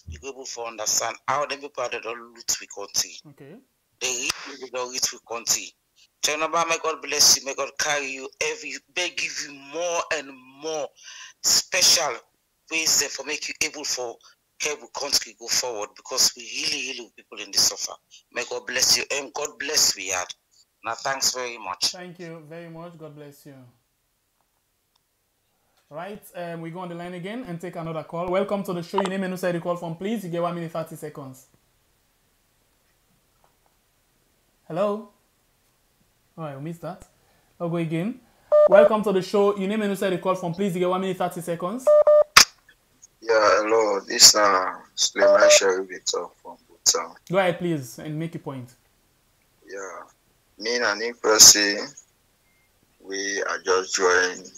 you go able to understand how the people that don't loot we country. Okay. They really don't loot we country. Chenaba, may God bless you, may God carry you may give you more and more special ways there for make you able for help the country go forward, because we really people in this suffer. May God bless you and God bless we had. Now thanks very much. Thank you very much. God bless you. Right, we go on the line again and take another call. Welcome to the show. Your name and who said the call from, please. You get 1 minute 30 seconds. Hello? All right, we missed that. I'll go again. Welcome to the show. Your name and who said the call from, please. You get 1 minute 30 seconds. Yeah, hello. This is Suleiman Sherivito from Bhutan. Go ahead, please, and make your point. Yeah, me and Impressy, we are just joined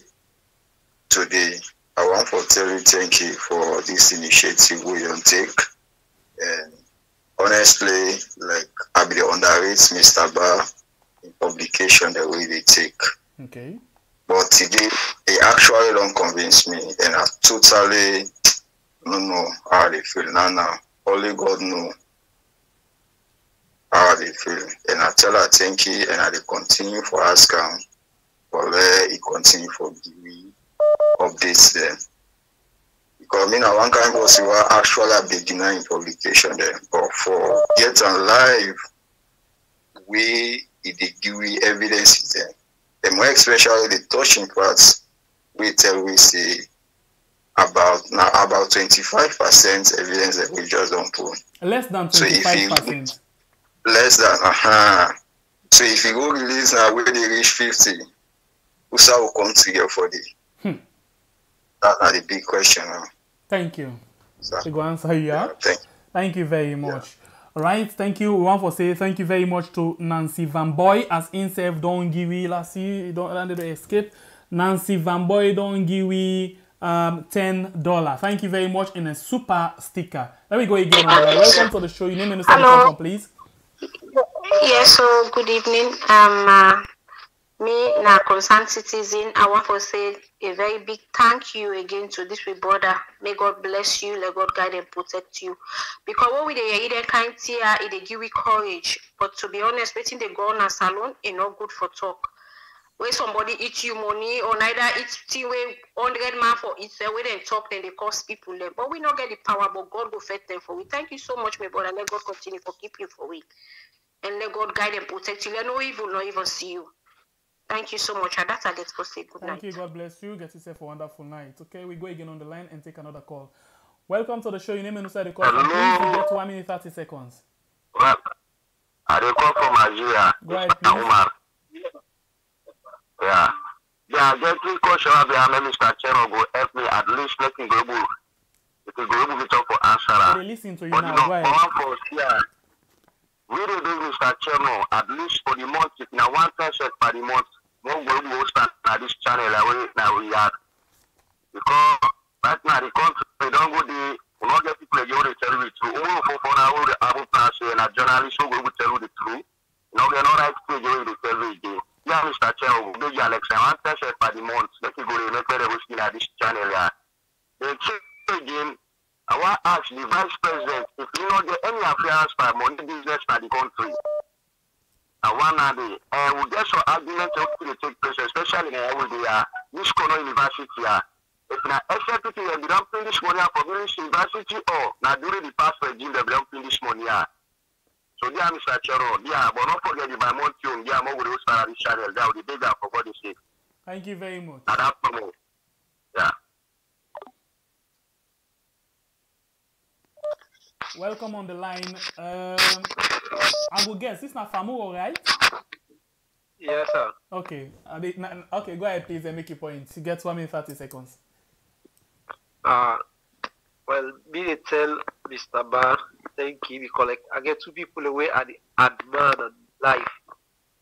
today. I want to tell you thank you for this initiative we don't take. And honestly, like, I be underrate Mr. Barr in publication the way they take. Okay. But today, they actually don't convince me, and I totally don't know how they feel. Now, only God knows how they feel. And I tell her thank you, and I continue for ask him, but he continue for give me updates them. Because I mean, one kind of person will actually be denying publication them, but for get on live, we they give me evidence them. And more especially the touching parts, we say about 25% evidence that we just don't put. Less than 25%. Less than So if you go release now where they reach 50, USA will come together for the. That's the big question now. Thank you. To go answer you. Yeah, thank you very much. Yeah. All right, thank you. We want to say thank you very much to Nancy Van Boy, as himself don't give we last year, don't escape. Nancy Van Boy don't give we $10. Thank you very much, in a super sticker. Let me go again. Welcome to the show. Your name and the please. Yes, so good evening. Me, na concerned citizen, I want to say a very big thank you again to this brother. May God bless you, let God guide and protect you. Because what we dey hear kind tear, it give you courage. But to be honest, waiting they go on a salon is not good for talk. Where somebody eat you money, or neither eat tea way 100 man for it, where they talk, then they cost people them. But we not get the power, but God will fet them for we. Thank you so much, my brother. Let God continue for keep you for we. And let God guide and protect you. Let no evil not even see you. Thank you so much. And that's how I get to say good night. Thank you. God bless you. Get yourself a wonderful night. Okay, we go again on the line and take another call. Welcome to the show. Your name and who said the call. Please, you get 1 minute 30 seconds. Well, I call from Nigeria. Go ahead, please. Umar. Yeah. Yeah, I get 3 questions. Mr. Chero go help me at least let me go able. If you go able to talk for answer. They listen to you now. Go ahead. We do Mr. Chero at least for the month. If now 1 person per the month. More go start at this channel now we are, because right now the country they don't go the we not get people again to tell you the truth. Only for now we have to and a journalist who will tell you the truth. Now we are not right to to tell you again. Yeah, Mr. Chero, do you Alex? 1 person per the month. Let me go to make everything at this channel. Yeah. Then again, I want to ask the Vice President if you don't get any affairs for money business for the country. And one day, we get some arguments to take place, especially with the Miskono University. If now SFPT they don't pay this money for this university, or now during the past regime they don't pay this money. So dear Mr. Chero, yeah, but don't forget the by month you yeah, more will start this channel. That will be bigger for what they say. Thank you very much. Yeah. Welcome on the line. I will guess this is not Famu, right? Yes, sir. Okay. Okay, go ahead, please, and make your point. You get 1 minute 30 seconds. Well, me they tell Mr. Barr, thank you, because like I get 2 people away at the adman and life.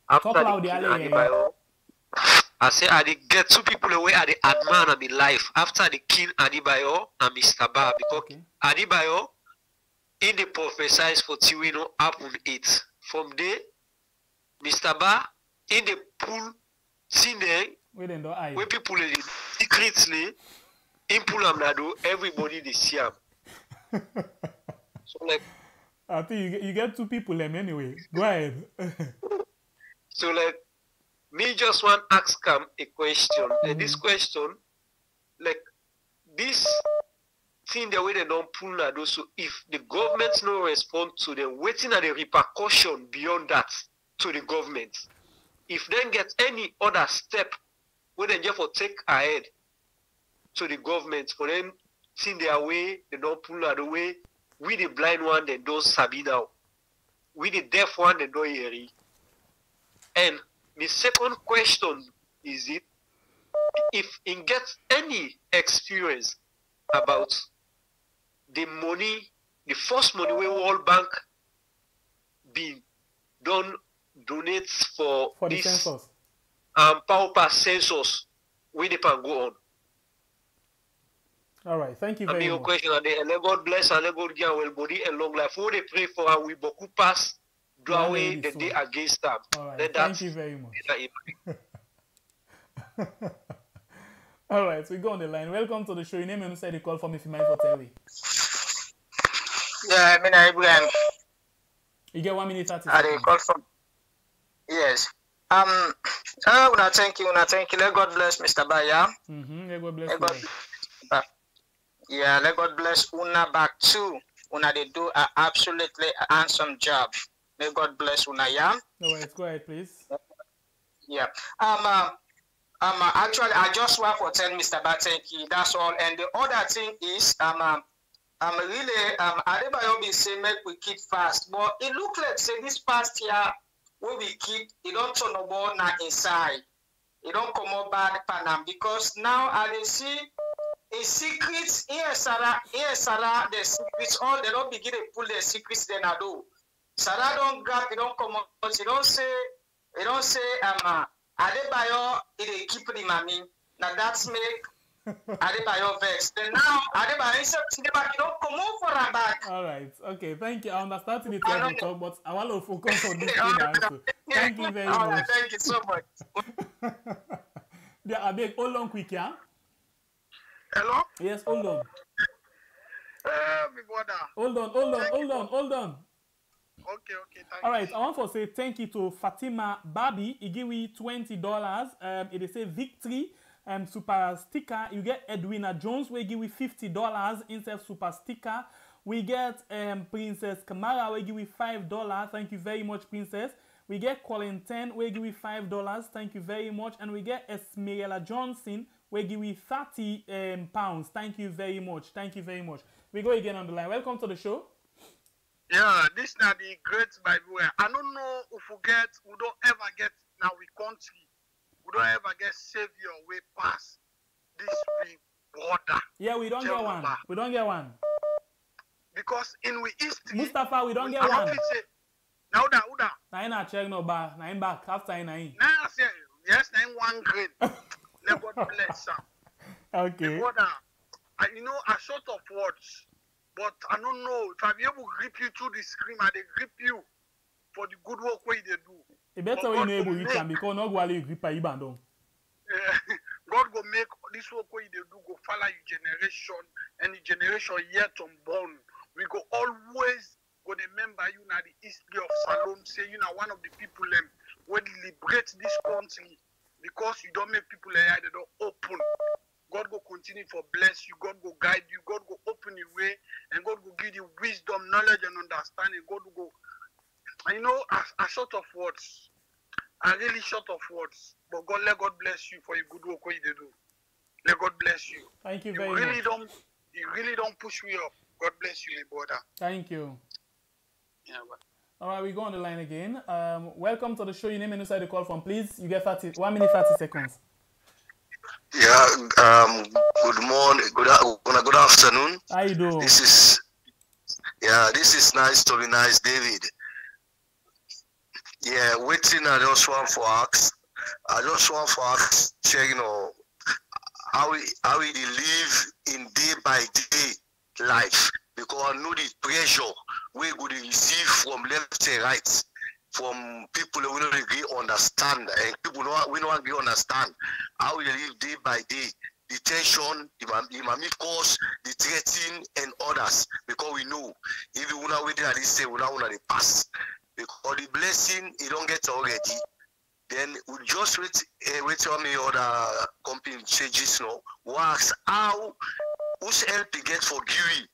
After Talk the King I say I did get 2 people away at the adman and the life after the King Adibayo and Mr. Barr, because Adibayo in the prophesies for Tiwino happen 8. From there, Mr. Barr in the pull see there, where people secretly, in Pulamnado, everybody they see him. So like, I think you get 2 people them anyway. Go ahead. So like, me just want to ask him a question, and this question, like, this thing the way they don't pull Nado, so if the government no respond to them, waiting at the repercussion beyond that to the government. If then get any other step, where they just take ahead to the government for them seeing their way, they don't pull Nado way. We the blind one, they don't sabi now. We the deaf one, they don't hear it. And the second question is it, if in get any experience about the money, the first money where World Bank be done donates for this census. Pauper census, where they can go on. All right, thank you very much. Question and let God bless and let God give well body and long life. Who they pray for and we boku pass do away the day against them. All right, thank you very much. All right, so we go on the line. Welcome to the show. Your name and say the call from if you mind for tell me. Yeah, I mean Ibrahim. You get 1 minute 30 seconds. seconds. Call from. Yes. Una thank you. Let God bless Mr. Baya. Let God bless you. Yeah, let God bless Una back too. Una they do an absolutely handsome job. May God bless Una, yeah? No worries, go ahead, please. Yeah. Actually, I just want to tell Mr. Batenki, that's all. And the other thing is, really, Adebayo be say make we keep fast, but it look like say this past year when we keep, it don't turn over now inside. It don't come up bad Panam because now I see a secret here, Sarah, the secrets, all they don't begin to pull their secrets then I do. Sarah don't grab, it don't come up, but it don't say, Adebayo, it keep the money. Now that's make Adebayo vex. Then now Adebayo is back, you don't come over for her back. All right, okay, thank you. I understand the talk, but I want to focus on this thing also. Thank you very much. Right, thank you so much. Yeah, I beg, hold on quick, yeah? Hello? Yes, hold on. My brother. Hold on. Okay, thank all right, I want to say thank you to Fatima Babi. He give me $20. It is a victory super sticker. You get Edwina Jones, we give you $50 instead super sticker. We get Princess Kamara, we give you $5. Thank you very much, Princess. We get Colin 10, we give you $5. Thank you very much. And we get Esmerella Johnson, we give you 30 pounds. Thank you very much. We go again on the line. Welcome to the show. Yeah, this now the great Bible. I don't know if we don't ever get now we country. We don't ever get savior way past this big border. Yeah, we don't get one. We don't get one. Because in we history, Mustafa, we don't get one. Now that. Now check no bar. Now back after now. Now say yes, now one grade. Let God bless them. Okay. Brother, you know a short of words. But I don't know if I be able to grip you through the screen and they grip you for the good work way they do. It better when you able to reach them because not go allow you grip a ibandon. God go make this work way they do go follow your generation and the generation yet unborn. We go always go remember you now the history of Salome, say you know one of the people when liberate this country because you don't make people they don't open. God go continue for bless you. God go guide you. God go open your way. And God go give you wisdom, knowledge, and understanding. God go, I know, a short of words. A really short of words. But God, let God bless you for your good work what you do. Let God bless you. Thank you very much. You really don't push me up. God bless you, my brother. Thank you. Yeah, but. All right, we go on the line again. Welcome to the show. Your name and inside the call from, please. You get 1 minute 30 seconds. Yeah, good morning, good afternoon. How you doing? This is nice to be nice, David. Yeah, waiting, I just want to ask, you know, how we live in day by day life, because I know the pressure we could receive from left and right, from people we don't agree understand, and people we don't agree understand how we live day by day. The tension, the mami cause, the threatening, and others, because we know if you wanna wait at this say, we wanna pass. Because the blessing you don't get already, then we just wait on me other company changes now. Works how who's help to get for GUI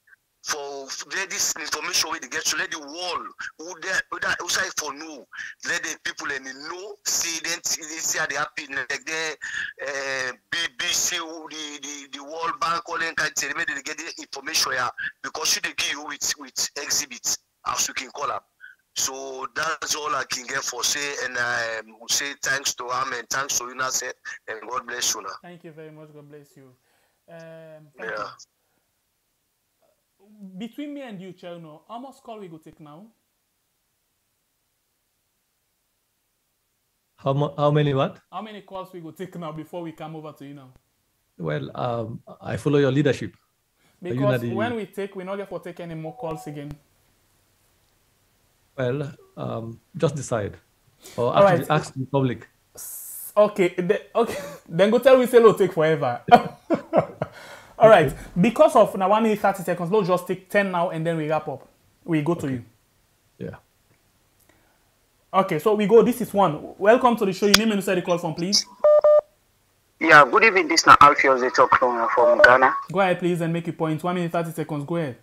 for let this information we get to let the world who say for know, let the people and know see then see how they happy like the BBC the World Bank all them kind of they get the information here because should they give you with exhibits as you can call them. So that's all I can get for say, and I will say thanks to him and thanks to you, Nase, and God bless you. Now. Thank you very much. God bless you. Thank yeah. you. Between me and you, Cherno, how much call we go take now? How many what? How many calls we go take now before we come over to you now? Well, I follow your leadership. Because when we take, we not get for take any more calls again. Well, just decide. Or actually ask the public. Okay, okay. Then go tell we say it'll take forever. All right. Because of now 1 minute 30 seconds, we'll just take 10 now and then we wrap up. We go to you. Yeah. Okay, so we go. This is one. Welcome to the show. Your name and who said the call from, please. Yeah, good evening. This is now Alfio. They talk from Ghana. Go ahead, please, and make your point. 1 minute 30 seconds. Go ahead.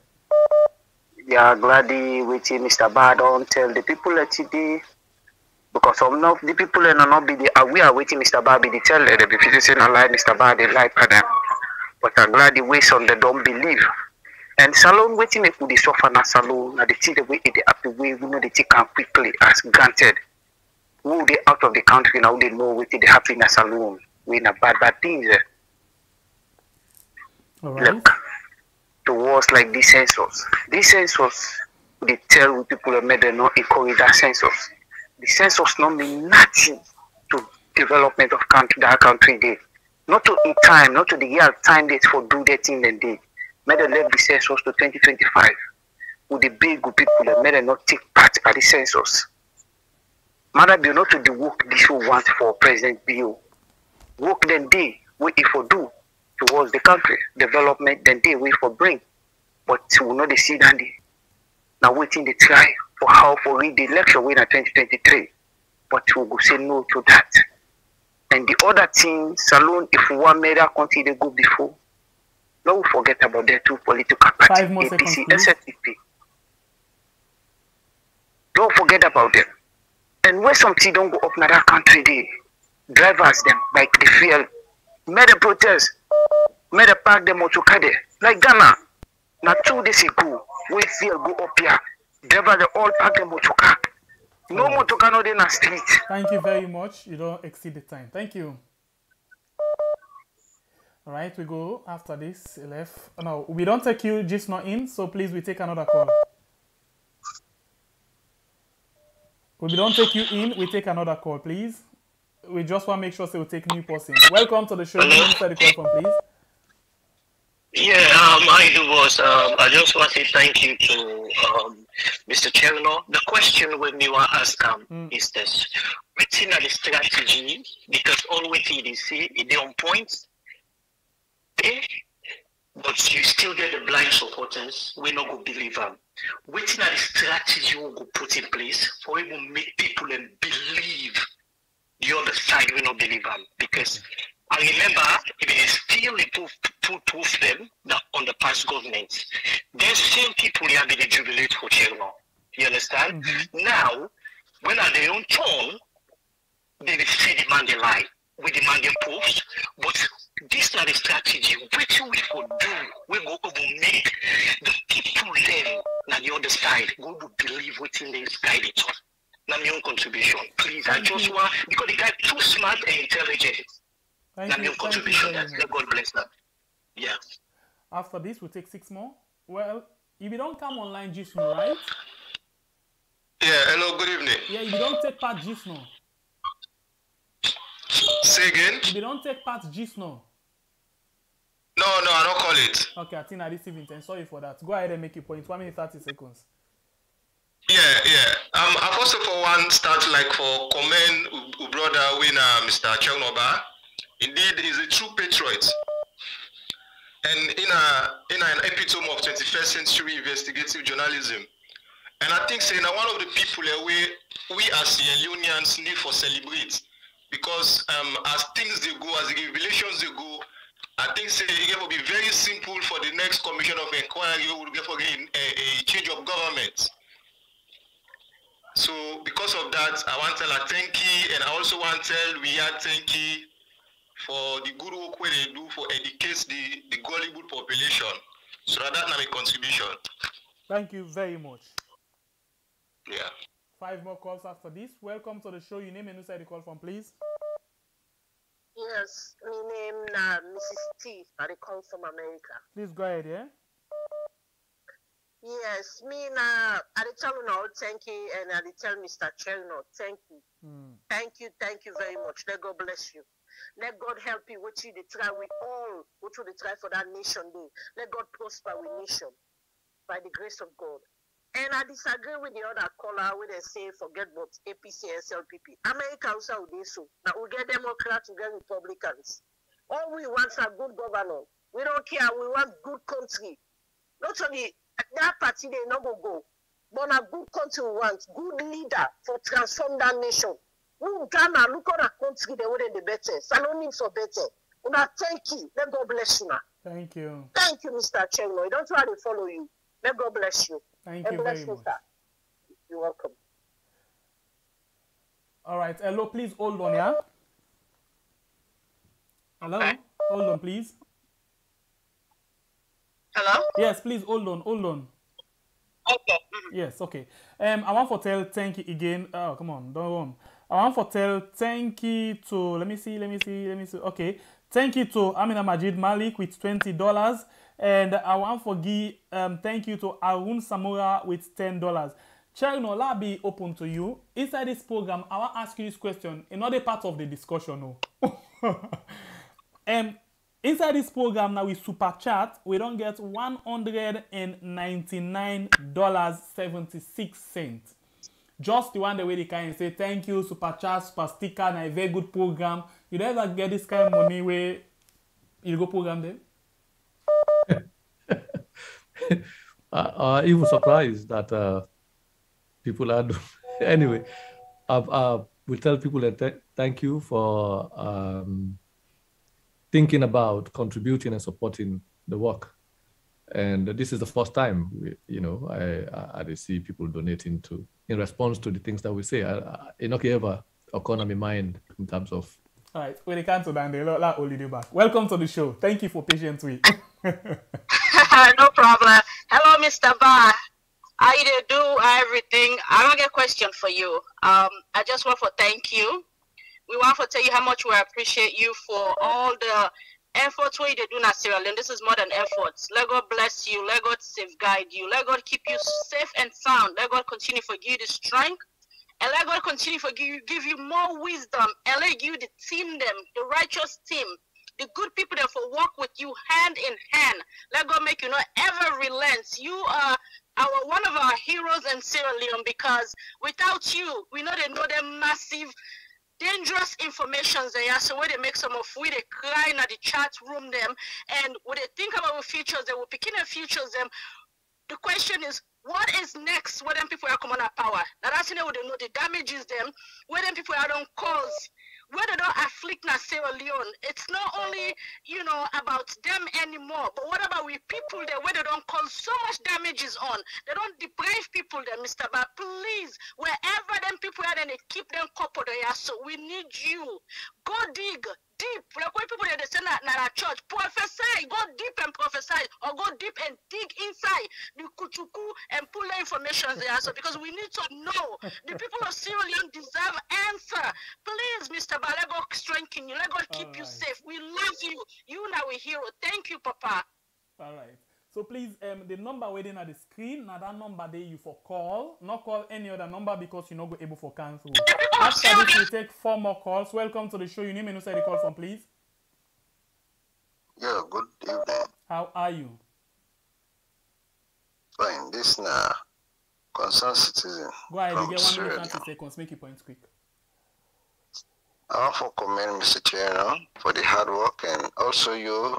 Yeah, gladly waiting, Mr. Bardon, tell the people that today, because some of the people are not be the we are waiting, Mr. Barbie, they tell them, if you say not lie, Mr. Barbie, lie, pardon. But I'm glad the way some they don't believe. And salon waiting if we suffer na salon, now they see the way they have to way, we know they take them quickly as granted. Who they out of the country now they know what they happen in a salon. We in a bad things. All right. Look. Towards like the census. The census, they tell people that made them not encourage that census. The census not mean nothing to development of that country day. Not to in time, not to the year time dates for do that thing and day. Made them left the census to 2025. With the big people that made them not take part by the census. Matter be not to the work this will want for President Bill. Work then day, what if for do towards the country development, then they wait for bring, but we know they see that now waiting they try for how for read the election win at 2023, but we go say no to that. And the other thing, salon, if one made that country they go before, don't forget about their two political parties, APC, SFP. Don't forget about them. And when something don't go up in that country, they drivers them like they feel made a protest. Made a park them to Kade. Like Ghana. Now 2 days ago, we feel go up here. Driver they all park them to car. No more to car no in the street. Thank you very much. You don't exceed the time. Thank you. All right, we go after this. Left. No, we don't take you just not in, so please we take another call. We don't take you in, we take another call, please. We just want to make sure so we take new person. Welcome to the show. Answer the call from, please. Yeah, I do was I just want to say thank you to Mr. Cherno. The question when you are asked is this: waiting at the strategy because all waiting they see they on point, but you still get the blind supporters. We not go believe them. Waiting at the strategy we go put in place for it will make people and believe the other side will not believe them because. I remember it is still to proof them that on the past government. There's same people here that they jubilate for Cherno. You understand? Now, when at their own turn, they say demand the lie. We demand the proofs, but this is not a strategy. What we for do, we go over make the people then on the other side go to believe within this guidance. Now my own contribution. Please, I just want because the guy too smart and intelligent. Thank you. Contribution. God bless that. Yeah. After this, we'll take 6 more. Well, if you don't come online just now, right? Yeah, hello, good evening. Yeah, if you don't take part just now. Say again? If you don't take part just now. No, I don't call it. Okay, I think I received it. Sorry for that. Go ahead and make your point. 1 minute 30 seconds. Yeah. I first of all want start like for comment brother when Mr. Chenoba. Indeed, is a true patriot. And in an epitome of 21st century investigative journalism. And I think saying one of the people we as Sierra Leoneans need for celebrate. Because as things they go, as the revelations they go, I think say it will be very simple for the next commission of inquiry will get for a change of government. So because of that, I want to tell thank you, and I also want to tell thank you for the good work where they do for educate the gullible population. So that's my contribution. Thank you very much. Yeah. 5 more calls after this. Welcome to the show. Your name and who side the call from, please. Yes, my name is Mrs. T. I call from America. Please go ahead, yeah? Yes, I tell you now, thank you, and I tell Mr. Cherno, thank you. Thank you very much. Let God bless you. Let God help you. What you try, we all what you try for that nation day. Let God prosper with nation by the grace of God. And I disagree with the other caller when they say forget about APC and SLPP. America also will do so. Now we get Democrats, we get Republicans. All we want is a good governor. We don't care. We want good country. Not only that party they not go, but a good country we want, good leader for transform that nation. We Ghana look at a country they want the better. Saloni for better. Una thank you. Let God bless you now. Thank you. Thank you, Mr. Chengno. I don't try to follow you. Let God bless you. Thank you very much. Sir. You're welcome. All right. Hello, please hold on, yeah? Hello? Hold on, please. Hello? Yes, please hold on. Okay. Yes, okay. I want to tell thank you again. Oh, come on, don't run. I want to tell thank you to, let me see. Okay. Thank you to Amina Majid Malik with $20. And I want to give thank you to Arun Samura with $10. Cherno, I'll be open to you. Inside this program, I want to ask you this question. Another part of the discussion. Inside this program now with Super Chat, we don't get $199.76. Just the one the way they can say thank you, Super Chat, Super Sticker, and a very good program. You ever get this kind of money where you go program them? Even surprised that people are anyway. We tell people that thank you for thinking about contributing and supporting the work. And this is the first time I see people donating in response to the things that we say. Ever occur on my mind in terms of. All right, when it comes to that, they'll hold you back. Welcome to the show. Thank you for patience with. No problem. Hello, Mr. Barr. How you do everything? I don't get a question for you. I just want to thank you. We want to tell you how much we appreciate you for all the efforts we do in Sierra Leone. This is more than efforts. Let God bless you. Let God safeguard you. Let God keep you safe and sound. Let God continue to give you the strength. And let God continue to give you more wisdom. And let you the team them, the righteous team, the good people that will work with you hand in hand. Let God make you not ever relent. You are one of our heroes in Sierra Leone, because without you, we know they know them massive, dangerous informations they are. So when they make some of we they cry in the chat room them, and when they think about the futures, they will pick in the futures them. The question is, what is next when them people are coming out power? Now that's what they know the damages them, where them people are on cause, where they don't afflict na Sierra Leone. It's not only, about them anymore, but what about we people there where they don't cause so much damages on? They don't deprive people there, Mr. But please, wherever them people are, then they keep them coupled there. So we need you. Go dig deep. Like when people they say na church, prophesy, go deep and prophesy, or go deep and dig inside the kuchuku and pull the information there. So because we need to know the people of Sierra Leone deserve answer. Please, Mr. Ba, let God strengthen you. Let God keep you safe. We love you. You now a hero. Thank you, Papa. All right. So please, the number waiting at the screen, now that number there you for call, not call any other number because you're not able for cancel. After this, we take 4 more calls. Welcome to the show. Your name and who said the call from, please. Yeah, good evening. How are you? Fine. This now concerned citizen. Go ahead, you get 1 minute Sierra 30 seconds. Make your points quick. I want to commend Mr. Chair for the hard work and also you,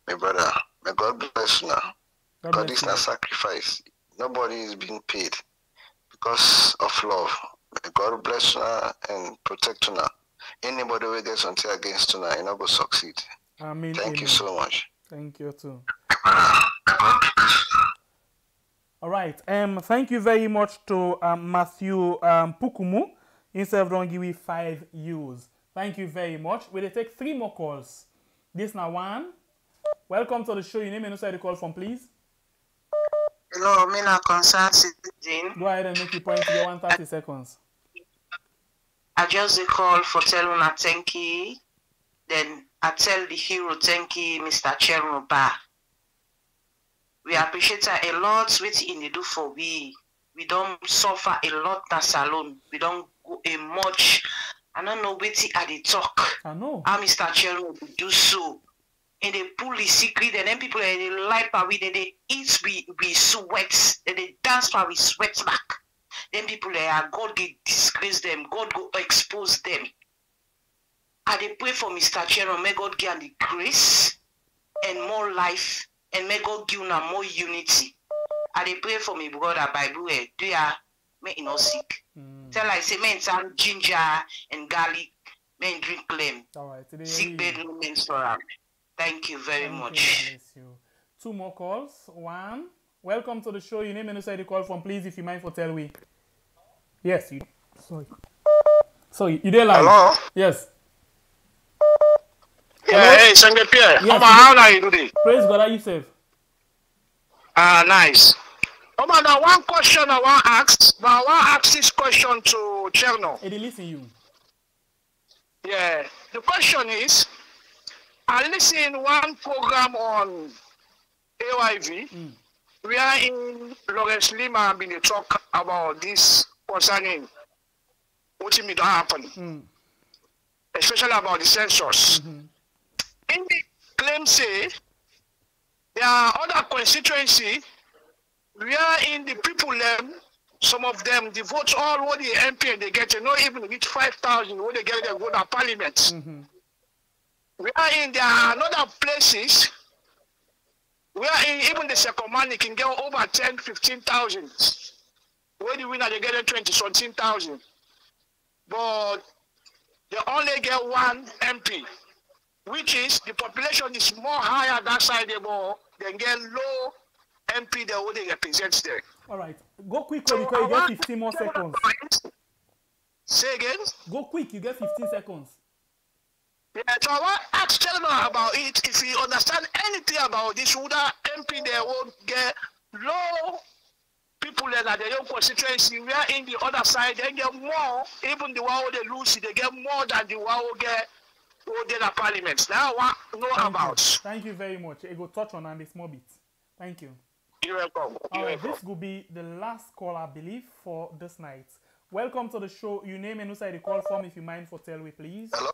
my brother. May God bless you now. Because this is not sacrifice. Nobody is being paid because of love. May God bless you now and protect you now. Anybody who gets until against you now, you're not going to succeed. Amen. Thank you so much. Thank you too. All right. Thank you very much to Matthew Pukumu. Instead of don't give me 5 U's. Thank you very much. We'll take 3 more calls. This now one. Welcome to the show. Your name and where you call from, please. Hello, me na concerned citizen. Go ahead and make your point. You get 130 seconds. I just call for telling una thank you. Then I tell the hero thank you, Mr. Chernoba. We appreciate a lot what in the do for we. We don't suffer a lot in salon. We don't go a much. I don't know what at the talk. I know. How Mr. Chernoba do so. And they pull the secret, and then people they like we they eat we sweat, and they dance for we sweat back. Then people they are God get disgrace them, God go expose them. I they pray for Mr. Chero, may God give the grace and more life, and may God give them more unity. I they pray for me brother Bible do ya me no sick. Tell I say men some ginger and garlic, men drink them. All right, sick bed no means for them. Thank you very much. Bless you. 2 more calls. 1. Welcome to the show. Your name and where you call from, please, if you mind for tell we. Yes, you. Sorry, you there live? Hello? Yes. Yeah, hello? Hey, Sange Pierre. Yes, how are you today? Praise God, are you safe? Nice. Now one question I want to ask. But I want to ask this question to Cherno. Hey, they listen you. Yeah. The question is, I listened one program on AYV. We are in Lawrence Lima been talk about this concerning what it may happen, especially about the census. In the claim say there are other constituency where in the people some of them they vote all what the MP and they get not even reach 5,000 what they get they go to parliament. We are in there are other places where even the second man can get over 10, 15,000. Where the winner they get 20 something thousand. But they only get 1 MP, which is the population is more higher that side than get low MP that what they represent there. All right. Go quick because you get 15 more seconds. Say again? Go quick, you get 15 seconds. Yeah, so I want to ask Chelma about it. If you understand anything about this, would that MP there won't get low people that are their own constituency, we are in the other side, they get more, even the one who they lose, they get more than the one who get the parliament. Now I want to know about. Thank you very much. I go touch on this more bit. Thank you. You're welcome. All right, this will be the last call, I believe, for this night. Welcome to the show. Your name and who side the call from, if you mind for tell me, please. Hello.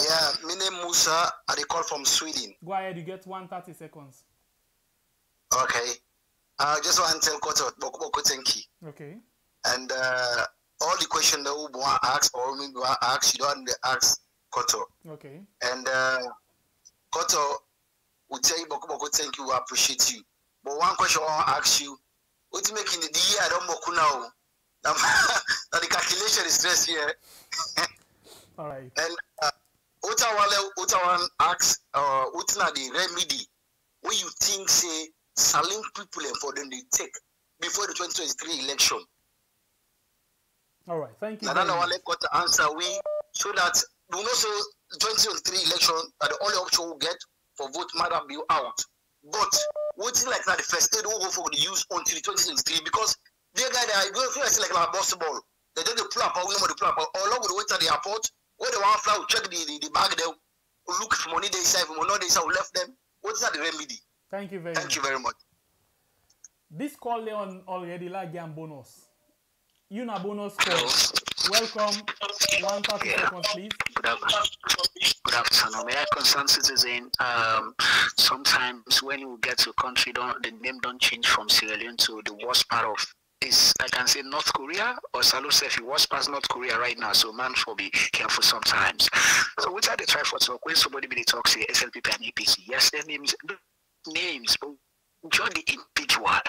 Yeah, my name Musa. I call from Sweden. Go ahead. You get 130 seconds. Okay. I just want to tell Koto thank you. Okay. And all the questions that we want to ask or we want to ask, you don't ask Koto. Okay. And Koto will tell you thank you, we appreciate you. But one question I want to ask you, what you making the year I don't boku now? Now the calculation is stress here. All right. And what I want to ask, what's the remedy? What you think say selling people for them they take before the 2023 election? All right, thank you. Now that one got to answer we so that we know so 2023 election are the only option we get for vote madam be out. But waiting like that the first aid will go for the use until 2023 because they guy they go feel like a boss ball. They don't pull up or we know the pull up or along with the wait at the airport where they want fly check the bag there look for money they save money they say we left them. What's that the remedy? Thank you very much. Thank you very much. This call Leon already like game bonus. You na bonus call. Welcome. 130 seconds, please. Good afternoon. May I concern citizen? Sometimes when you get to a country, the name don't change from Sierra Leone to the worst part of is, I can say, North Korea or Salou Sefi, worst part North Korea right now. So man, for be careful sometimes. So which are the try for talk when somebody be talk say SLPP and APC? Yes, their names, but join the individual.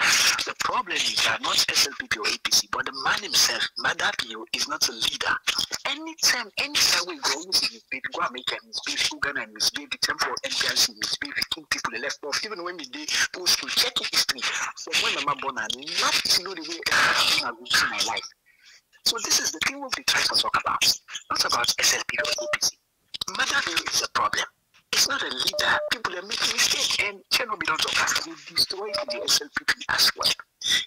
The problem is that not SLPP or APC, but the man himself, Madapio, is not a leader. Anytime we go, we go and make a misbehave, Uganda and misbehave, the temple of NPLC misbehave, we kill people left off. Even when we did post to check history, from when Mama born, I love to know the way I go through my life. So this is the thing we'll be trying to talk about. Not about SLPP or APC. Madapio is a problem. It's not a leader. People are making mistakes, and Chernobyl don't talk after they destroy the SLPP as well.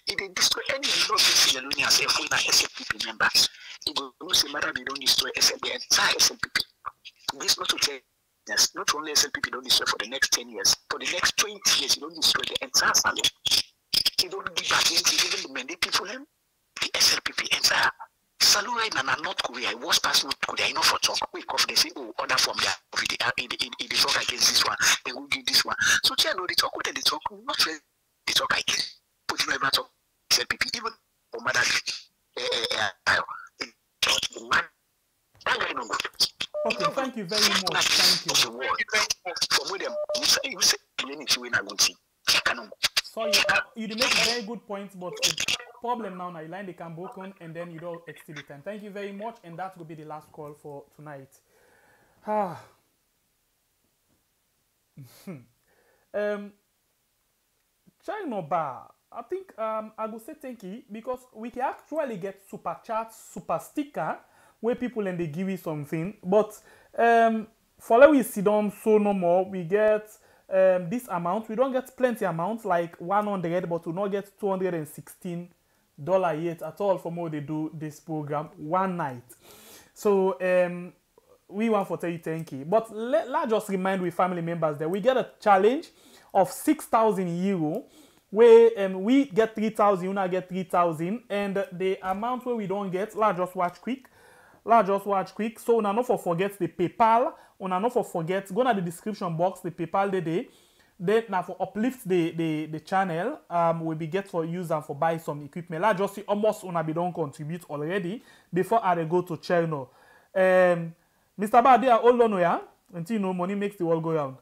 If they destroy any lot of Sierra Leoneans, if we are SLPP members, it will say matter they don't destroy the entire SLPP. This not to tell yes, not only SLPP don't destroy for the next 10 years, for the next 20 years, you don't destroy the entire salon. You don't give back even the mandate people them, the SLPP entire. Salon right now, North Korea, it was past North Korea, you know, for talk. We cough, they say, oh, order from there. If they talk against this one, they will give this one. So, you know, they talk with they talk, not really, they talk against. But you never talk, SLPP, even for mother, man, that guy no good. Okay, thank you very much. Thank you. Sorry, you make very good points, but the problem now, the line they can broken and then you don't exceed the time. Thank you very much, and that will be the last call for tonight. China Bar, I think I will say thank you because we can actually get super chat, super sticker where people and they give you something, but for let we sit down so no more, we get this amount. We don't get plenty amount like 100, but we not get $216 yet at all for more they do this program one night. So we want to tell you thank you, but let's just remind we family members that we get a challenge of 6,000 euro where we get 3,000, you now get 3,000, and the amount where we don't get, let's just watch quick. So now not forget the PayPal. Not forget go to the description box the PayPal day. Then now for uplift the channel will be get for use and for buy some equipment. Let's just see almost be don't contribute already before I go to channel. Mr. Badi, hold on here until you know money makes the world go round.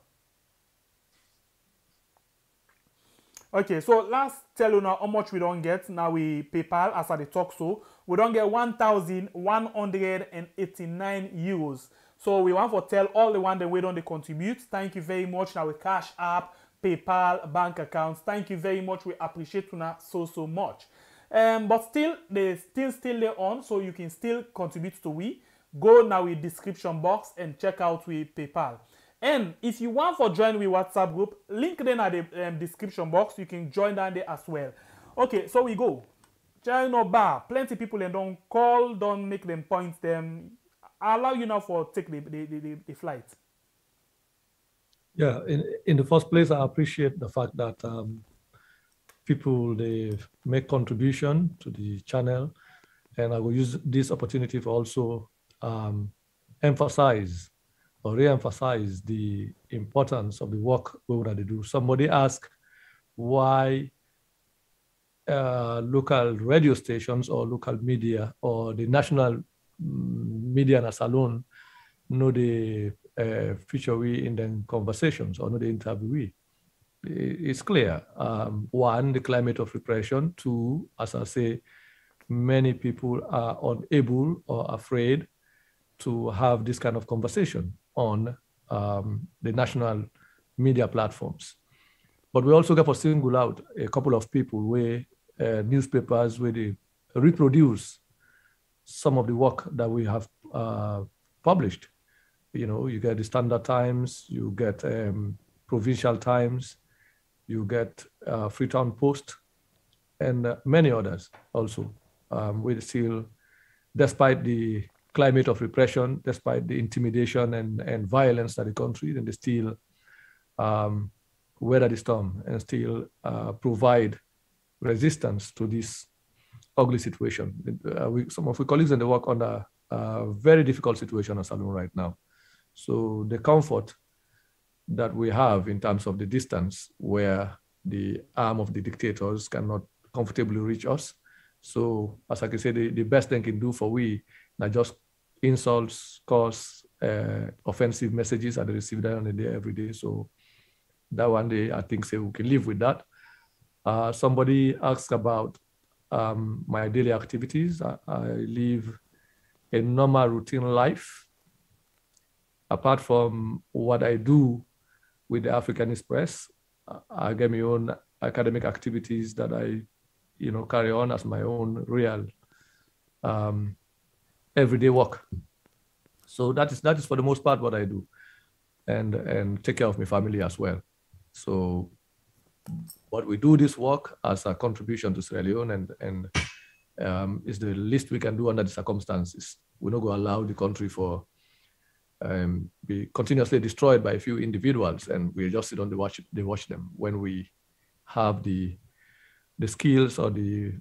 Okay, so last tell you now how much we don't get. Now we PayPal as I talk so. We don't get 1,189 euros. So we want to tell all the one that we don't contribute. Thank you very much. Now we Cash App, PayPal, bank accounts. Thank you very much. We appreciate you now so much. But still, they still there on, so you can still contribute to we. Go now with description box and check out with PayPal. And if you want to join with WhatsApp group, link then at the description box. You can join down there as well. Okay, so we go. China Bar, plenty people and don't call, don't make them points them. I allow you now for take the flight. Yeah, in the first place, I appreciate the fact that people they make contribution to the channel, and I will use this opportunity to also emphasize or re-emphasize the importance of the work we want to do. Somebody asked why local radio stations or local media or the national media as alone know the feature we in the conversations or know the interviewee. It's clear. One, the climate of repression. Two, as I say, many people are unable or afraid to have this kind of conversation on the national media platforms. But we also got to single out a couple of people where newspapers where they reproduce some of the work that we have published. You know, you get the Standard Times, you get Provincial Times, you get Freetown Post, and many others also. We still, despite the climate of repression, despite the intimidation and violence that the country, and they still weather the storm and still provide resistance to this ugly situation. Some of our colleagues in the work under a very difficult situation in Salon right now. So the comfort that we have in terms of the distance where the arm of the dictators cannot comfortably reach us. So as I can say, the best thing can do for we, not just insults, cause offensive messages that they receive there on the day every day. So that one day, I think say we can live with that. Somebody asked about my daily activities. I live a normal routine life. Apart from what I do with the Africanist Press, I get my own academic activities that I, carry on as my own real everyday work. So that is for the most part what I do, and take care of my family as well. So, but we do this work as a contribution to Sierra Leone, and is the least we can do under the circumstances. We're not going to allow the country for be continuously destroyed by a few individuals, and we just sit on they watch them. When we have the skills or the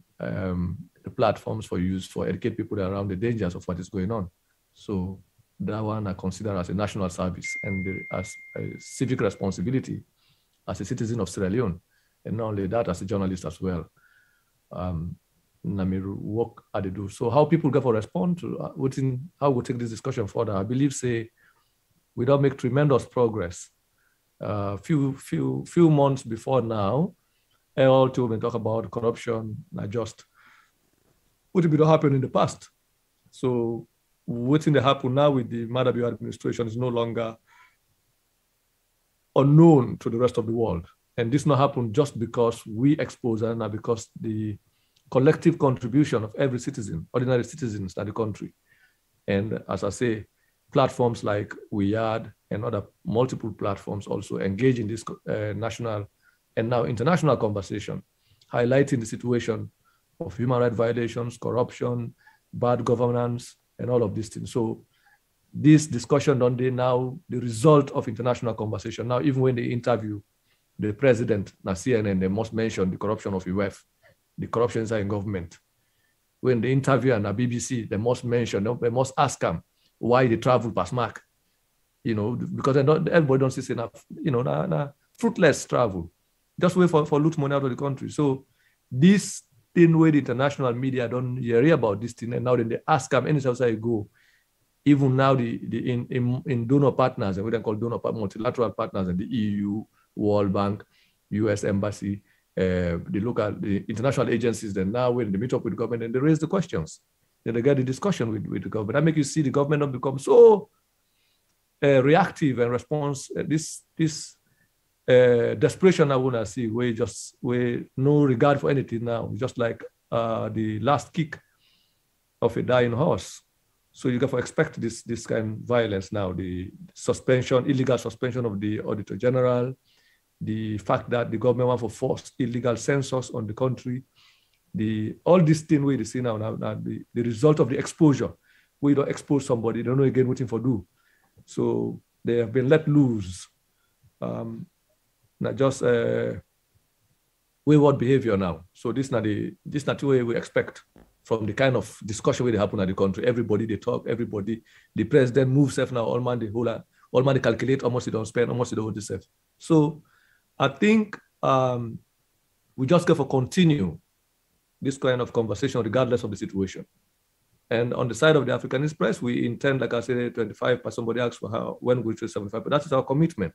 platforms for use for educate people around the dangers of what is going on. So that one I consider as a national service and as a civic responsibility as a citizen of Sierra Leone, and not only that, as a journalist as well. Work at the do. So how people get for respond to how we take this discussion further, I believe say we don't make tremendous progress. Few months before now, all told me talk about corruption, not just what did happen in the past. So what did happen now with the Madabio administration is no longer unknown to the rest of the world. And this not happen just because we expose it, not because the collective contribution of every citizen, ordinary citizens in the country. And as I say, platforms like WeYard and other multiple platforms also engage in this national and now international conversation, highlighting the situation of human rights violations, corruption, bad governance, and all of these things. So this discussion on now the result of international conversation. Now, even when they interview the president, na CNN, they must mention the corruption of UF, the corruption inside in government. When they interview on the BBC, they must mention, they must ask them why they travel past Mark, because everybody don't see enough, fruitless travel. Just wait for loot money out of the country. So this thing where the international media don't hear about this thing, and now then they ask them anytime I go, even now in donor partners, and we don't call multilateral partners, and the EU, World Bank, US Embassy, the international agencies, then now when they meet up with the government and they raise the questions, then they get the discussion with the government. That makes you see the government not become so reactive and response. This desperation I want to see, where no regard for anything now, just like the last kick of a dying horse. So you got to expect this kind of violence now, the illegal suspension of the Auditor General, the fact that the government want to force illegal census on the country, all this thing we see now the result of the exposure. We don't expose somebody, they don't know again what to do. So they have been let loose. Not just wayward behavior now. So this not the way we expect from the kind of discussion where they happen at the country. Everybody they talk, the president moves self now, all man they calculate, almost they don't spend, almost they don't hold self. So I think we just got to continue this kind of conversation regardless of the situation. And on the side of the Africanist Press, we intend, like I said, 25, but somebody asked for when we reach 75, but that is our commitment.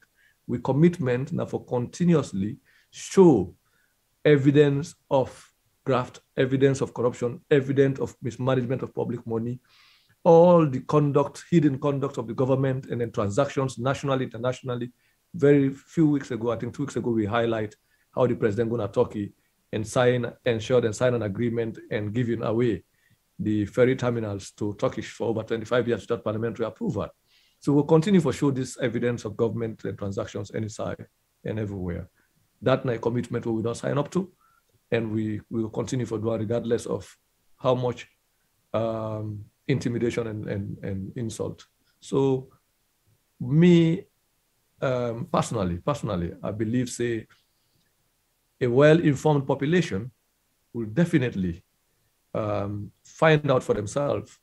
We commitment now for continuously show evidence of graft, evidence of corruption, evidence of mismanagement of public money, all the conduct, hidden conduct of the government, and then transactions nationally, internationally. Very few weeks ago, I think 2 weeks ago, we highlight how the president going to Turkey and sign an agreement and giving away the ferry terminals to Turkish for over 25 years without parliamentary approval. So we'll continue to show this evidence of government and transactions any side and everywhere. That's a commitment we don't sign up to, and we will continue for doing regardless of how much intimidation and insult. So me, personally, I believe, say, a well-informed population will definitely find out for themselves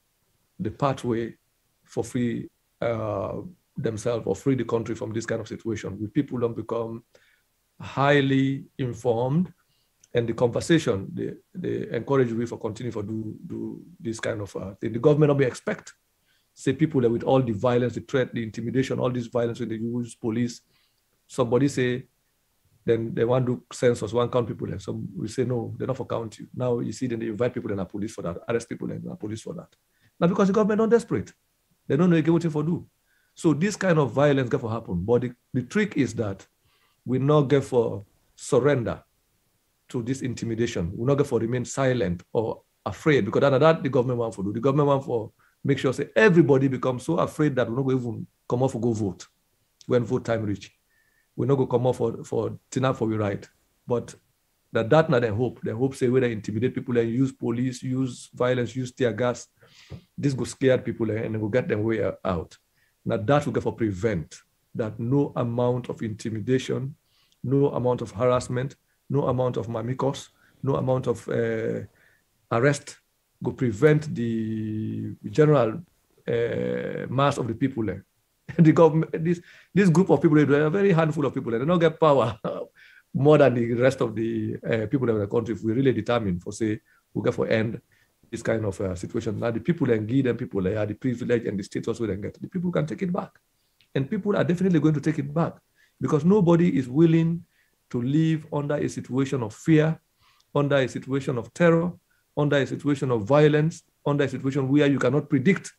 the pathway for free themselves or free the country from this kind of situation. We people don't become highly informed, and the conversation, they encourage we for continue for do this kind of thing. The government don't be expect, say people that with all the violence, the threat, the intimidation, all this violence when they use police, somebody say, then they want to do census, one count people, and some we say no, they're not for count you. Now you see, then they invite people and are police for that, arrest people and are police for that. Now because the government not desperate, they don't know what to do. So this kind of violence get for happen. But the trick is that we not get for surrender to this intimidation. We not get for remain silent or afraid, because that the government want to do. The government want for make sure say everybody becomes so afraid that we're not going to even come off or go vote when vote time reach. We're not going to come off for tina for we right. But that not their hope. Their hope say whether intimidate people and use police, use violence, use tear gas, this go scare people and will get them way out. Now that will get for prevent that no amount of intimidation, no amount of harassment, no amount of mamikos, no amount of arrest go prevent the general mass of the people. The government, this group of people, they are a very handful of people. They don't get power more than the rest of the people in the country. If we really determine for say we get for end this kind of situation. Now the people and give them people are the privilege and the status we then get. The people can take it back, and people are definitely going to take it back because nobody is willing to live under a situation of fear, under a situation of terror, under a situation of violence, under a situation where you cannot predict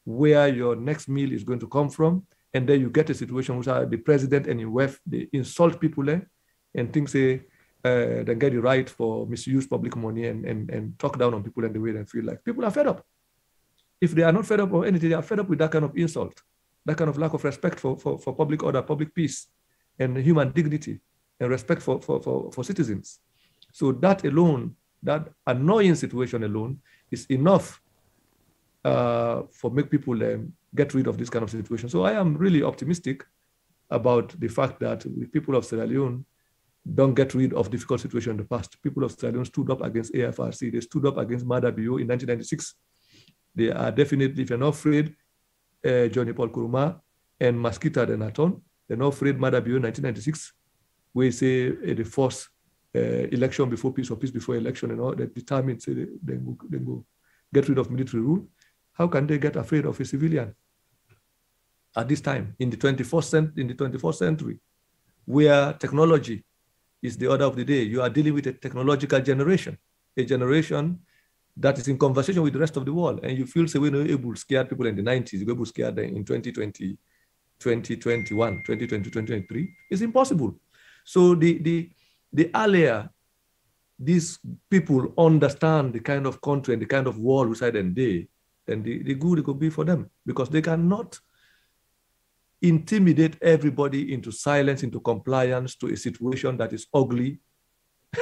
where your next meal is going to come from. And then you get a situation where the president and his wife, they insult people and think say, they get the right for misuse public money and talk down on people and the way they feel like. People are fed up. If they are not fed up or anything, they are fed up with that kind of insult, that kind of lack of respect for public order, public peace, and human dignity and respect for citizens. So that alone, that annoying situation alone is enough for make people get rid of this kind of situation. So I am really optimistic about the fact that the people of Sierra Leone don't get rid of difficult situation in the past. People of Sierra Leone stood up against AFRC. They stood up against Madabio in 1996. They are definitely, if you're not afraid, Johnny Paul Kuruma and Maskita Denaton, they're not afraid Madabio in 1996. We say the first election before peace or peace before election and all that determined say they go get rid of military rule. How can they get afraid of a civilian at this time in the 21st century, where technology is the order of the day? You are dealing with a technological generation, a generation that is in conversation with the rest of the world. And you feel say we're not able to scare people in the 90s, you're able to scare them in 2020, 2021, 2020, 2023. It's impossible. So the earlier these people understand the kind of country and the kind of world inside and they, then the good it could be for them, because they cannot intimidate everybody into silence, into compliance to a situation that is ugly,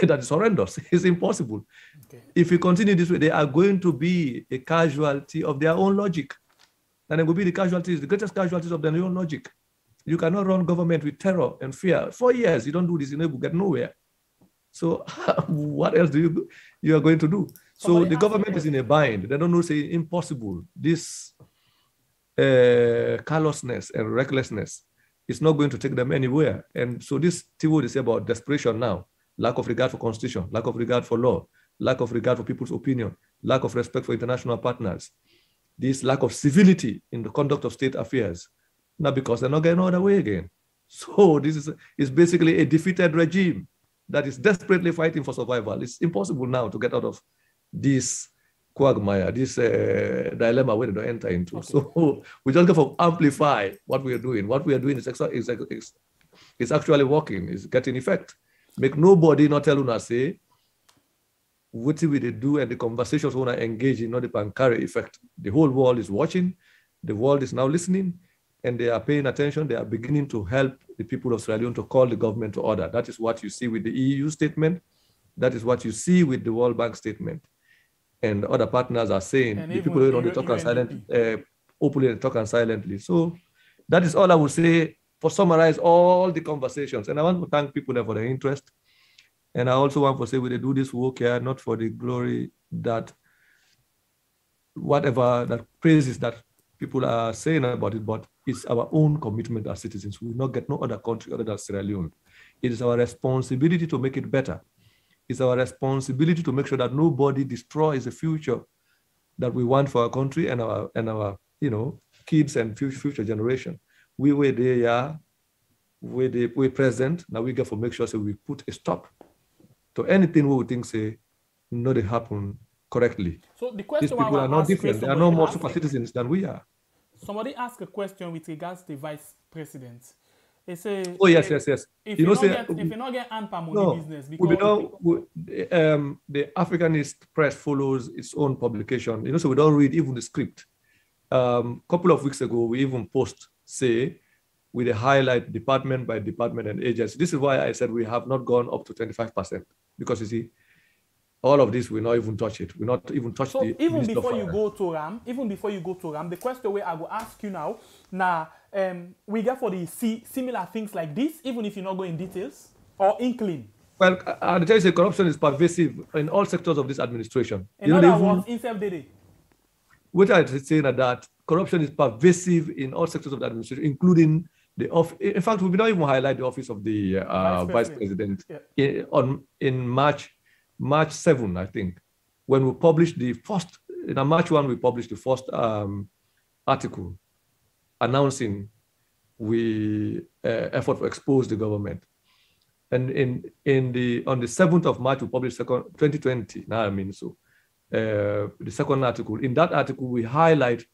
that is horrendous. It's impossible. Okay. If we continue this way, they are going to be a casualty of their own logic. And they will be the casualties, the greatest casualties of their own logic. You cannot run government with terror and fear. 4 years, you don't do this, you will get nowhere. So what else you are going to do? So the government is in a bind. They don't know, say, impossible. This callousness and recklessness is not going to take them anywhere. And so this thing they say about desperation now, lack of regard for constitution, lack of regard for law, lack of regard for people's opinion, lack of respect for international partners, this lack of civility in the conduct of state affairs, not because they're not getting all the way again. So this is basically a defeated regime that is desperately fighting for survival. It's impossible now to get out of this quagmire, this dilemma where they don't enter into. Okay. So we just have to amplify what we are doing. What we are doing is actually working, is getting effect. Make nobody not tell us say, what will they do, and the conversations we want to engage in, not the carry effect. The whole world is watching, the world is now listening, and they are paying attention. They are beginning to help the people of Sierra Leone to call the government to order. That is what you see with the EU statement. That is what you see with the World Bank statement. And other partners are saying, and the people who don't talk silently, openly talk and silently. So that is all I would say for summarize all the conversations. And I want to thank people there for their interest. And I also want to say we do this work here, not for the glory that whatever that praises that people are saying about it, but it's our own commitment as citizens. We will not get no other country other than Sierra Leone. It is our responsibility to make it better. It's our responsibility to make sure that nobody destroys the future that we want for our country and our kids and future generation. We were there, yeah. We're present. Now we got to make sure we put a stop to anything we think say not they happen correctly. So the question these people are not different. They are no more super citizens than we are. Somebody asked a question with regards to the vice president. They say, oh yes. If you not get money business, because the Africanist press follows its own publication. So we don't read even the script. Couple of weeks ago, we even say with a highlight department by department and agency. This is why I said we have not gone up to 25%, because you see, all of this, we not even touch it. We not even touch the even before you go to RAM, the question where I go ask you now, we get for the similar things like this, even if you not go in details or inkling. Well, I'll tell you, corruption is pervasive in all sectors of this administration. In other words, in self-day. What I'm saying that corruption is pervasive in all sectors of the administration, including the office. In fact, we will not even highlight the office of the vice president in March 7, I think, when we published the first, in March 1, we published the first article announcing we effort to expose the government. And on the 7th of March, we published 2020, the second article. In that article, we highlight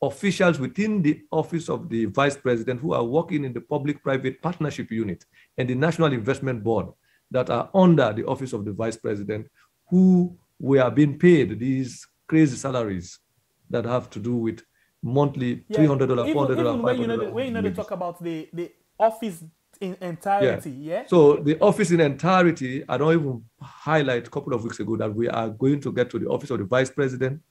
officials within the office of the vice president who are working in the public-private partnership unit and the National Investment Board that are under the office of the vice president, who were being paid these crazy salaries that have to do with monthly $300, $400, $500. When they talk about the office in entirety, yeah? So the office in entirety, I don't even highlight a couple of weeks ago that we are going to get to the office of the vice president,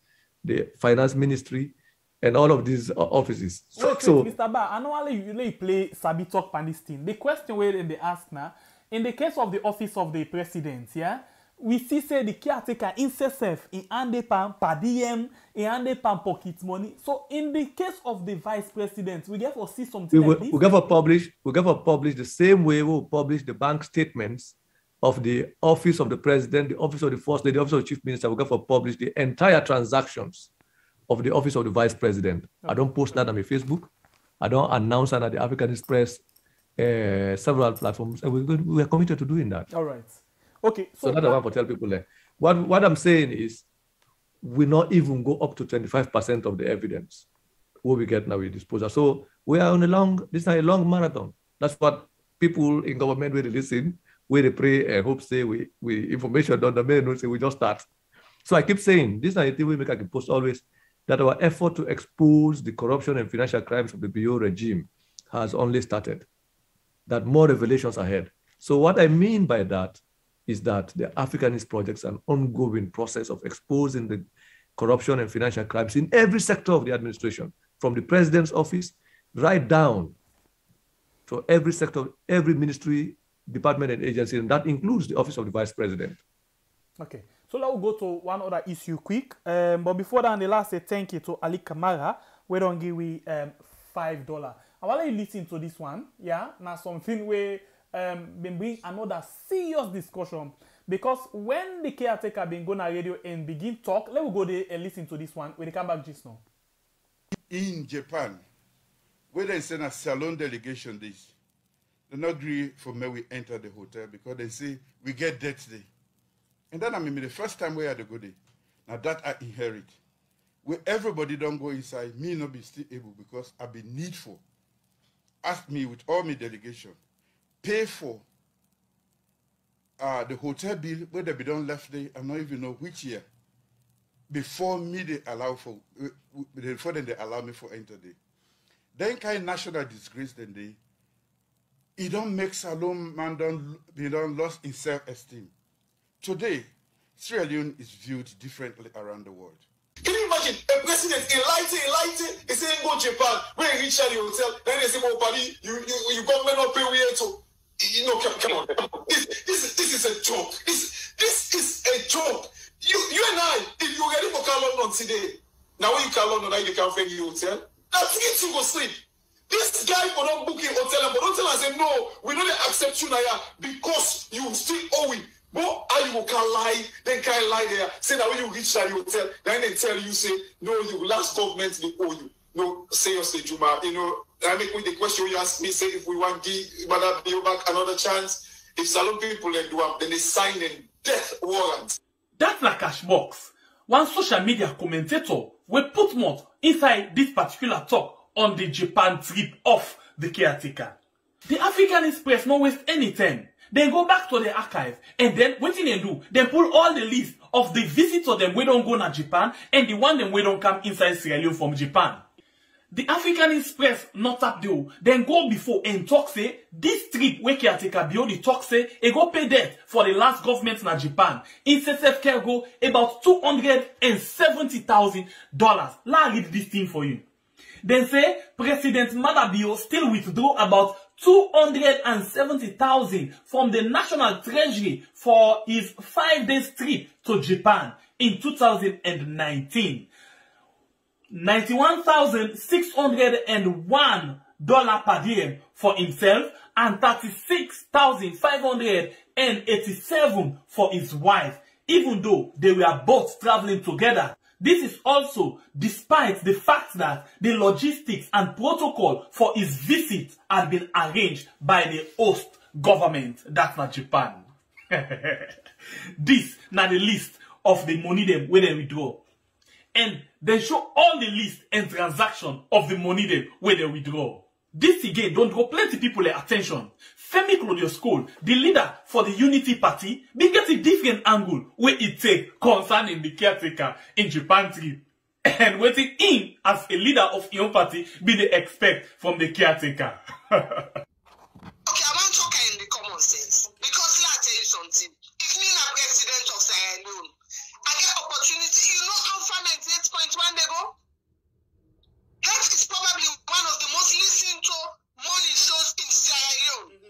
the finance ministry, and all of these offices. So Mr. Ba, I know you play Sabi talk on this thing. The question where they ask now, in the case of the office of the president, yeah, we see say the caretaker himself in ande pan per diem, in ande pan pocket money. So in the case of the vice president, we get to see something like this. We get to publish the same way we publish the bank statements of the office of the president, the office of the first lady, the office of the chief minister. We get to publish the entire transactions of the office of the vice president. Okay. I don't post that on my Facebook. I don't announce that at the Africanist press. Several platforms, and we are committed to doing that. All right. Okay. So that's what I want to tell people there. What I'm saying is, we not even go up to 25% of the evidence what we get now with disposal. So we are on this is a long marathon. That's what people in government where they listen, where they pray and hope say we information on the main say we just start. So I keep saying this is a thing we make. I can post always that our effort to expose the corruption and financial crimes of the BO regime has only started. That more revelations ahead. So what I mean by that is that the Africanist project is an ongoing process of exposing the corruption and financial crimes in every sector of the administration, from the president's office right down to every sector, every ministry, department, and agency, and that includes the office of the vice president. Okay, so let's go to one other issue quick. But before that, the last say thank you to Ali Kamara. We don't give we $5. I want you listen to this one, yeah? Now something where been bring another serious discussion, because when the caretaker been go on radio and begin talk, let me go there and listen to this one when they come back just now. In Japan, where they send a salon delegation this, they not agree for me we enter the hotel because they say we get debt day. And then I mean the first time we had to go there. Now that I inherit. Where everybody don't go inside, me not be still able because I be needful. Ask me with all my delegation, pay for the hotel bill where they be done left day, I don't even know which year, before me they allow for, before then they allow me for enter day. Then kind national disgrace then they, it don't make Salom man be done lost in self-esteem. Today, Sierra Leone is viewed differently around the world. Can you imagine a president enlightened, he saying go Japan, when he reach the hotel, then they say, oh, buddy, you government not pay way to, you know, come on. This is a joke. This is a joke. You and I, if you're ready for London today, now when you call London, now you can't find your hotel. That's it, you go sleep. This guy for not booking hotel, but don't tell us, say, no, we don't accept you now because you still owe it. But you can lie, then can't lie there. Say that when you reach that hotel, then they tell you, say, no, you last government, they owe you. No, seriously, Juma, you know, I make with the question you ask me, say, if we want to give Madam back another chance, if Salon people then do them, then they sign a death warrant. That's like cash box. One social media commentator will put more inside this particular talk on the Japan trip of the caretaker. The Africanist press not waste any time. They go back to the archive and then what they do? They pull all the list of the visitors them we don't go to Japan and the one them we don't come inside Sierra Leone from Japan. The Africanist press not up there. Then go before and talk say this trip where caretaker bio the talk say it go pay debt for the last government in Japan. In CSF care go about $270,000. La read this thing for you. Then say President Madabio still withdraw about $270,000 from the National Treasury for his 5-day trip to Japan in 2019. $91,601 per diem for himself and $36,587 for his wife, even though they were both traveling together. This is also despite the fact that the logistics and protocol for his visit had been arranged by the host government, that's not Japan. This now the list of the money them where they withdraw. And they show all the list and transaction of the money them where they withdraw. This again don't draw plenty people their attention. Femi Claudius-Cole, the leader for the Unity Party, they get a different angle where it take concerning the caretaker in Japan trip. And waiting in as a leader of your party be the expect from the caretaker. Okay, I want to talk in the common sense. Because let me tell you something. If me a president of Sierra Leone, I get opportunity. You know how far 98.1 they go? That is probably one of the most listened to morning shows in Sierra Leone.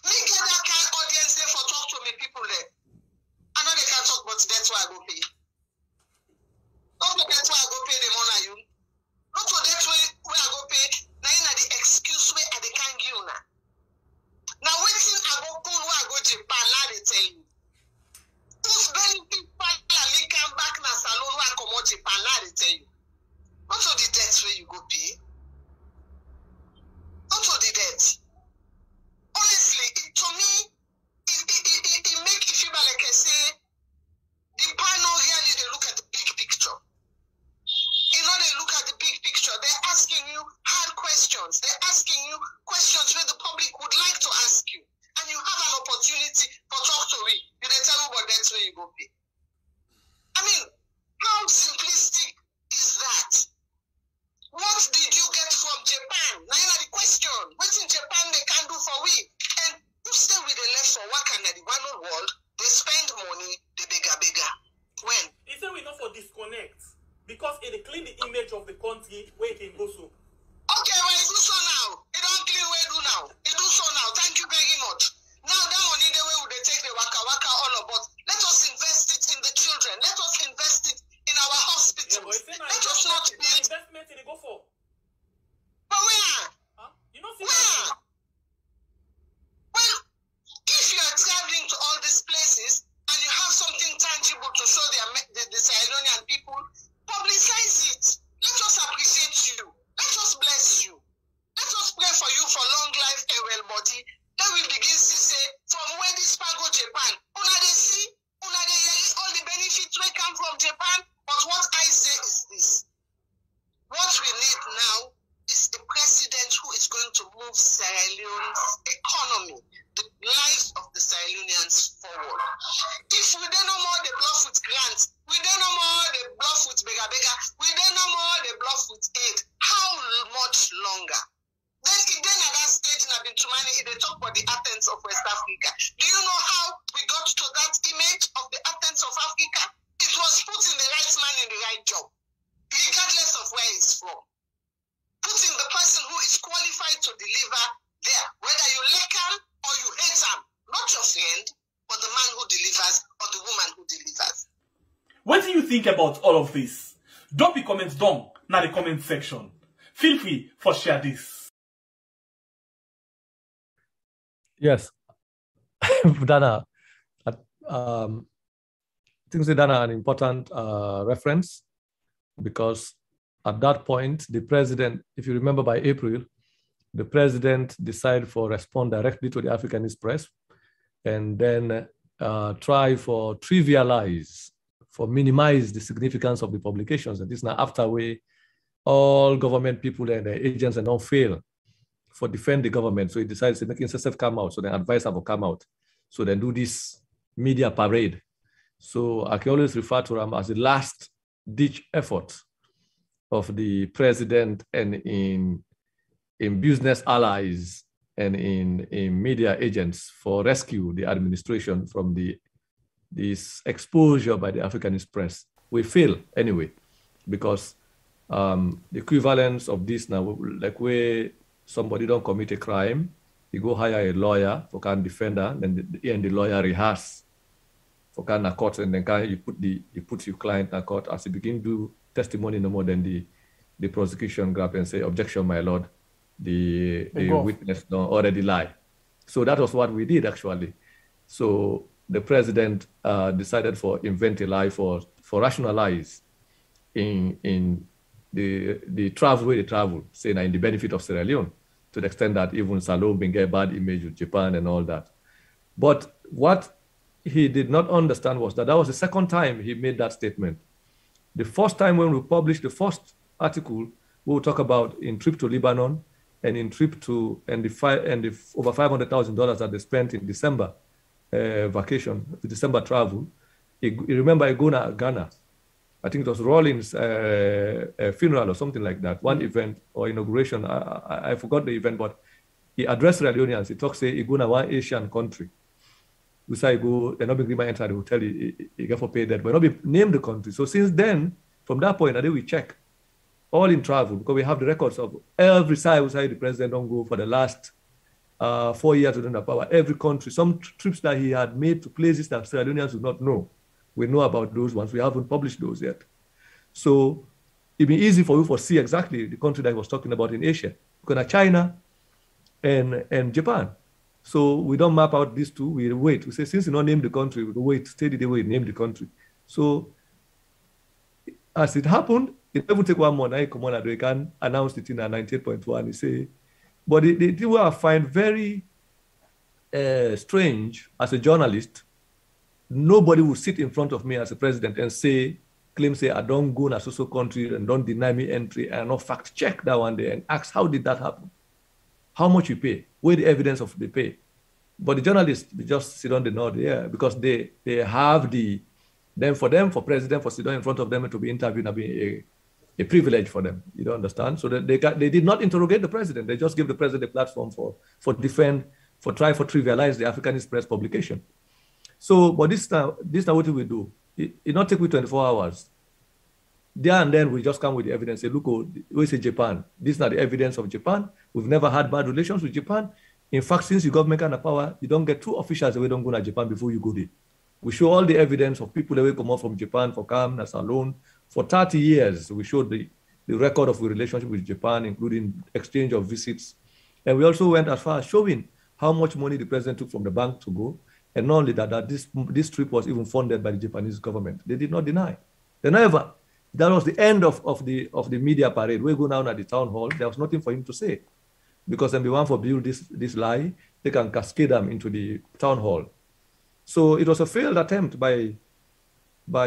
Me get that kind of audience there for talk to me people there. I know they can't talk, but that's why I go pay. Okay, that's why I go pay the money you. Not for that way where I go pay. Now you know the excuse way I they can't give you now. Now waiting I go pull where I go Japan, now they tell you. Who's benefit partner me come back na salon where I come out Japan, now they tell you. Not for the debt where you go pay. Not for the debt. Honestly, to me, it make you feel like I say, the panel really they look at the big picture. You know, they look at the big picture. They're asking you hard questions. They're asking you questions where the public would like to ask you. And you have an opportunity to talk to me. You they tell you about that's where you go pay. I mean, how simplistic is that? What did you get from Japan? Now you know the question. What in Japan they can do for we? And who stay with the left for work and the one world? They spend money, they bigger. When? He said we not for disconnect. Because it clean the image of the country where it can go so. Okay, well it do so now. It don't clean where it do now. It do so now. Thank you very much. Now that money the way would they take the waka all about. Let us invest it in the children. Let us invest it in our hospitals. Yeah, let us not build investment they go for. But where? Huh? You know, where? Well, if you are traveling to all these places and you have something tangible to show the Sierra Leonean people, publicize it. Let us appreciate you. Let us bless you. Let us pray for you for long life and well body. Then we begin to say, from where this go Japan, una they see, una they hear all the benefits will come from Japan. But what I say is this. What we need now is a president who is going to move Sierra Leone's economy, the lives of the Sierra Leoneans forward. If we don't know more the bluff with grants, we don't know more the bluff with bega, we don't know more the bluff with aid, how much longer? Then at that stage, I've been to money, they talk about the Athens of West Africa. Do you know how we got to that image of the Athens of Africa? It was put in the right man in the right job, regardless of where he's from. Putting the person who is qualified to deliver there, whether you like him or you hate him, not your friend, but the man who delivers or the woman who delivers. What do you think about all of this? Drop your comments down in the comment section. Feel free for share this. Yes. Dana, things that are an important reference, because at that point, the president, if you remember by April, the president decided for respond directly to the Africanist press and then try for trivialize, for minimize the significance of the publications. And this now after all government people and the agents and don't fail for defend the government. So he decides to make himself come out. So the advisor will come out. So then do this media parade. So I can always refer to them as the last ditch effort of the president and in business allies and in media agents for rescue the administration from this exposure by the Africanist press. We fail anyway, because the equivalence of this now, like where somebody don't commit a crime, you go hire a lawyer for can defender, then the lawyer rehearse for can a court, and then you put your client in court as you begin do testimony no more than the prosecution grab and say, objection, my lord, the witness don't already lie. So that was what we did actually. So the president decided for invent a lie for rationalize in the travel way they travel, say in the benefit of Sierra Leone, to the extent that even Salome being a bad image with Japan and all that. But what he did not understand was that was the second time he made that statement. The first time when we published the first article, we will talk about in trip to Lebanon and in trip to, and the over $500,000 that they spent in December vacation, the December travel. You remember Ghana, I think it was Rawlings' funeral or something like that, one event or inauguration. I forgot the event, but he addressed Sierra Leoneans. He talked, say, Iguna, one Asian country. We say, go, they're not being given enter the hotel, he get for pay that, but not be named the country. So since then, from that point, I think we check all in travel, because we have the records of every side the president don't go for the last 4 years within the power, every country, some trips that he had made to places that Sierra Leoneans do not know. We know about those ones. We haven't published those yet. So it'd be easy for you to see exactly the country that I was talking about in Asia. Because China and Japan. So we don't map out these two. We wait. We say, since you don't name the country, we wait, steady the way, name the country. So as it happened, it never take 1 month. I come on and we can announce it in a 98.1. He say, but the thing I find very strange as a journalist, nobody will sit in front of me as a president and claim, I don't go in a social country and don't deny me entry and not fact check that one day and ask, how did that happen? How much you pay? Where the evidence of the pay? But the journalists, they just sit on the nod, yeah, because they have for president, for sitting in front of them to be interviewed and be a privilege for them. You don't understand? So that they did not interrogate the president. They just give the president a platform for trivialize the Africanist press publication. So, but this now what we do. It not take me 24 hours. There and then we just come with the evidence. Say, look, we say Japan. This is not the evidence of Japan. We've never had bad relations with Japan. In fact, since you government kind of power, you don't get 2 officials that we don't go to Japan before you go there. We show all the evidence of people that will come out from Japan for Cam, Salon. For 30 years, we showed the record of the relationship with Japan, including exchange of visits. And we also went as far as showing how much money the president took from the bank to go. And not only that this trip was even funded by the Japanese government. They did not deny. They never. That was the end of the media parade. We go down at the town hall. There was nothing for him to say, because then we want to build this lie. They can cascade them into the town hall. So it was a failed attempt by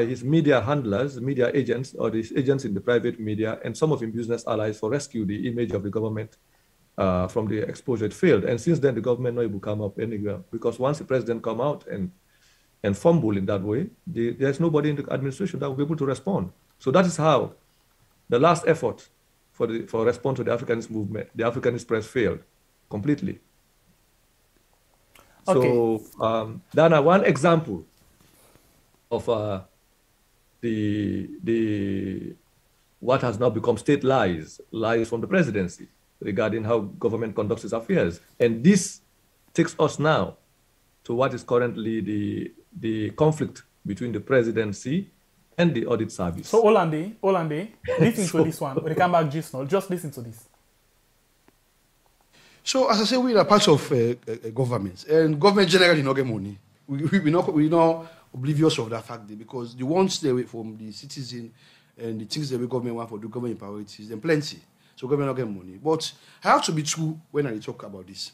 his media handlers, media agents, or these agents in the private media, and some of his business allies for rescue the image of the government from the exposure. It failed. And since then, the government not able to come up anywhere, because once the president come out and fumble in that way, there's nobody in the administration that will be able to respond. So that is how the last effort for response to the Africanist movement, the Africanist press, failed completely. Okay. So Dana, one example of what has now become state lies from the presidency regarding how government conducts its affairs. And this takes us now to what is currently the conflict between the presidency and the audit service. So, Olande, listen to this one. When they come back just now, just listen to this. So, as I say, we are part of government, and government generally not get money. We're not oblivious of that fact, because the ones they wait from the citizen and the things that the government want for the government priorities, then plenty. So, government not get money. But I have to be true when I talk about this.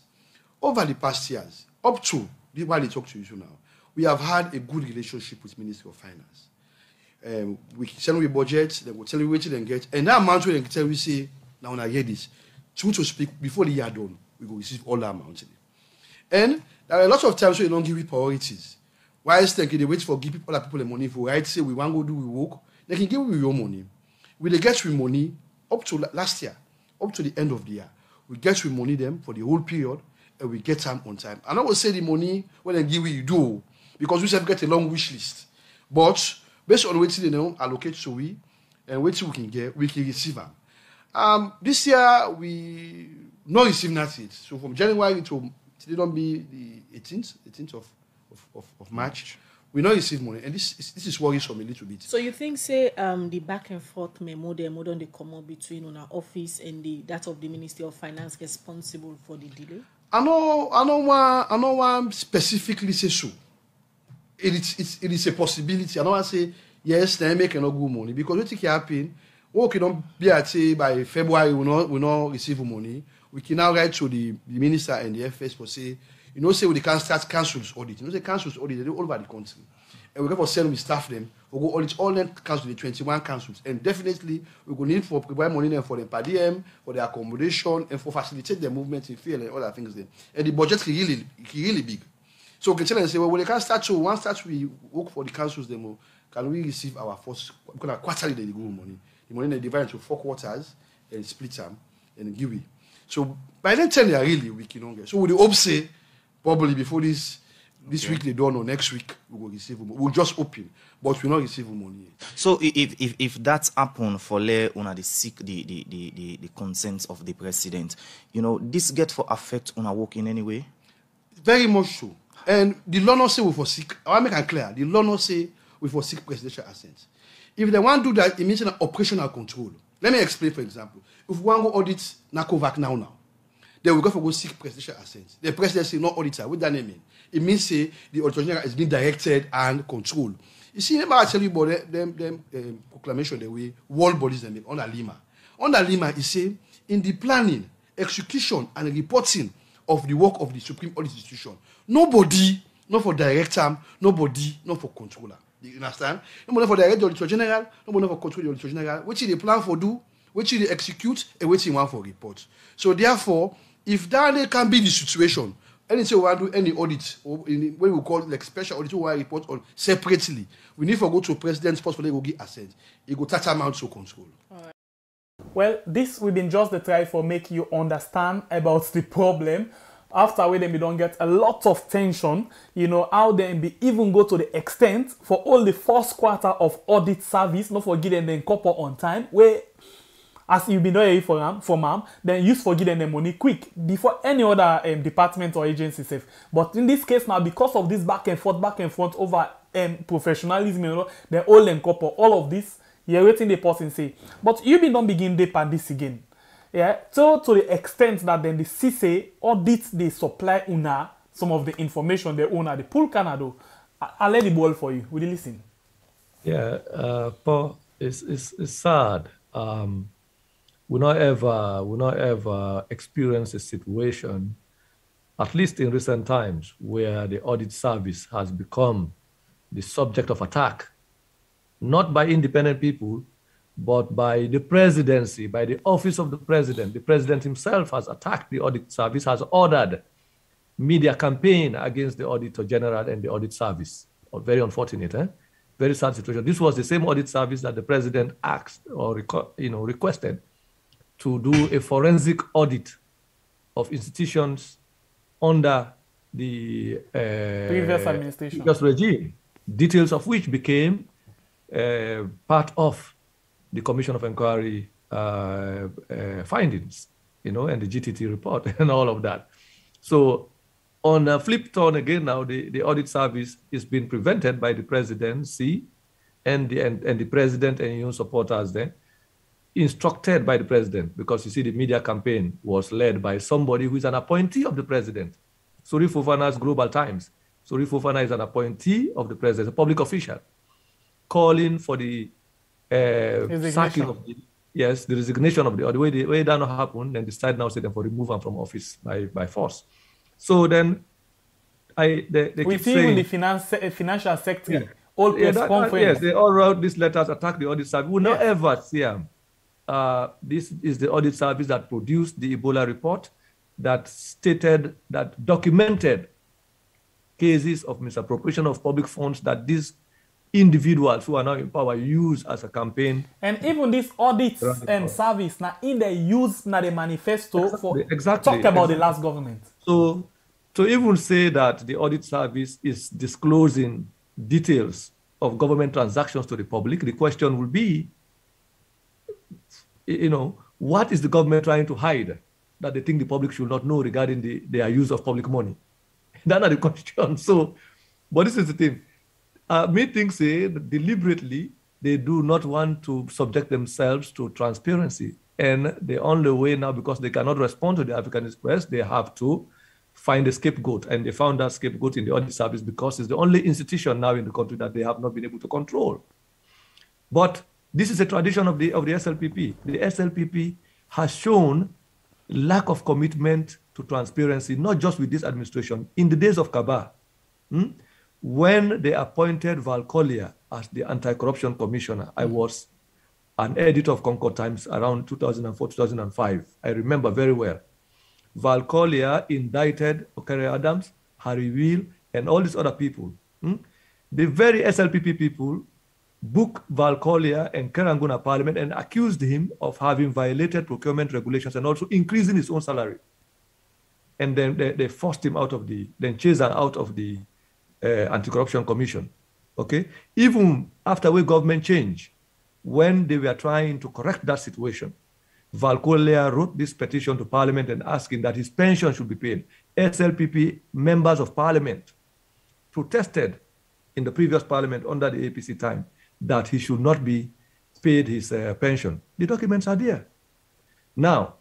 Over the past years, up to while I talk to you now, we have had a good relationship with Ministry of Finance. We tell we budget, then we tell you what you then get, and that amount we tell we say, now when I hear this, true to speak, before the year done, we will receive all that amount. And there are a lot of times where you don't give it priorities. Why is they wait for give people other people the money for right? Say we want to go do we work, they can give you your money. We they get with money up to last year, up to the end of the year. We get with money them for the whole period, and we get them on time. And I will say the money when they give you do, because we have get a long wish list. But based on what they know, allocate to we, and what we can get, we can receive them. This year we not receive nothing. So from January to it don't be the 18th of March, we not receive money, and this is worrisome a little bit. So you think say the back and forth memo don't they come up between on our office and that of the Ministry of Finance responsible for the delay? I know one specifically say so. It is a possibility. I don't want to say yes, they make no good money, because what can happen? Okay, don't be at say by February we not receive money. We can now write to the minister and the FS for say, say we can start council's audit. Say council's audit, they do all over the country. And we go for send we staff them, we go audit all them councils, the 21 councils. And definitely we go need for provide money them for the per diem, for their accommodation, and for facilitate their movement in field and other things there. And the budget is really big. So we can tell them and say, well, when they can start to once that we work for the councils, then can we receive our first quarterly they go money. The money they divide into 4 quarters and split them and give it. So by then 10 they are really weak, So we hope say probably before this week they don't know, next week we will receive money. We'll just open, but we'll not receive money. So if that's happen for una the consent of the president, this get for affect on our work in any way? Very much so. And the law not say we forsake. I want to make it clear. The law not say we forsake presidential assent. If they want to do that, it means an operational control. Let me explain, for example. If we want to audit NACOVAC now, then we go for go seek presidential assent. The president say not auditor. What does that mean? It means say the auditor general is being directed and controlled. You see, let me tell you about them proclamation the way world bodies they make under Lima. Under Lima, it say in the planning, execution, and reporting of the work of the Supreme Audit Institution, nobody, not for director, nobody, not for controller. You understand? Nobody for direct the auditor general, nobody for control the auditor general. Which they plan for do, which they execute, and which they want for report. So therefore, if that can be the situation, anything we want to do any audit, or in what we call like special audit, we want to report on separately, we need to go to president's post for them to give assent. It go touch amount to control. Well, this will be just the try for make you understand about the problem. After we then we don't get a lot of tension, how then be even go to the extent for all the first quarter of audit service, not forget them then couple on time, where as you been doing for ma'am, then use for giving them money quick before any other department or agency safe. But in this case now, because of this back and forth over professionalism, then all them couple, all of this, you're waiting the person say. But you be don't begin deep at this again. Yeah, so to the extent that then the CC audits they supply una some of the information they own at the pool Canada. I'll let the ball for you. Will you listen? Yeah, Paul, it's sad. We not ever experience a situation, at least in recent times, where the audit service has become the subject of attack, not by independent people, but by the presidency, by the office of the president. The president himself has attacked the audit service, has ordered media campaign against the auditor general and the audit service. Very unfortunate, very sad situation. This was the same audit service that the president asked or requested to do a forensic audit of institutions under the previous administration, previous regime, details of which became part of the Commission of Inquiry findings, and the GTT report and all of that. So on a flip turn again now, the audit service is being prevented by the presidency and the president and his supporters then, instructed by the president, because you see the media campaign was led by somebody who is an appointee of the president. Suri Fofana's Global Times. Suri Fofana is an appointee of the president, a public official, calling for the sacking of the, the resignation of the way that not happened, and decide now say them for remove him from office by force. So then they we keep see saying, in the financial sector, all press conference. Yes, they all wrote these letters, attack the audit service. We will not ever see them. This is the audit service that produced the Ebola report that stated, that documented cases of misappropriation of public funds that these individuals who are now in power use as a campaign. And even this audit and service, now in the use now the manifesto for talk about the last government. So to even say that the audit service is disclosing details of government transactions to the public, the question will be, what is the government trying to hide that they think the public should not know regarding their use of public money? That's not the question. So, but this is the thing. Me think say that deliberately they do not want to subject themselves to transparency. And the only way now, because they cannot respond to the Africanist press, they have to find a scapegoat. And they found that scapegoat in the audit service because it's the only institution now in the country that they have not been able to control. But this is a tradition of the SLPP. The SLPP has shown lack of commitment to transparency, not just with this administration. In the days of Kaba, when they appointed Val Collier as the anti-corruption commissioner, I was an editor of Concord Times around 2004, 2005. I remember very well. Val Collier indicted Okere Adams, Harry Wheel, and all these other people. The very SLPP people booked Val Collier and Keranguna Parliament and accused him of having violated procurement regulations and also increasing his own salary. And then they forced him out of then chased him out of the Anti-Corruption Commission. Okay? Even after the government change, when they were trying to correct that situation, Val Collier wrote this petition to Parliament and asking that his pension should be paid. SLPP members of Parliament protested in the previous Parliament under the APC time that he should not be paid his pension. The documents are there. Now,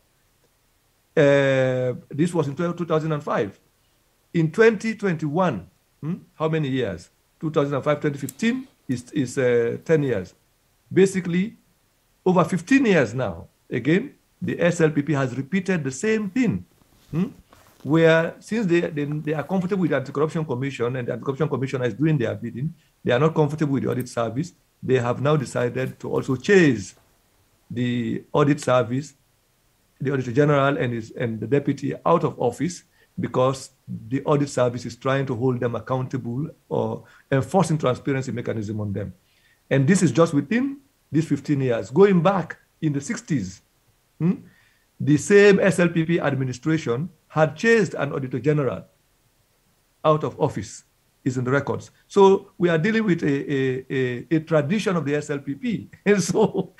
this was in 2005. In 2021, how many years? 2005, 2015 is 10 years. Basically, over 15 years now, again, the SLPP has repeated the same thing, where since they are comfortable with the Anti-Corruption Commission and the Anti-Corruption Commission is doing their bidding, they are not comfortable with the audit service. They have now decided to also chase the audit service, the Auditor General and the Deputy out of office because the audit service is trying to hold them accountable or enforcing transparency mechanism on them. And this is just within these 15 years. Going back in the 60s, the same SLPP administration had chased an Auditor General out of office, is in the records. So we are dealing with a tradition of the SLPP. And so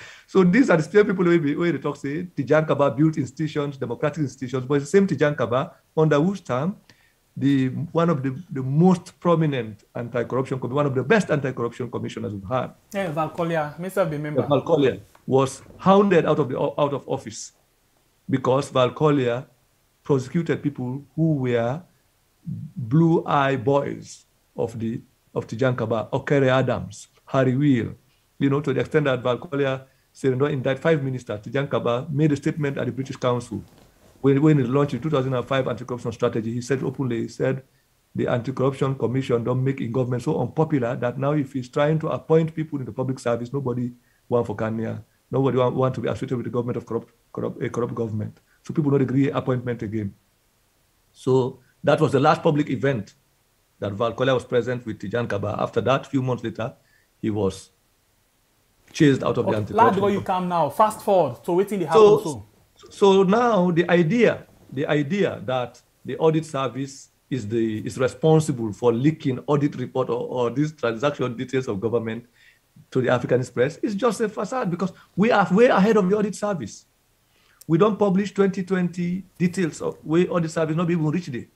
these are the same people where they talk, say, Tijan Kaba built institutions, democratic institutions, but it's the same Tijan Kaba under whose term one of the most prominent anti-corruption, one of the best anti-corruption commissioners we've had. Yeah, Val Collier, myself remember. Val Collier was hounded out of office because Val Collier prosecuted people who were blue-eye boys of Tijan Kaba, Okere Adams, Harry Wheel, to the extent that Val Collier said, don't indict 5 ministers. Tijan Kaba made a statement at the British Council when he launched the 2005 anti-corruption strategy. He said openly, the Anti-Corruption Commission don't make in government so unpopular that now if he's trying to appoint people in the public service, nobody want for Kenya, nobody want to be associated with the government of a corrupt government. So people don't agree appointment again. So that was the last public event that Val Collier was present with Tijan Kaba. After that, a few months later, he was chased out of the anti-corruption. Glad you come now. Fast forward to waiting the happen. So now the idea that the audit service is responsible for leaking audit report or these transaction details of government to the Africanist press is just a facade because we are way ahead of the audit service. We don't publish 2020 details of where audit service not even reached it.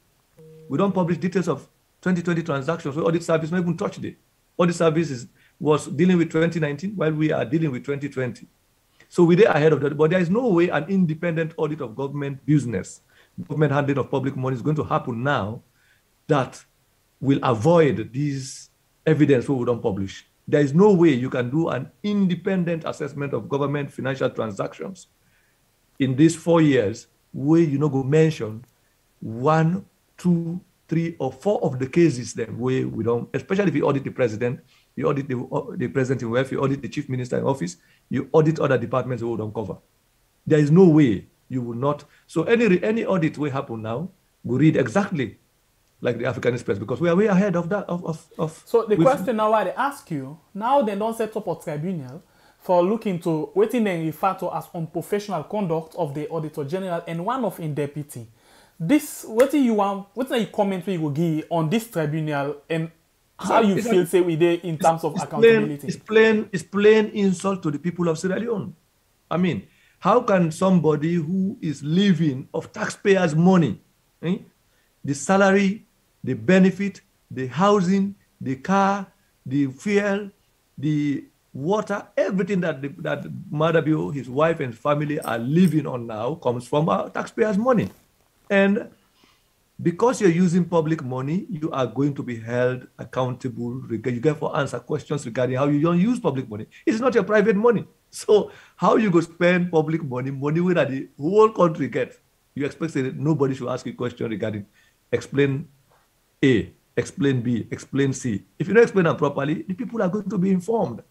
We don't publish details of 2020 transactions where audit service not even touched it. Audit service is was dealing with 2019 while we are dealing with 2020. So we're ahead of that. But there is no way an independent audit of government business, government handling of public money is going to happen now that will avoid these evidence we don't publish. There is no way you can do an independent assessment of government financial transactions in these 4 years where you know go mention 1, 2, 3, or 4 of the cases then where we don't, especially if you audit the president, you audit the president in welfare, you audit the chief minister in office, you audit other departments we don't cover. There is no way you will not. So any audit will happen now, we read exactly like the Africanist press, because we are way ahead of that. So the question now I ask you, now they don't set up a tribunal for looking to what they refer to as unprofessional conduct of the Auditor General and one of in deputy. This, what do you want, what are you comment we will give on this tribunal and how you feel say we there in terms of accountability? It's plain insult to the people of Sierra Leone. I mean, how can somebody who is living of taxpayers' money, the salary, the benefit, the housing, the car, the fuel, the water, everything that Madabio, his wife and family are living on now comes from our taxpayers' money. And because you're using public money, you are going to be held accountable. You get to answer questions regarding how you don't use public money. It's not your private money. So how you go spend public money where the whole country gets? You expect that nobody should ask you a question regarding explain A, explain B, explain C. If you don't explain them properly, the people are going to be informed.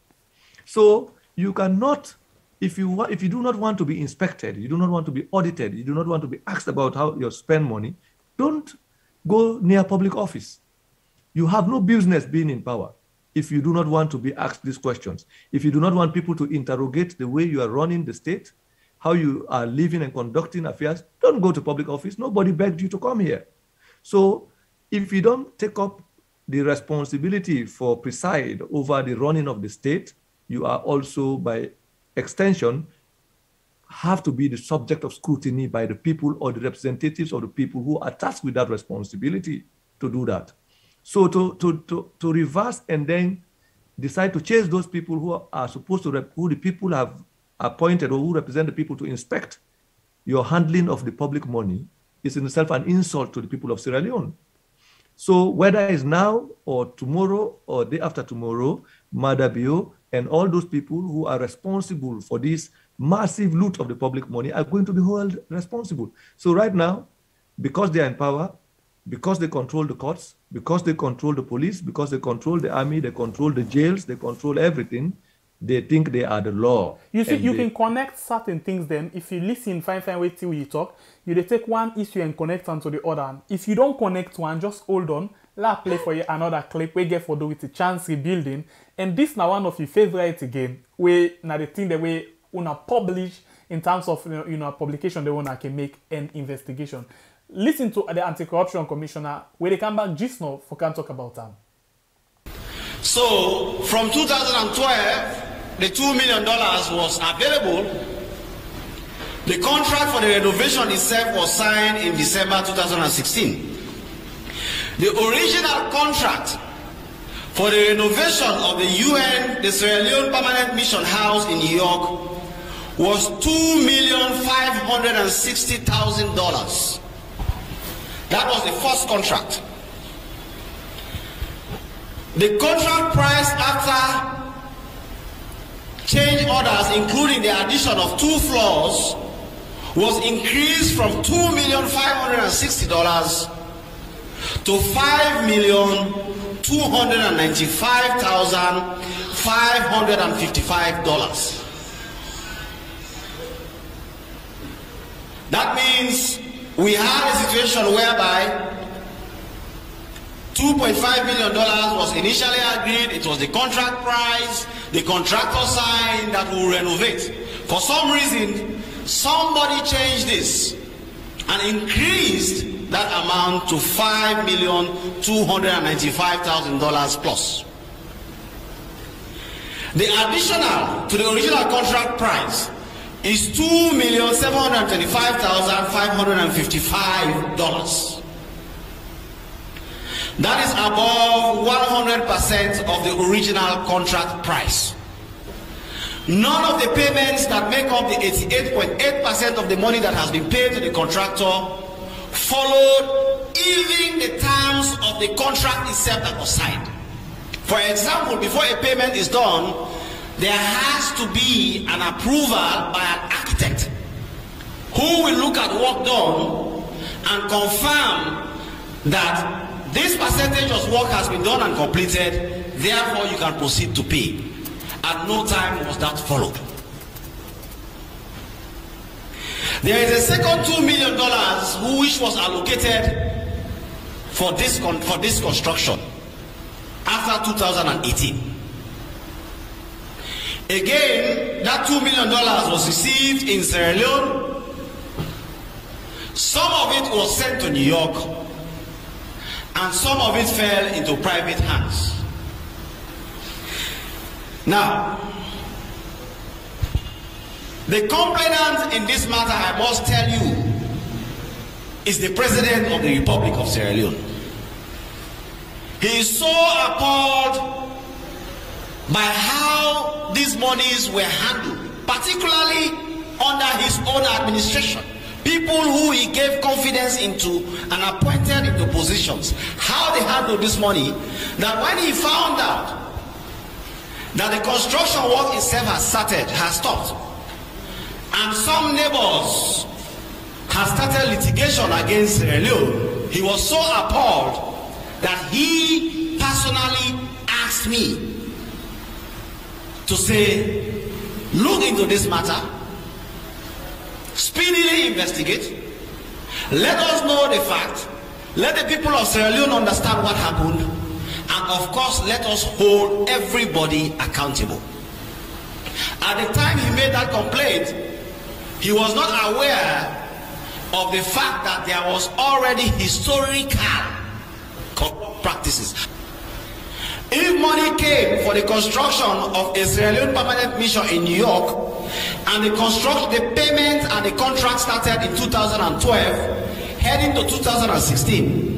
So you cannot, if you do not want to be inspected, you do not want to be audited, you do not want to be asked about how you spend money, don't go near public office. You have no business being in power if you do not want to be asked these questions. If you do not want people to interrogate the way you are running the state, how you are living and conducting affairs, don't go to public office. Nobody begged you to come here. So if you don't take up the responsibility for preside over the running of the state, you are also, by extension, have to be the subject of scrutiny by the people or the representatives of the people who are tasked with that responsibility to do that. So to reverse and then decide to chase those people who are supposed to, who the people have appointed or who represent the people to inspect your handling of the public money is in itself an insult to the people of Sierra Leone. So whether it's now or tomorrow or day after tomorrow, Madabio and all those people who are responsible for this massive loot of the public money are going to be held responsible. So right now, because they are in power, because they control the courts, because they control the police, because they control the army, they control the jails, they control everything, they think they are the law. You see, you can connect certain things then. If you listen, fine, wait till you talk, you take one issue and connect onto the other. If you don't connect one, just hold on. Let play for you another clip. We get for do with the chance rebuilding. And this now one of your favorites again. We now the thing that we wanna publish in terms of publication they wanna can make an investigation. Listen to the Anti-Corruption Commissioner where they come back just now for can talk about them. So from 2012, the $2 million was available. The contract for the renovation itself was signed in December 2016. The original contract for the renovation of the UN, the Sierra Leone Permanent Mission House in New York, was $2,560,000. That was the first contract. The contract price after change orders, including the addition of 2 floors, was increased from $2,560,000 to $5,295,555. That means we had a situation whereby $2.5 million was initially agreed. It was the contract price. The contractor signed that will renovate. For some reason, somebody changed this and increased that amount to $5,295,000 plus. The additional to the original contract price is $2,725,555. That is above 100% of the original contract price. None of the payments that make up the 88.8% of the money that has been paid to the contractor followed even the terms of the contract itself that was signed. For example, before a payment is done, there has to be an approval by an architect who will look at work done and confirm that this percentage of work has been done and completed, therefore you can proceed to pay. At no time was that followed. There is a second $2 million which was allocated for this construction after 2018. Again, that $2 million was received in Sierra Leone. Some of it was sent to New York, and some of it fell into private hands. Now, the complainant in this matter, I must tell you, is the President of the Republic of Sierra Leone. He is so appalled by how these monies were handled, particularly under his own administration. People who he gave confidence into and appointed into positions, how they handled this money, that when he found out that the construction work itself has stopped, and some neighbors have started litigation against Sierra Leone, he was so appalled that he personally asked me to say, look into this matter, speedily investigate, let us know the fact, let the people of Sierra Leone understand what happened, and of course let us hold everybody accountable. At the time he made that complaint, he was not aware of the fact that there was already historical corrupt practices. If money came for the construction of a Sierra Leone permanent mission in New York, and the payment and the contract started in 2012, heading to 2016,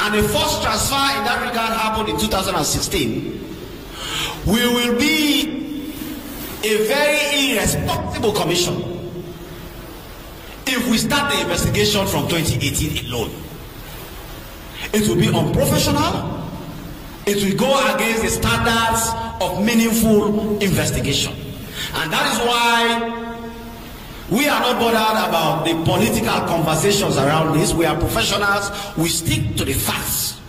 and the first transfer in that regard happened in 2016, we will be a very irresponsible commission if we start the investigation from 2018 alone. It will be unprofessional. It will go against the standards of meaningful investigation. And that is why we are not bothered about the political conversations around this. We are professionals. We stick to the facts.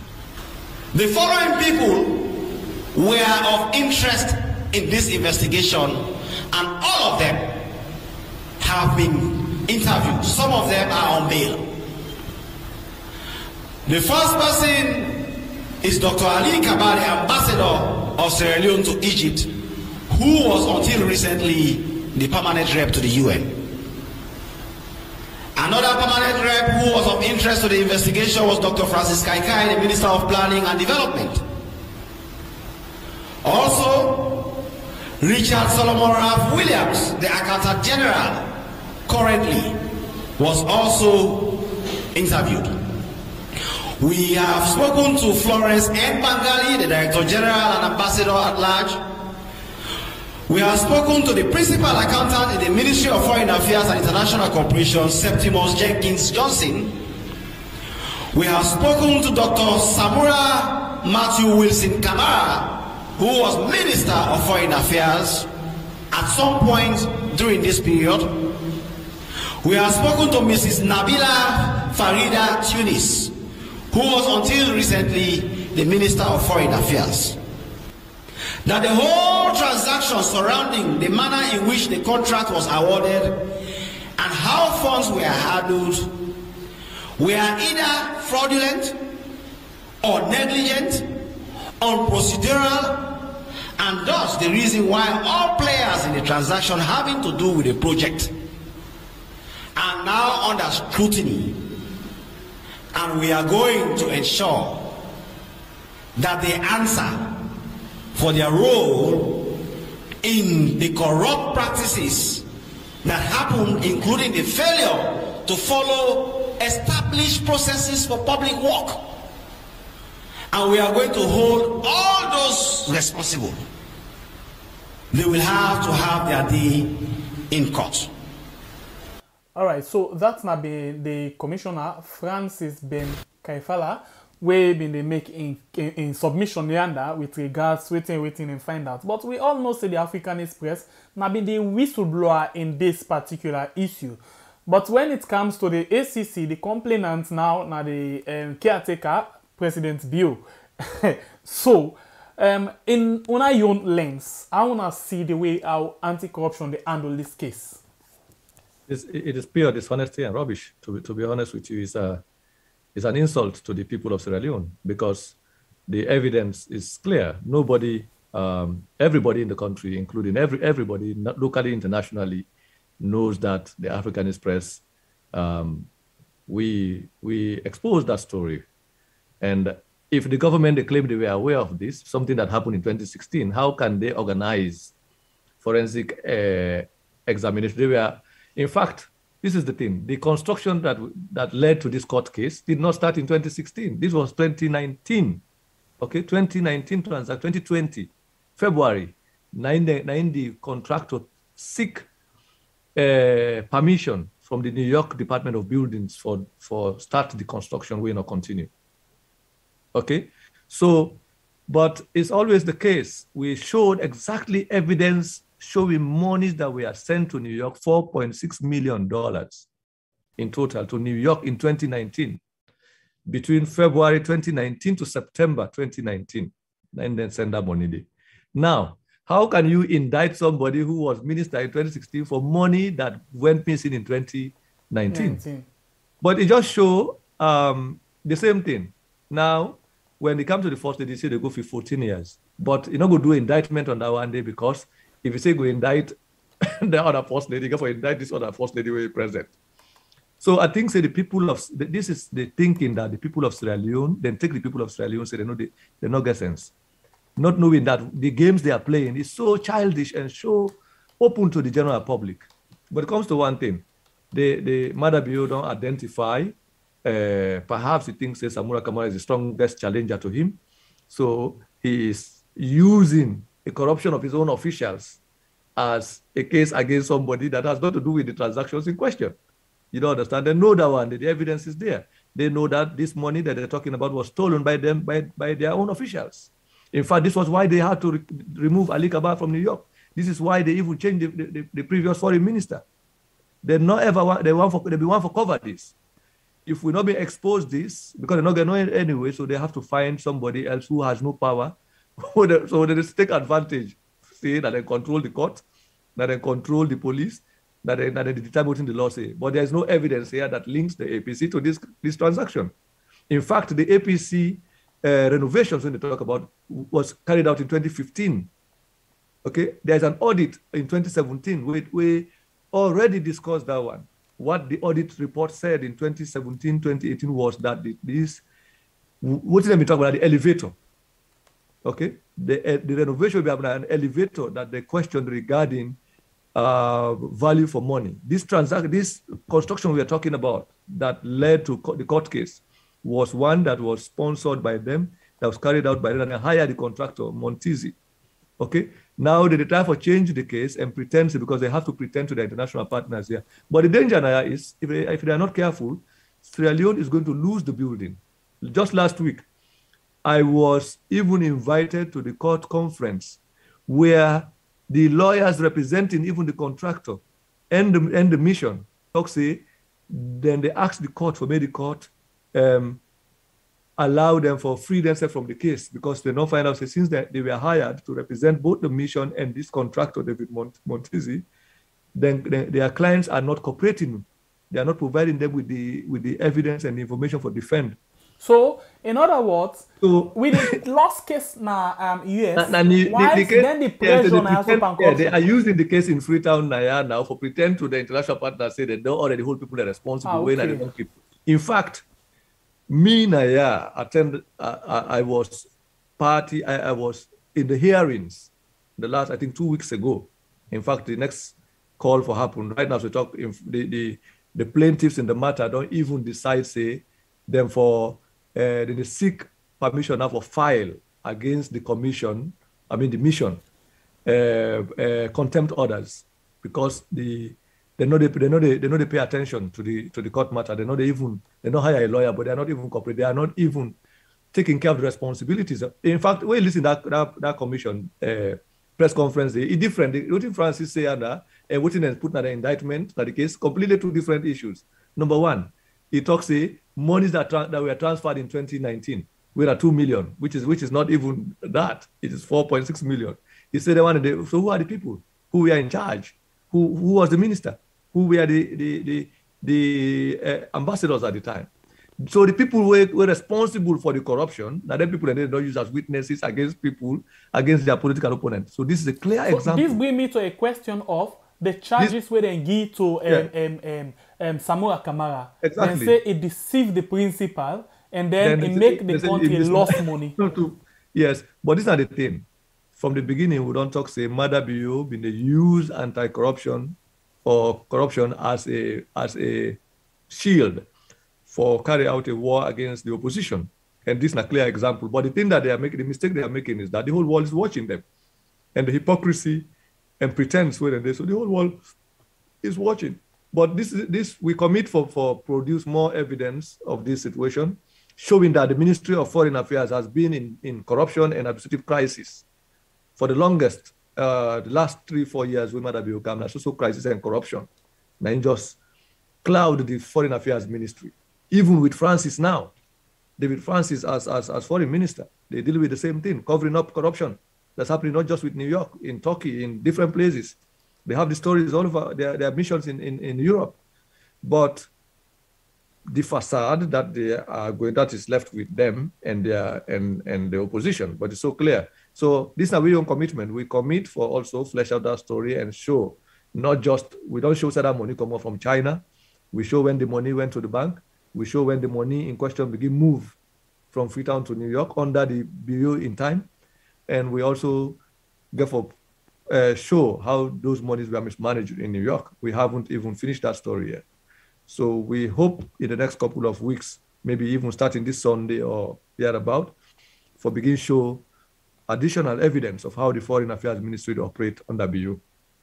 The following people were of interest in this investigation, and all of them have been interviewed. Some of them are on bail. The first person is Dr. Ali Kabari, ambassador of Sierra Leone to Egypt, who was until recently the permanent rep to the UN. Another permanent rep who was of interest to the investigation was Dr. Francis Kaikai, the Minister of Planning and Development. Also, Richard Solomon Ralph Williams, the Accountant General, currently was also interviewed. We have spoken to Florence N. Bangali, the Director General and Ambassador at Large. We have spoken to the Principal Accountant in the Ministry of Foreign Affairs and International Cooperation, Septimus Jenkins Johnson. We have spoken to Dr. Samura Matthew Wilson Kamara, who was Minister of Foreign Affairs at some point during this period. We have spoken to Mrs. Nabila Farida Tunis, who was until recently the Minister of Foreign Affairs. That the whole transaction surrounding the manner in which the contract was awarded and how funds were handled were either fraudulent or negligent, unprocedural, and thus the reason why all players in the transaction having to do with the project are now under scrutiny. And we are going to ensure that they answer for their role in the corrupt practices that happened, including the failure to follow established processes for public work. And we are going to hold all those responsible. They will have to have their day in court. All right, so that's not been the commissioner Francis Ben Kaifala, we been they make in submission yonder with regards waiting and find out. But we all know say the Africanist press now been the whistleblower in this particular issue. But when it comes to the ACC, the complainant now the caretaker President Bio. So in una own lens, I wanna see the way how anti-corruption they handle this case. It is pure dishonesty and rubbish. To be honest with you, is an insult to the people of Sierra Leone, because the evidence is clear. Nobody, everybody in the country, including everybody locally, internationally, knows that the Africanist press, we exposed that story. And if the government, they claim they were aware of this, something that happened in 2016, how can they organize forensic examination? They were, in fact, this is the thing. The construction that led to this court case did not start in 2016. This was 2019. Okay, 2019 transaction, 2020, February. The contractor seek permission from the New York Department of Buildings for start the construction, we not continue. Okay, so, but it's always the case. We showed exactly evidence showing monies that were sent to New York, $4.6 million in total to New York in 2019, between February 2019 to September 2019, and then send that money there. Now, how can you indict somebody who was minister in 2016 for money that went missing in 2019? But it just shows the same thing. Now, when they come to the first day, they say they go for 14 years. But you're not going to do indictment on that one day, because if you say go indict the other first lady, you go for indict this other first lady where present. So I think say the people of, this is the thinking that the people of Sierra Leone, then take the people of Sierra Leone, say they not get sense. Not knowing that the games they are playing is so childish and so open to the general public. But it comes to one thing, the Mother Bio don't identify, perhaps he thinks that Samura Kamara is the strongest challenger to him. So he is using the corruption of his own officials as a case against somebody that has nothing to do with the transactions in question. You don't understand? They know that one, the evidence is there. They know that this money that they're talking about was stolen by them, by their own officials. In fact, this was why they had to remove Ali Kabar from New York. This is why they even changed the previous foreign minister. They not ever they want for cover this. If we not be exposed this, because they're not going to know it anyway, so they have to find somebody else who has no power. So they just take advantage, say that they control the court, that they control the police, that they determine what the law say. But there is no evidence here that links the APC to this transaction. In fact, the APC renovations, when they talk about, was carried out in 2015. Okay, there's an audit in 2017. We already discussed that one. What the audit report said in 2017, 2018 was that what did we talk about? The elevator. Okay, the renovation will be an elevator that they questioned regarding value for money. This construction we are talking about that led to the court case was one that was sponsored by them, that was carried out by them, and they hired the contractor, Montesi. Okay, now they try to change the case and pretend, because they have to pretend to the international partners here. But the danger now is, if they are not careful, Sierra Leone is going to lose the building. Just last week, I was even invited to the court conference where the lawyers representing even the contractor and the mission talk say, then they asked the court for the court allow them for free themselves from the case, because they don't find out, since they were hired to represent both the mission and this contractor, David Montesi, then their clients are not cooperating. They are not providing them with the evidence and information for defend. So, in other words, with the lost case now, US, then the pressure now they are using the case in Freetown now for pretend to the international partners say they don't already hold people responsible when they don't keep. In fact, me Naya I was in the hearings the last, I think, 2 weeks ago. In fact, the next call for happened right now. So talk the plaintiffs in the matter don't even decide, say them for they seek permission now for file against the commission, the mission, contempt orders, because they know they pay attention to the court matter. They not hire a lawyer, but they are not even corporate. They are not even taking care of the responsibilities. In fact, when you listen to that commission press conference, it's different. What Francis say and what put in the indictment, that the case, completely two different issues. Number one, he talks monies that were transferred in 2019, were 2 million, which is not even that. It is 4.6 million. He said, so who are the people who were in charge? Who was the minister? Who were the ambassadors at the time? So the people were responsible for the corruption, that then people don't use as witnesses against people, against their political opponents. So this is a clear example. This brings me to a question of the charges where they give to Samora Kamara. Exactly. And say it deceived the principal, and then it make the country lost money. Yes, but this is not the thing. From the beginning, we don't talk, say, Mother BO been used anti-corruption or corruption as a shield for carry out a war against the opposition. And this is a clear example. But the thing that they are making, the mistake they are making is that the whole world is watching them. And the hypocrisy and pretense within this, so the whole world is watching. But this we commit for produce more evidence of this situation, showing that the Ministry of Foreign Affairs has been in corruption and administrative crisis for the longest, the last 3-4 years. We might have become social crisis and corruption. And just cloud the Foreign Affairs Ministry. Even with Francis now, David Francis as foreign minister, they deal with the same thing, covering up corruption. That's happening not just with New York, in Turkey, in different places. They have the stories all over their missions in Europe. But the facade that they are going, that is left with them and the opposition, but it's so clear. So this is our own commitment. We commit for also flesh out that story and show, not just, we don't show that money come out from China. We show when the money went to the bank. We show when the money in question begin move from Freetown to New York under the bureau in time. And we also therefore show how those monies were mismanaged in New York. We haven't even finished that story yet. So we hope in the next couple of weeks, maybe even starting this Sunday or thereabout, for begin show additional evidence of how the Foreign Affairs Ministry operate under BU.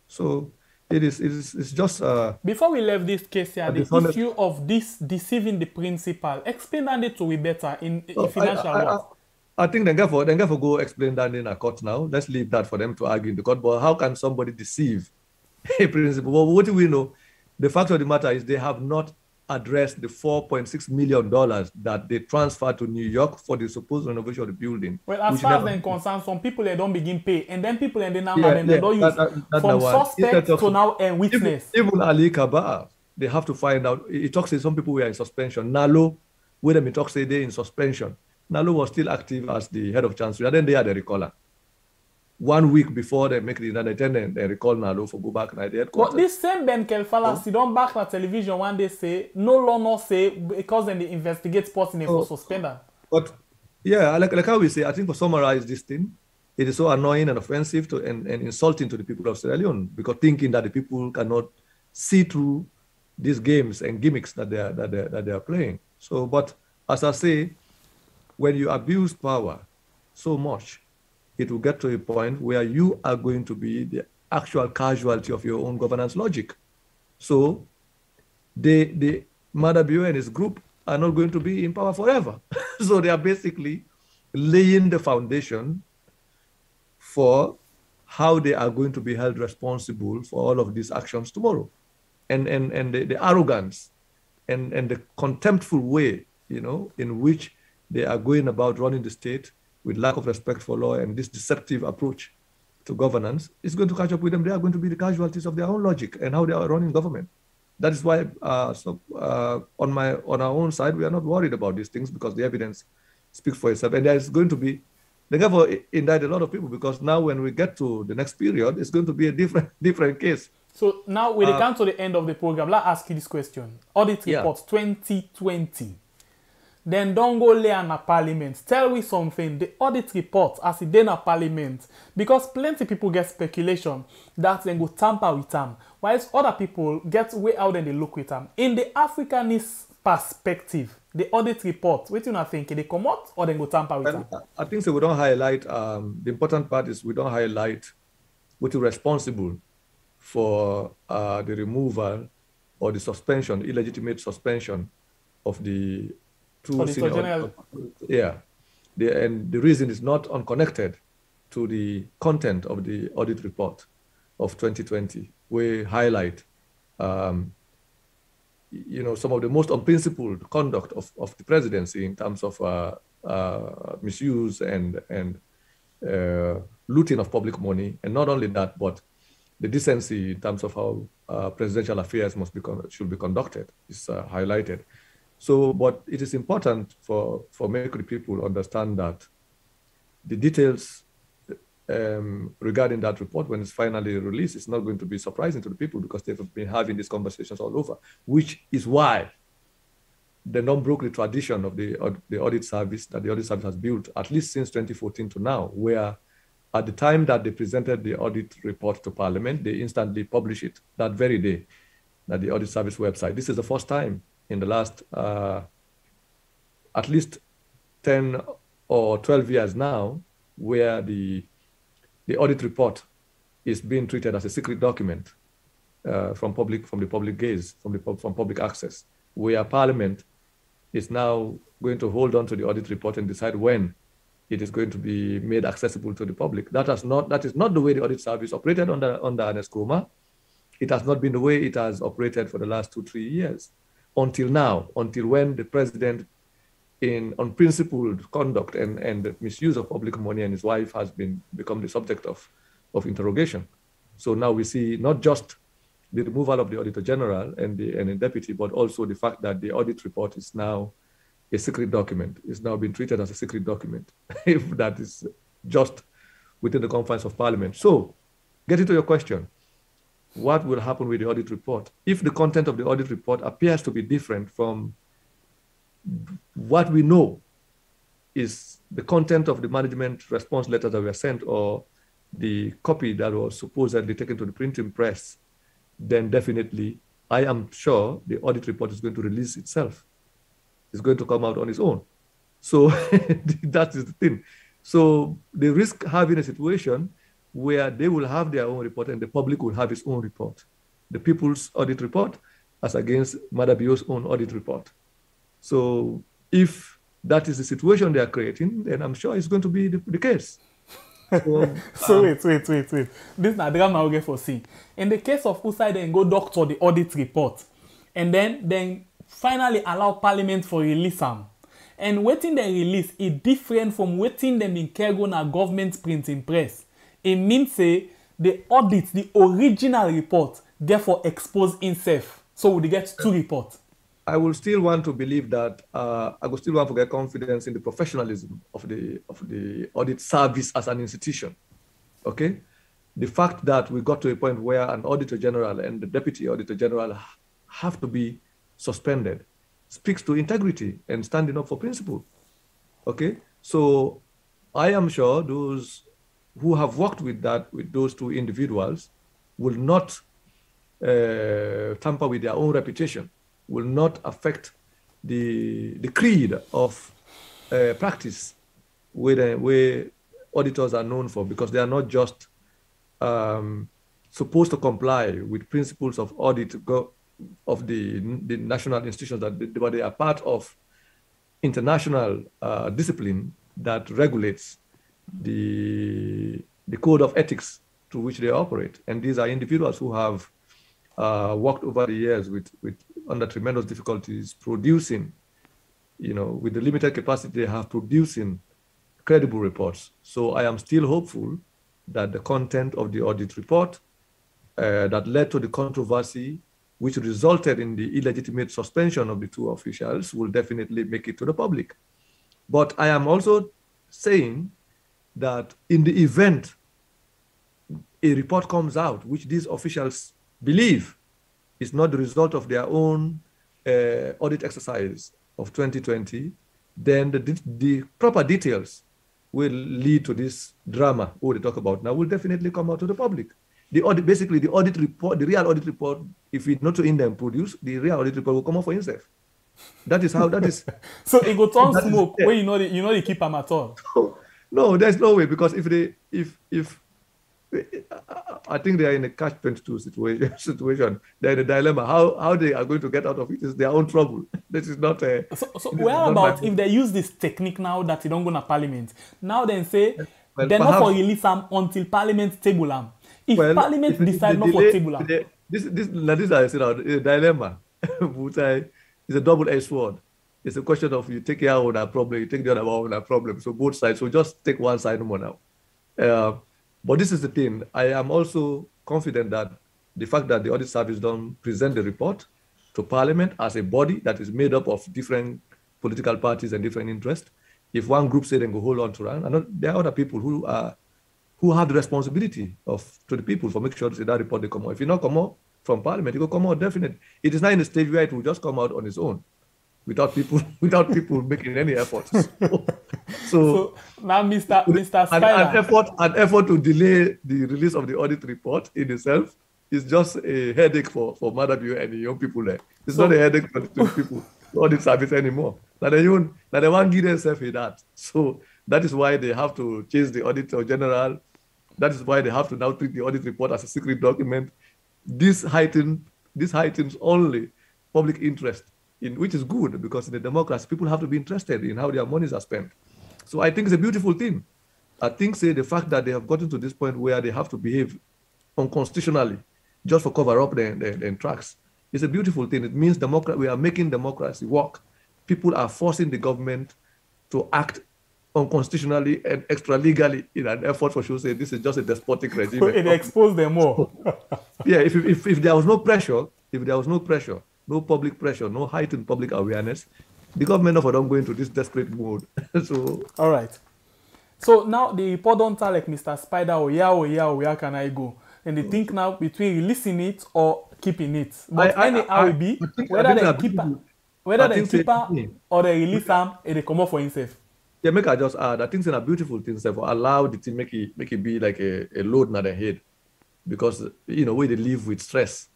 So it's just... Before we leave this case here, the issue of this deceiving the principal, explain that to me better in financial work. I think they go explain that in a court now. Let's leave that for them to argue in the court. But how can somebody deceive a principal? Well, what do we know? The fact of the matter is they have not addressed the $4.6 million that they transferred to New York for the supposed renovation of the building. Well, as far as they're concerned, some people they don't begin pay, and then people and then now they don't use from suspect to now and witness. Even Ali Kabar, they have to find out. It talks say some people were in suspension. Nalo, where them talks say they're in suspension. Nalo was still active as the head of chancellery, and then they had a recaller. 1 week before they make the attendant, they recall Nalo for go back and they But this same Ben Kelfala, sit down back on television one day say, no law no say, because then they investigate person for suspender. But yeah, like how we say, I think to summarize this thing, it is so annoying and offensive to and insulting to the people of Sierra Leone, because thinking that the people cannot see through these games and gimmicks that they are playing. So, but as I say, when you abuse power so much, it will get to a point where you are going to be the actual casualty of your own governance logic. So the Mother BO and his group are not going to be in power forever. So they are basically laying the foundation for how they are going to be held responsible for all of these actions tomorrow. And the arrogance and the contemptful way, in which they are going about running the state with lack of respect for law and this deceptive approach to governance is going to catch up with them. They are going to be the casualties of their own logic and how they are running government. That is why on our own side, we are not worried about these things, because the evidence speaks for itself. And there is going to be, they therefore indict a lot of people, because now when we get to the next period, it's going to be a different case. So now we come to the end of the program. Let's ask you this question. Audit report 2020. Then don't go lay on a parliament. Tell me something. The audit report as it then a parliament, because plenty people get speculation that they go tamper with them, whilst other people get way out and they look with them. In the Africanist perspective, the audit report, what you think? They come out or they go tamper with them? I think so. We don't highlight, the important part is we don't highlight what is responsible for the removal or the suspension, illegitimate suspension of the two senior. Yeah. And the reason is not unconnected to the content of the audit report of 2020. We highlight some of the most unprincipled conduct of the presidency in terms of misuse and looting of public money. And not only that, but the decency in terms of how presidential affairs should be conducted is highlighted. So, but it is important for many people to understand that the details regarding that report, when it's finally released, it's not going to be surprising to the people because they've been having these conversations all over, which is why the non-broken tradition of the audit service that the audit service has built, at least since 2014 to now, where at the time that they presented the audit report to Parliament, they instantly publish it that very day at the audit service website. This is the first time in the last at least 10 or 12 years now where the audit report is being treated as a secret document from the public gaze, from public access, where Parliament is now going to hold on to the audit report and decide when it is going to be made accessible to the public. That is not the way the audit service operated under Ernest Koma. It has not been the way it has operated for the last 2-3 years until now, until when the president, in unprincipled conduct and the misuse of public money, and his wife has become the subject of interrogation. So now we see not just the removal of the Auditor General and the deputy, but also the fact that the audit report is now a secret document. It's now been treated as a secret document, if that is just within the confines of Parliament. So, getting to your question, what will happen with the audit report? If the content of the audit report appears to be different from what we know is the content of the management response letter that were sent or the copy that was supposedly taken to the printing press, then definitely I am sure the audit report is going to release itself. It's going to come out on its own. So that is the thing. So they risk having a situation where they will have their own report and the public will have its own report. The people's audit report as against Madabio's own audit report. So if that is the situation they are creating, then I'm sure it's going to be the case. So wait. This is a drama we get for see. In the case of Usai, then go doctor the audit report, and then finally allow Parliament for release them. And waiting they release is different from waiting them in cargo na government printing press. It means say the audit, the original report, therefore expose itself. So we get two reports. I will still want to believe that I will still want to get confidence in the professionalism of the audit service as an institution. Okay, the fact that we got to a point where an Auditor General and the Deputy Auditor General have to be suspended speaks to integrity and standing up for principle. Okay, so I am sure those who have worked with those two individuals will not tamper with their own reputation, will not affect the creed of practice where auditors are known for, because they are not just supposed to comply with principles of audit of the national institutions, but they are part of international discipline that regulates the code of ethics to which they operate. And these are individuals who have worked over the years under tremendous difficulties, producing, with the limited capacity they have, producing credible reports. So I am still hopeful that the content of the audit report that led to the controversy, which resulted in the illegitimate suspension of the two officials, will definitely make it to the public. But I am also saying that in the event a report comes out, which these officials believe is not the result of their own audit exercise of 2020, then the proper details will lead to this drama we talk about now will definitely come out to the public. The audit report, the real audit report, if we not to in them produce, the real audit report will come out for itself. That is how that is. So it go turn smoke where you know they keep them at all. No, there's no way, because if I think they are in a catch-22 situation. They're in a dilemma. How they are going to get out of it is their own trouble. This is not a. So where about if they use this technique now that you don't go to Parliament? Now then say they're not for release them until Parliament table them. If Parliament decide not for table them. This is I said a dilemma. It's a double-edged sword. It's a question of you take your own problem, you take the other one problem. So both sides. So just take one side more now. But this is the thing. I am also confident that the fact that the audit service don't present the report to Parliament as a body that is made up of different political parties and different interests. If one group say they go hold on to run, and there are other people who have the responsibility to the people for making sure that report they come out. If you not come out from Parliament, it will come out definitely. It is not in a stage where it will just come out on its own, without people making any efforts. So now, Mr. Spider, an effort to delay the release of the audit report in itself is just a headache for Madam and the young people there. It's not a headache for the people, the audit service anymore. Now they want to give themselves in that. So that is why they have to change the Auditor General. That is why they have to now treat the audit report as a secret document. This heightens only public interest, which is good, because in a democracy, people have to be interested in how their monies are spent. So I think it's a beautiful thing. I think the fact that they have gotten to this point where they have to behave unconstitutionally just for cover up their tracks is a beautiful thing. It means we are making democracy work. People are forcing the government to act unconstitutionally and extra legally in an effort for sure say this is just a despotic regime. So it exposed them more. Yeah, if there was no pressure, no public pressure, no heightened public awareness, the government of don't go into this desperate mode. So all right. So now the report don't tell like Mr. Spider, where can I go? And they think now between releasing it or keeping it. But anyhow it be, whether they keep her or they release them and they come up for himself. Yeah, make I just add, I think it's a beautiful thing, so allow the team make it be like a load on their head. Because where they live with stress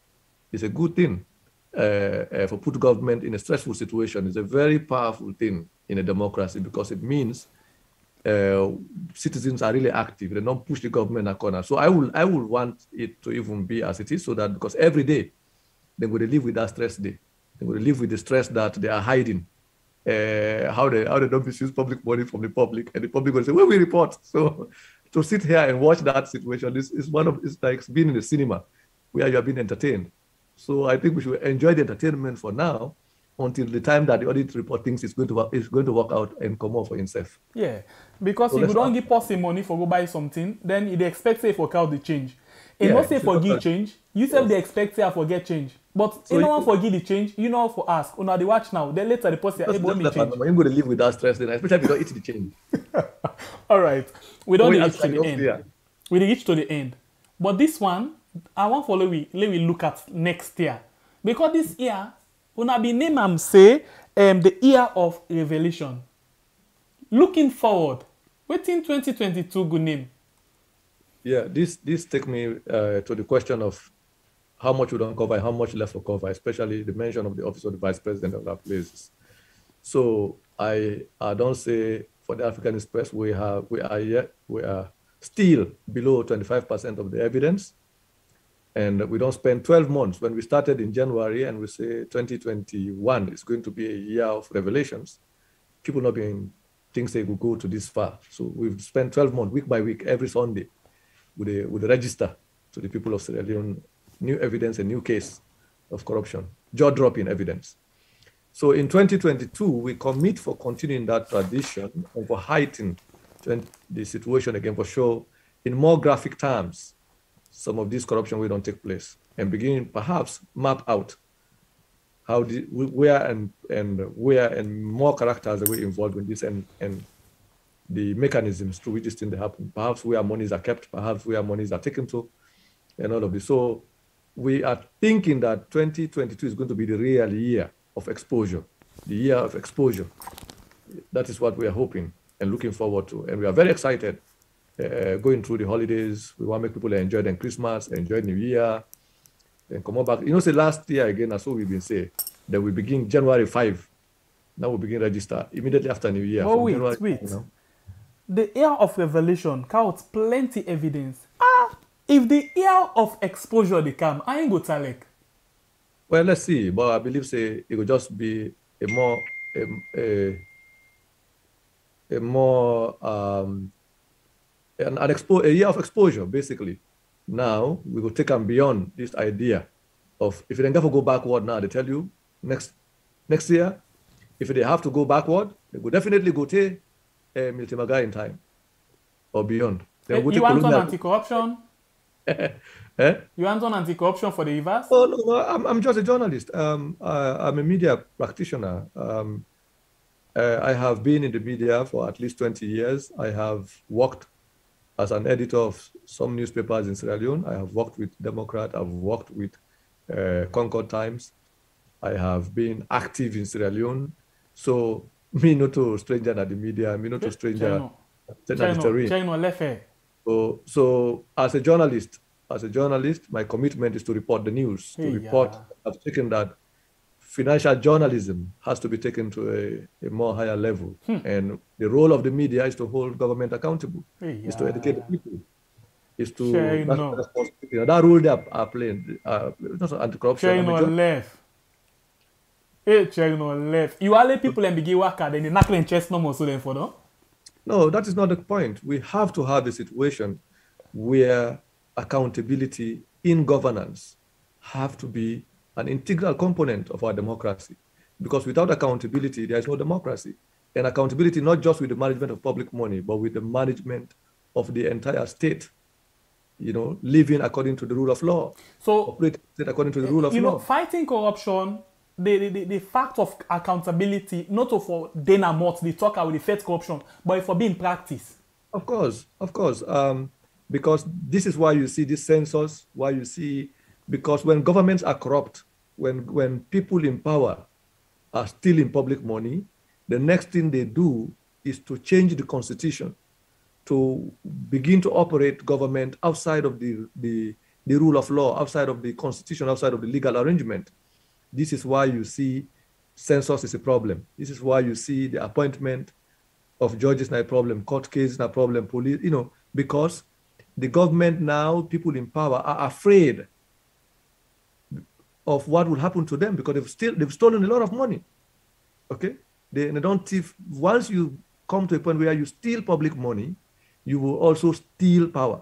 is a good thing. For put government in a stressful situation is a very powerful thing in a democracy, because it means citizens are really active. They don't push the government in a corner. So I will want it to even be as it is, so that because every day they're going to live with that stress day. They're going to live with the stress that they are hiding. How they don't misuse public money from the public, and the public will say, well, we report. So to sit here and watch that situation is it's like being in the cinema where you are being entertained. So I think we should enjoy the entertainment for now until the time that the audit report thinks it's going to work out and come out for himself. Yeah, because so if you don't give person money for go buy something, then they expect say for count the change. And not say for give change, you say they expect say for get change. But so no one forgive the change, for ask. They watch now. Then later the person able to change. I'm going to live with that stress then, especially if you don't eat the change. All right. We don't reach to the end. Yeah. We reach to the end. But this one, I want follow let we look at next year. Because this year, una be name say the year of revelation. Looking forward, waiting 2022 good name. Yeah, this take me to the question of how much we don't cover and how much left to cover, especially the mention of the office of the vice president of that places. So I don't say for the Africanist press we are still below 25% of the evidence, and we don't spend 12 months. When we started in January and we say 2021 is going to be a year of revelations, people not being things they will go to this far. So we've spent 12 months, week by week, every Sunday, with a register to the people of Sierra Leone, new evidence, a new case of corruption, jaw-dropping evidence. So in 2022, we commit for continuing that tradition and for heightening the situation again, for sure, in more graphic terms, some of this corruption will don't take place, and begin perhaps map out how where and more characters are involved in this, and the mechanisms through which this thing happen. Perhaps where monies are kept, perhaps where monies are taken to, and all of this. So we are thinking that 2022 is going to be the real year of exposure, the year of exposure. That is what we are hoping and looking forward to. And we are very excited going through the holidays. We want to make people enjoy them Christmas, enjoy New Year, and come on back. Say last year again, that's what we've been saying, that we begin January 5 Now we begin register immediately after New Year. Oh, wait. The year of revelation counts plenty evidence. If the year of exposure they come, I ain't go talek. Well, let's see. But I believe say it will just be a year of exposure, basically. Now we will take them beyond this idea of if they never go backward now, they tell you next year, if they have to go backward, they will definitely go to Miltimaga in time or beyond. You want on anti-corruption? You want on anti-corruption for the reverse? Oh, no, I'm just a journalist. I'm a media practitioner. I have been in the media for at least 20 years. I have worked as an editor of some newspapers in Sierra Leone. I have worked with Democrat. I've worked with Concord Times. I have been active in Sierra Leone. So, me not a stranger at the media, me not a stranger at the terrain. So as a journalist, my commitment is to report the news, I've taken that financial journalism has to be taken to a more higher level. And the role of the media is to hold government accountable, is to educate the people, is to, that role they are playing, not anti-corruption. Left. You allow people and begin work and then they knuckle and chest no more so then for no? No, that is not the point. We have to have a situation where accountability in governance have to be an integral component of our democracy. Because without accountability, there is no democracy. And accountability not just with the management of public money, but with the management of the entire state, living according to the rule of law. So, operating according to the rule of law. Fighting corruption, the fact of accountability, not for Dana Mott, they talk about the fight corruption, but for being practiced. Of course. Because this is why you see this census, because when governments are corrupt, when people in power are stealing public money, the next thing they do is to change the constitution to begin to operate government outside of the rule of law, outside of the constitution, outside of the legal arrangement. This is why you see census is a problem. This is why you see the appointment of judges not a problem, court cases not a problem, police, because the government now, people in power are afraid of what will happen to them because they've stolen a lot of money. Okay? They don't thief. Once you come to a point where you steal public money, you will also steal power.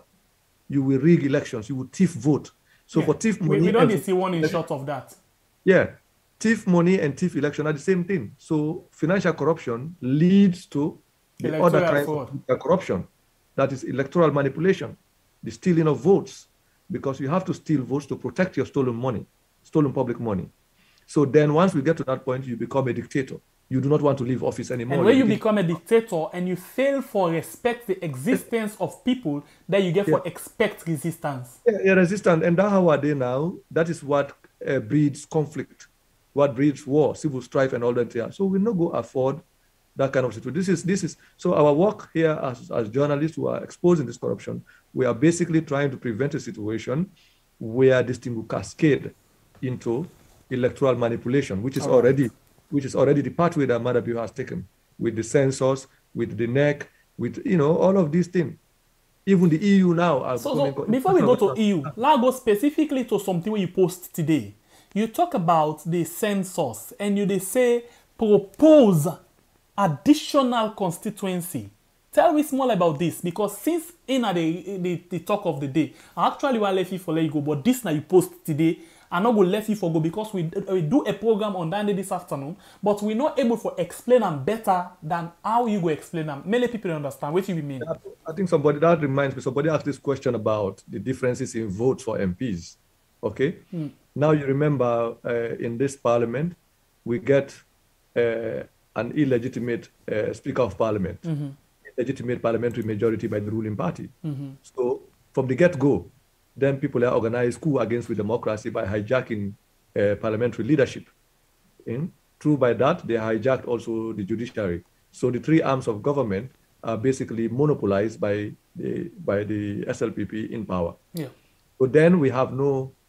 You will rig elections. You will thief vote. So for thief money, we don't see one in short of that. Yeah, thief money and thief election are the same thing. So financial corruption leads to the other kind of corruption, that is electoral manipulation, the stealing of votes, because you have to steal votes to protect your stolen money, stolen public money. So then once we get to that point, you become a dictator. You do not want to leave office anymore. And when you become a dictator and you fail for respect the existence of people, then you get for expect resistance. Yeah, resistance. And that's how are they now? That is what breeds conflict, what breeds war, civil strife and all that here. So we not go afford that kind of situation. This is so our work here as journalists who are exposing this corruption, we are basically trying to prevent a situation where this thing will cascade into electoral manipulation, which is already the pathway that Madabiu has taken with the census, with the NEC, with all of these things. Even the EU now. So before we go to EU, let's go specifically to something you post today. You talk about the census and they say propose additional constituency. Tell me more about this, because since in the talk of the day, I actually want to let you for let you go, but this now you post today, I'm not going to let you for go because we do a program on that this afternoon, but we're not able to explain them better than how you go explain them. Many people understand what you mean. I think that reminds me, somebody asked this question about the differences in votes for MPs. Okay? Now you remember in this parliament, we get an illegitimate Speaker of Parliament, illegitimate parliamentary majority by the ruling party. So from the get-go, then people are organized coup against with democracy by hijacking parliamentary leadership. Through by that, they hijacked also the judiciary. So the three arms of government are basically monopolized by the SLPP in power. Yeah. So then we have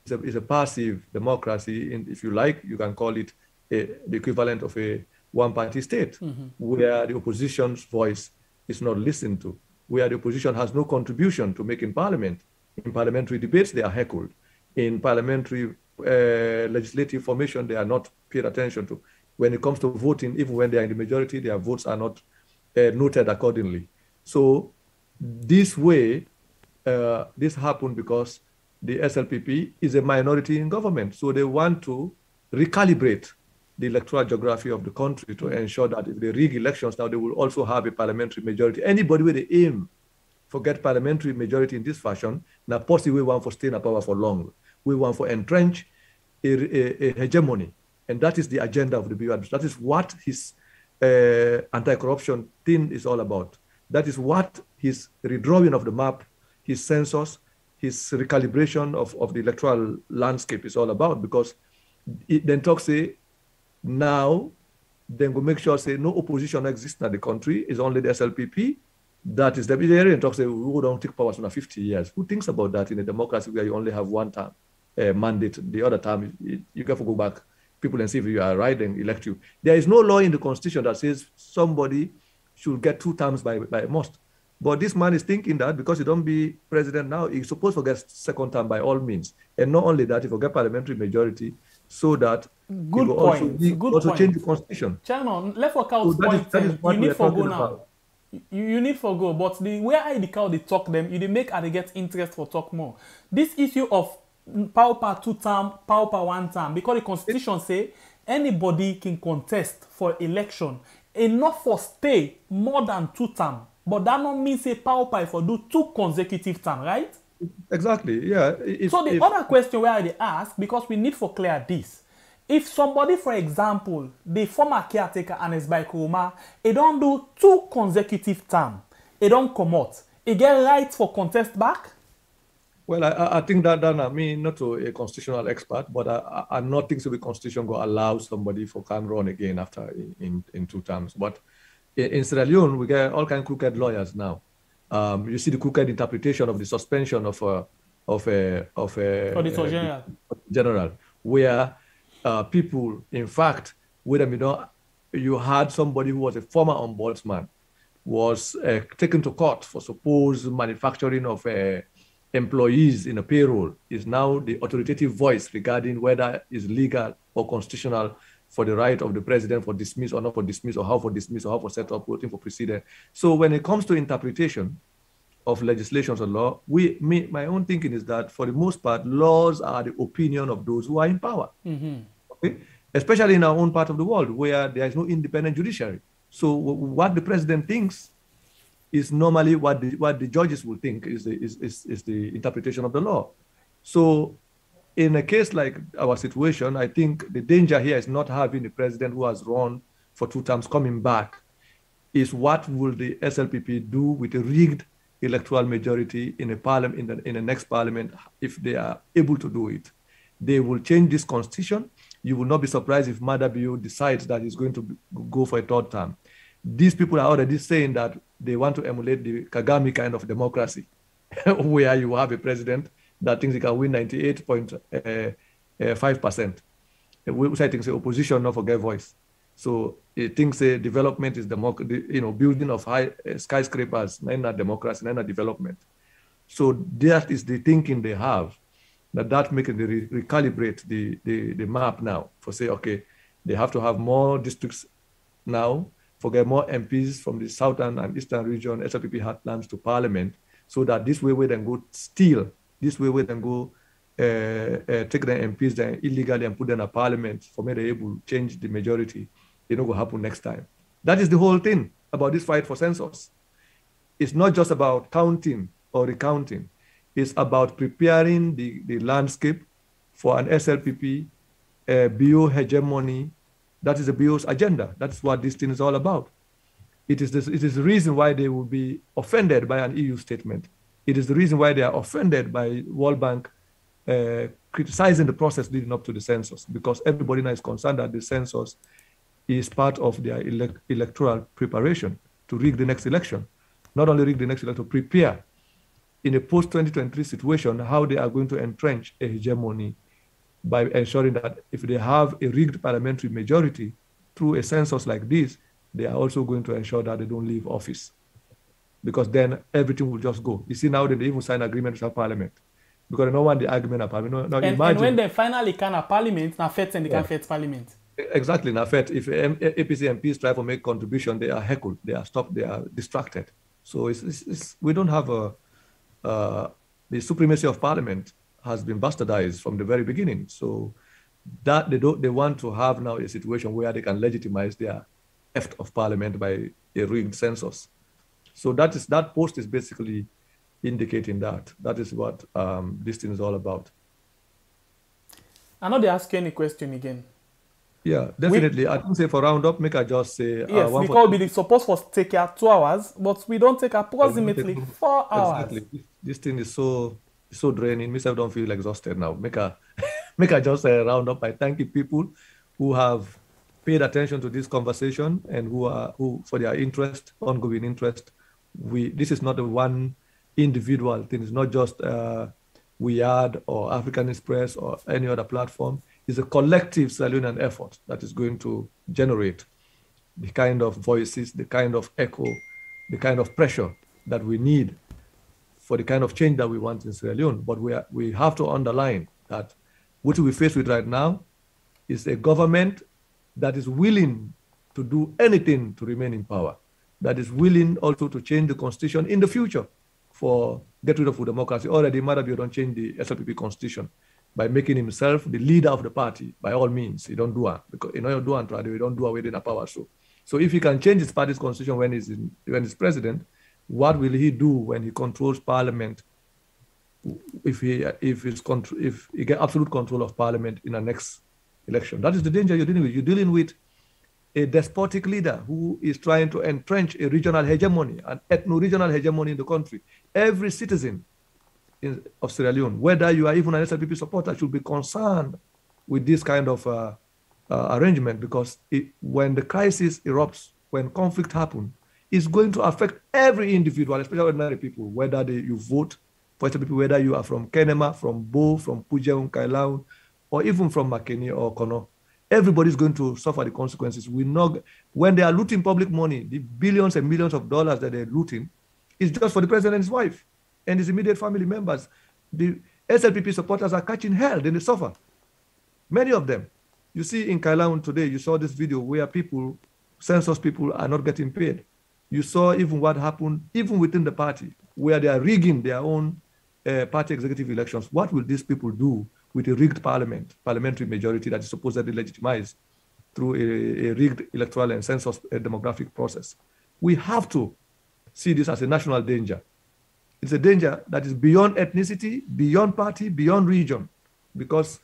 it's a passive democracy. If you like, you can call it the equivalent of a one-party state, where the opposition's voice is not listened to, where the opposition has no contribution to make in parliament. In parliamentary debates, they are heckled. In parliamentary legislative formation, they are not paid attention to. When it comes to voting, even when they are in the majority, their votes are not noted accordingly. So this way, this happened because the SLPP is a minority in government. So they want to recalibrate the electoral geography of the country to ensure that if they rig elections now, they will also have a parliamentary majority. Anybody with the aim for get parliamentary majority in this fashion, now possibly we want for staying in power for long. We want for entrench a hegemony. And that is the agenda of the BU. That is what his anti-corruption thing is all about. That is what his redrawing of the map, his census, his recalibration of the electoral landscape is all about, because it then talks say, now, then go make sure say no opposition exists in the country, it's only the SLPP. That is the area and talks say we don't take powers for 50 years. Who thinks about that in a democracy where you only have one term mandate? The other time you have to go back, people and see if you are right and elect you. There is no law in the constitution that says somebody should get 2 terms by most. But this man is thinking that because he don't be president now, he's supposed to get 2nd term by all means. And not only that, he will get parliamentary majority so that good point. Also change the constitution. Chairman, let's work out so point. You need for go now. About. You need for go, but the way I the cow they talk them, you they make and they get interest for talk more. This issue of power per 2 term, power per 1 term, because the constitution say anybody can contest for election, enough for stay more than 2 term. But that not mean say power per for do 2 consecutive term, right? Exactly. Yeah. So the other question where I ask, because we need for clear this. If somebody, for example, the former caretaker and his by Kuruma, he don't do 2 consecutive terms, he don't come out, he get right for contest back? Well, I think that I mean, not to a constitutional expert, but I not think so the constitution will allow somebody for can run again after in 2 terms. But in Sierra Leone, we get all kind of crooked lawyers now. You see the crooked interpretation of the suspension of Auditor General, where people, in fact, you had somebody who was a former ombudsman, was taken to court for supposed manufacturing of employees in a payroll, is now the authoritative voice regarding whether it's legal or constitutional for the right of the president for dismiss or not for dismiss, or how for dismiss, or how for set up voting for precedent. So when it comes to interpretation of legislations or law, my own thinking is that for the most part, laws are the opinion of those who are in power. Okay? Especially in our own part of the world where there is no independent judiciary. So what the president thinks is normally what the judges will think is the interpretation of the law. So in a case like our situation, I think the danger here is not having a president who has run for 2 terms coming back. Is what will the SLPP do with a rigged electoral majority in a parliament in the next parliament if they are able to do it? They will change this constitution. You will not be surprised if Madabio decides that he's going to go for a 3rd term. These people are already saying that they want to emulate the Kagame kind of democracy, where you have a president that thinks he can win 98.5%. Which I think the opposition not forget voice. So it thinks development is building of high skyscrapers, not democracy, not development. So that is the thinking they have. That making they recalibrate the map now for say, okay, they have to have more districts now, forget more MPs from the southern and eastern region, SLPP heartlands to parliament, so that this way we then go steal, this way we then go take the MPs then illegally and put them in a parliament for me to be able to change the majority. It not going to happen next time. That is the whole thing about this fight for census. It's not just about counting or recounting. It's about preparing the landscape for an SLPP BO hegemony. That is the BO's agenda. That's what this thing is all about. It is the reason why they will be offended by an EU statement. It is the reason why they are offended by World Bank criticizing the process leading up to the census, because everybody now is concerned that the census is part of their electoral preparation to rig the next election. Not only rig the next election, to prepare in a post-2023 situation how they are going to entrench a hegemony by ensuring that if they have a rigged parliamentary majority, through a census like this, they are also going to ensure that they don't leave office, because then everything will just go. You see, now they even sign agreements with parliament because they don't want the argument of parliament. Now, and when they finally can have parliament, now FET and they can FET parliament. Exactly. Now, FET, if APC MPs try to make contribution, they are heckled, they are stopped, they are distracted. So we don't have the supremacy of parliament has been bastardized from the very beginning. So that they want to have now a situation where they can legitimize their theft of parliament by a rigged census. So that post is basically indicating that. That is what this thing is all about. I know they ask you any question again. Yeah, definitely. I think say for roundup, make I just say yes, because we supposed to take 2 hours, but we don't take approximately 4 hours. Exactly. This thing is so draining. Myself don't feel exhausted now. Make I just round up by thanking people who have paid attention to this conversation and who for their interest, ongoing interest. This is not a one individual thing. It's not just WeAd or Africanist Press or any other platform. It's a collective Sierra Leonean effort that is going to generate the kind of voices, the kind of echo, the kind of pressure that we need for the kind of change that we want in Sierra Leone. But we have to underline that what we face with right now is a government that is willing to do anything to remain in power, that is willing also to change the constitution in the future for get rid of democracy. Already Madabio don't change the SLPP constitution by making himself the leader of the party. By all means, he don't do it because you don't do it within a power. So if he can change his party's constitution when he's president, what will he do when he controls parliament? If he get absolute control of parliament in the next election, that is the danger you're dealing with. You're dealing with a despotic leader who is trying to entrench a regional hegemony, an ethno-regional hegemony in the country. Every citizen of Sierra Leone, whether you are even an SLPP supporter, should be concerned with this kind of arrangement, because when the crisis erupts, when conflict happens, it's going to affect every individual, especially ordinary people, whether you vote for SLPP, whether you are from Kenema, from Bo, from Pujeung, Kailaun, or even from Makeni or Kono. Everybody's going to suffer the consequences. When they are looting public money, the billions and millions of dollars that they're looting is just for the president and his wife and his immediate family members. The SLPP supporters are catching hell, then they suffer. Many of them. You see in Kailaun today, you saw this video where census people are not getting paid. You saw even what happened even within the party, where they are rigging their own party executive elections. What will these people do with a rigged parliamentary majority that is supposedly legitimized through a rigged electoral and census demographic process? We have to see this as a national danger. It's a danger that is beyond ethnicity, beyond party, beyond region, because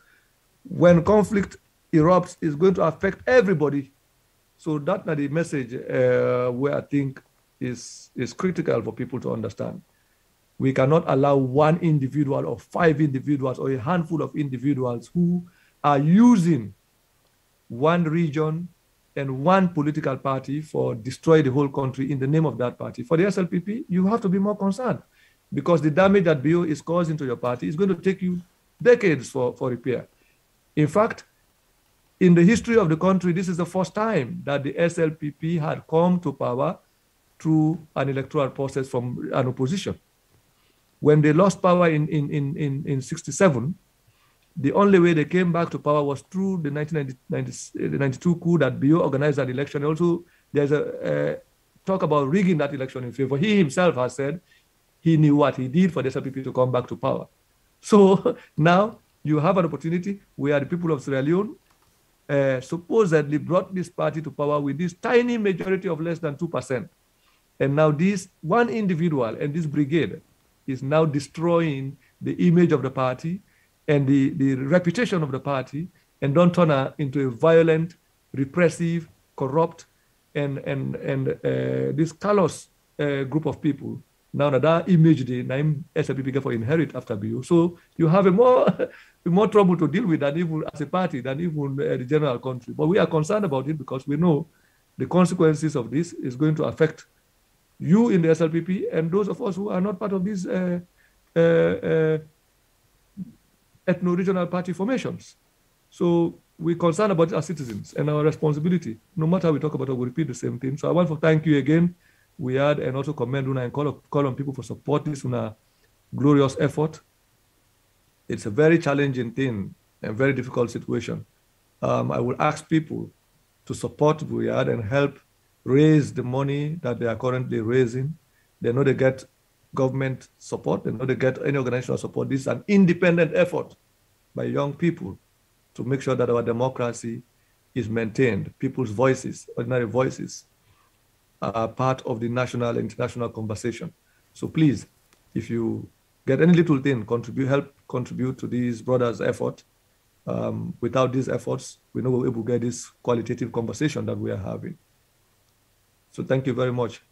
when conflict erupts, it's going to affect everybody. So that's the message where I think is critical for people to understand. We cannot allow one individual or 5 individuals or a handful of individuals who are using one region and one political party for destroy the whole country in the name of that party. For the SLPP, you have to be more concerned, because the damage that BO is causing to your party is going to take you decades for repair. In fact, in the history of the country, this is the first time that the SLPP had come to power through an electoral process from an opposition. When they lost power in 67, the only way they came back to power was through the 1992 coup that BO organized that election. Also, there's a talk about rigging that election in favor. He himself has said he knew what he did for the SLPP to come back to power. So now you have an opportunity where the people of Sierra Leone supposedly brought this party to power with this tiny majority of less than 2%. And now this one individual and this brigade is now destroying the image of the party and the reputation of the party, and don't turn her into a violent, repressive, corrupt, and this callous group of people. Now that image the name SLPP for inherit after BU. So you have a more trouble to deal with than even as a party, than even the general country. But we are concerned about it because we know the consequences of this is going to affect you in the SLPP and those of us who are not part of these ethno-regional party formations. So we're concerned about our citizens and our responsibility. No matter how we talk about it, we repeat the same thing. So I want to thank you again. We had and also commend Una and call on people for support this Una glorious effort. It's a very challenging thing and very difficult situation. I will ask people to support Buyad and help raise the money that they are currently raising. They know they get government support. They know they get any organizational support. This is an independent effort by young people to make sure that our democracy is maintained. People's voices, ordinary voices, are part of the national and international conversation. So please, if you get any little thing, help contribute to these brothers' effort. Without these efforts, we're not able to get this qualitative conversation that we are having. So thank you very much.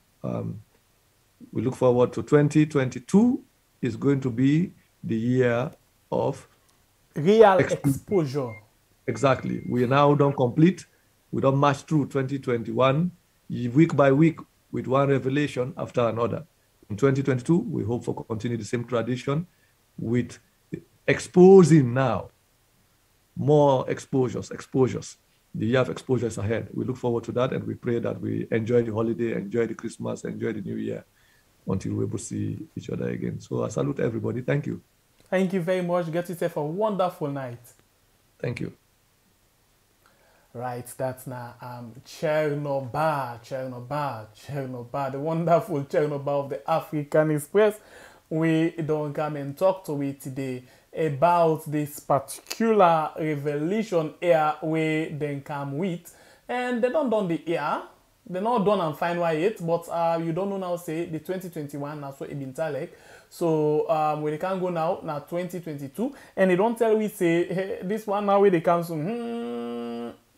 We look forward to 2022 is going to be the year of real exposure. Exactly. We now don't complete. We don't march through 2021 week by week with one revelation after another. In 2022, we hope for continue the same tradition with exposing now more exposures. The year of exposure is ahead. We look forward to that, and we pray that we enjoy the holiday, enjoy the Christmas, enjoy the New Year until we're able to see each other again. So I salute everybody. Thank you. Thank you very much. Get yourself a wonderful night. Thank you. Right, that's now Chernobyl, the wonderful Chernobyl of the Africanist Press. We don't come and talk to it today about this particular revelation here where they come with, and they don't done the year. They're not done and fine why yet, but you don't know now, say the 2021 now, so it been like. So where they can go now 2022, and they don't tell we say hey, this one now where they come so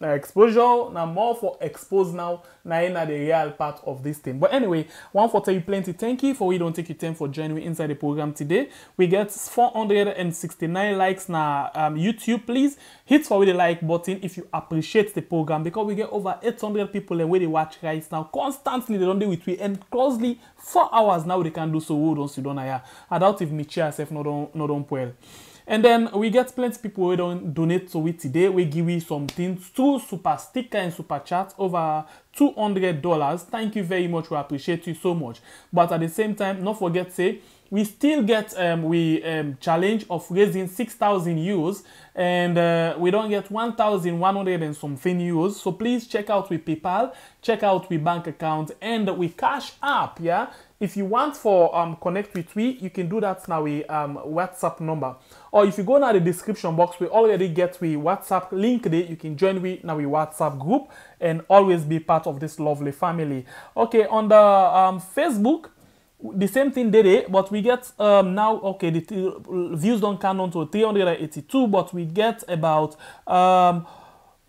exposure now more for expose now in the real part of this thing. But anyway, one for tell you plenty thank you for we don't take you time for joining me inside the program today. We get 469 likes now YouTube. Please hit for the like button if you appreciate the program, because we get over 800 people and where they watch right now constantly. They don't do with we and closely 4 hours now they can do so. Who don't sit down here. I doubt if me chair self not on well. And then we get plenty of people who don't donate to it today. We give you some things, 2 super sticker and super chat over $200. Thank you very much. We appreciate you so much. But at the same time, not forget say we still get challenge of raising 6,000 euros, and we don't get 1,100 and something euros. So please check out with PayPal, check out with bank account, and with Cash App. Yeah. If you want for connect with we, you can do that now with WhatsApp number. Or if you go now the description box, we already get we WhatsApp link there. You can join we now with WhatsApp group and always be part of this lovely family. Okay, on the Facebook, the same thing there, but we get now, okay, the views don't count on to 382, but we get about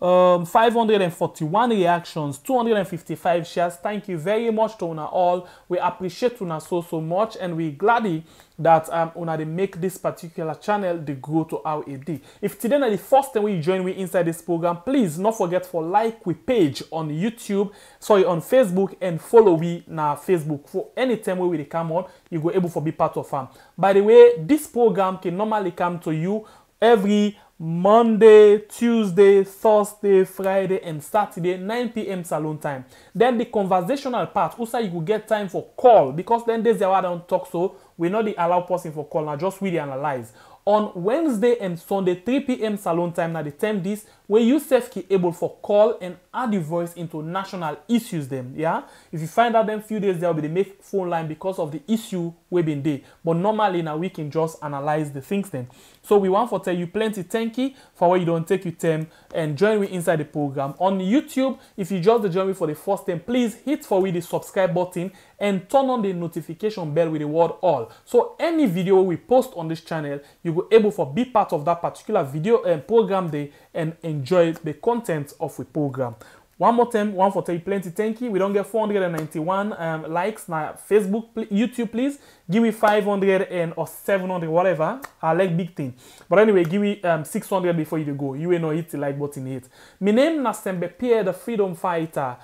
541 reactions, 255 shares. Thank you very much to una all. We appreciate una so much, and we glad that una they make this particular channel the grow to our AD. If today is the first time we join we inside this program, please not forget for like we page on YouTube, on Facebook, and follow we na Facebook. For any time we will come on, you go able to be part of them. By the way, this program can normally come to you every Monday, Tuesday, Thursday, Friday, and Saturday, 9 p.m. Salon time. Then the conversational part, also you will get time for call, because then there's why I don't talk, so we not the allow person for call, now just really analyze. On Wednesday and Sunday, 3 p.m. Salon time, now the time this, where you self be able for call and add your voice into national issues them, yeah? If you find out them few days, there will be the make phone line because of the issue we been there. But normally now we can just analyze the things then. So we want to tell you plenty thank you for why you don't take your time and join me inside the program. On YouTube, if you just join me for the first time, please hit for the subscribe button and turn on the notification bell with the word all. So any video we post on this channel, you will be able to be part of that particular video and program day and enjoy the content of the program. One more time, one for tell you plenty thank you. We don't get 491 likes now Facebook, YouTube, please give me 500 and or 700, whatever. I like big thing, but anyway, give me 600 before you go. You will not hit the like button hit. My name is Sembe Pierre, the freedom fighter.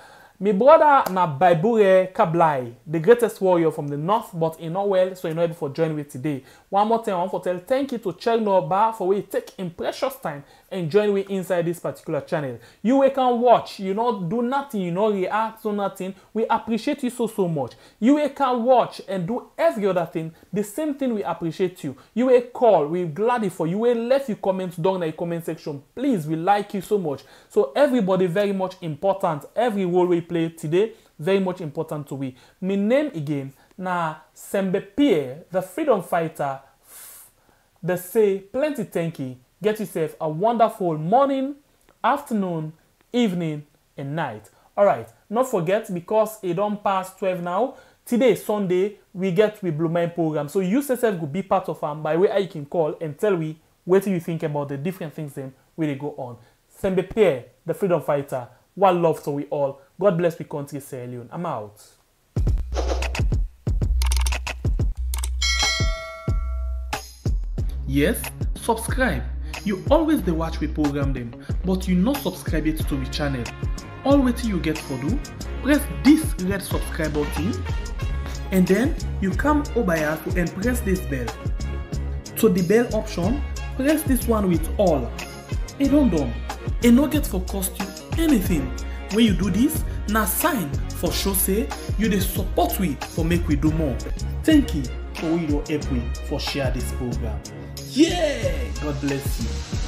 My brother na Baibure Kablai, the greatest warrior from the north, but in not well, so you know able for join with today. One more time, I want to tell thank you to Cherno Bar for we take in precious time and join with inside this particular channel. You can watch, you know, do nothing, you know, react to nothing. We appreciate you so much. You can watch and do every other thing. The same thing, we appreciate you. You will call, we're glad for you. Will left your comments down in the comment section. Please, we like you so much. So everybody very much important. Every role we play today, very much important to we. My name again, na Sembe Pierre, the freedom fighter. They say plenty thank you. Get yourself a wonderful morning, afternoon, evening, and night. Alright, not forget, because it don't pass 12 now, today, Sunday, we get with Blue Mind program. So you yourself could be part of them by way you can call and tell me what do you think about the different things then where they go on. Sembe Pierre, the freedom fighter. One love to we all. God bless we country, Sierra Leone. I'm out. Yes, subscribe. You always the watch we program them, but you not subscribe yet to the channel. All what you get for do, press this red subscribe button, and then you come over here and press this bell. To the bell option, press this one with all. It don't done. It no get for cost you anything. When you do this, na sign for show say you the support we for make we do more. Thank you for your help we for share this program. Yeah, God bless you.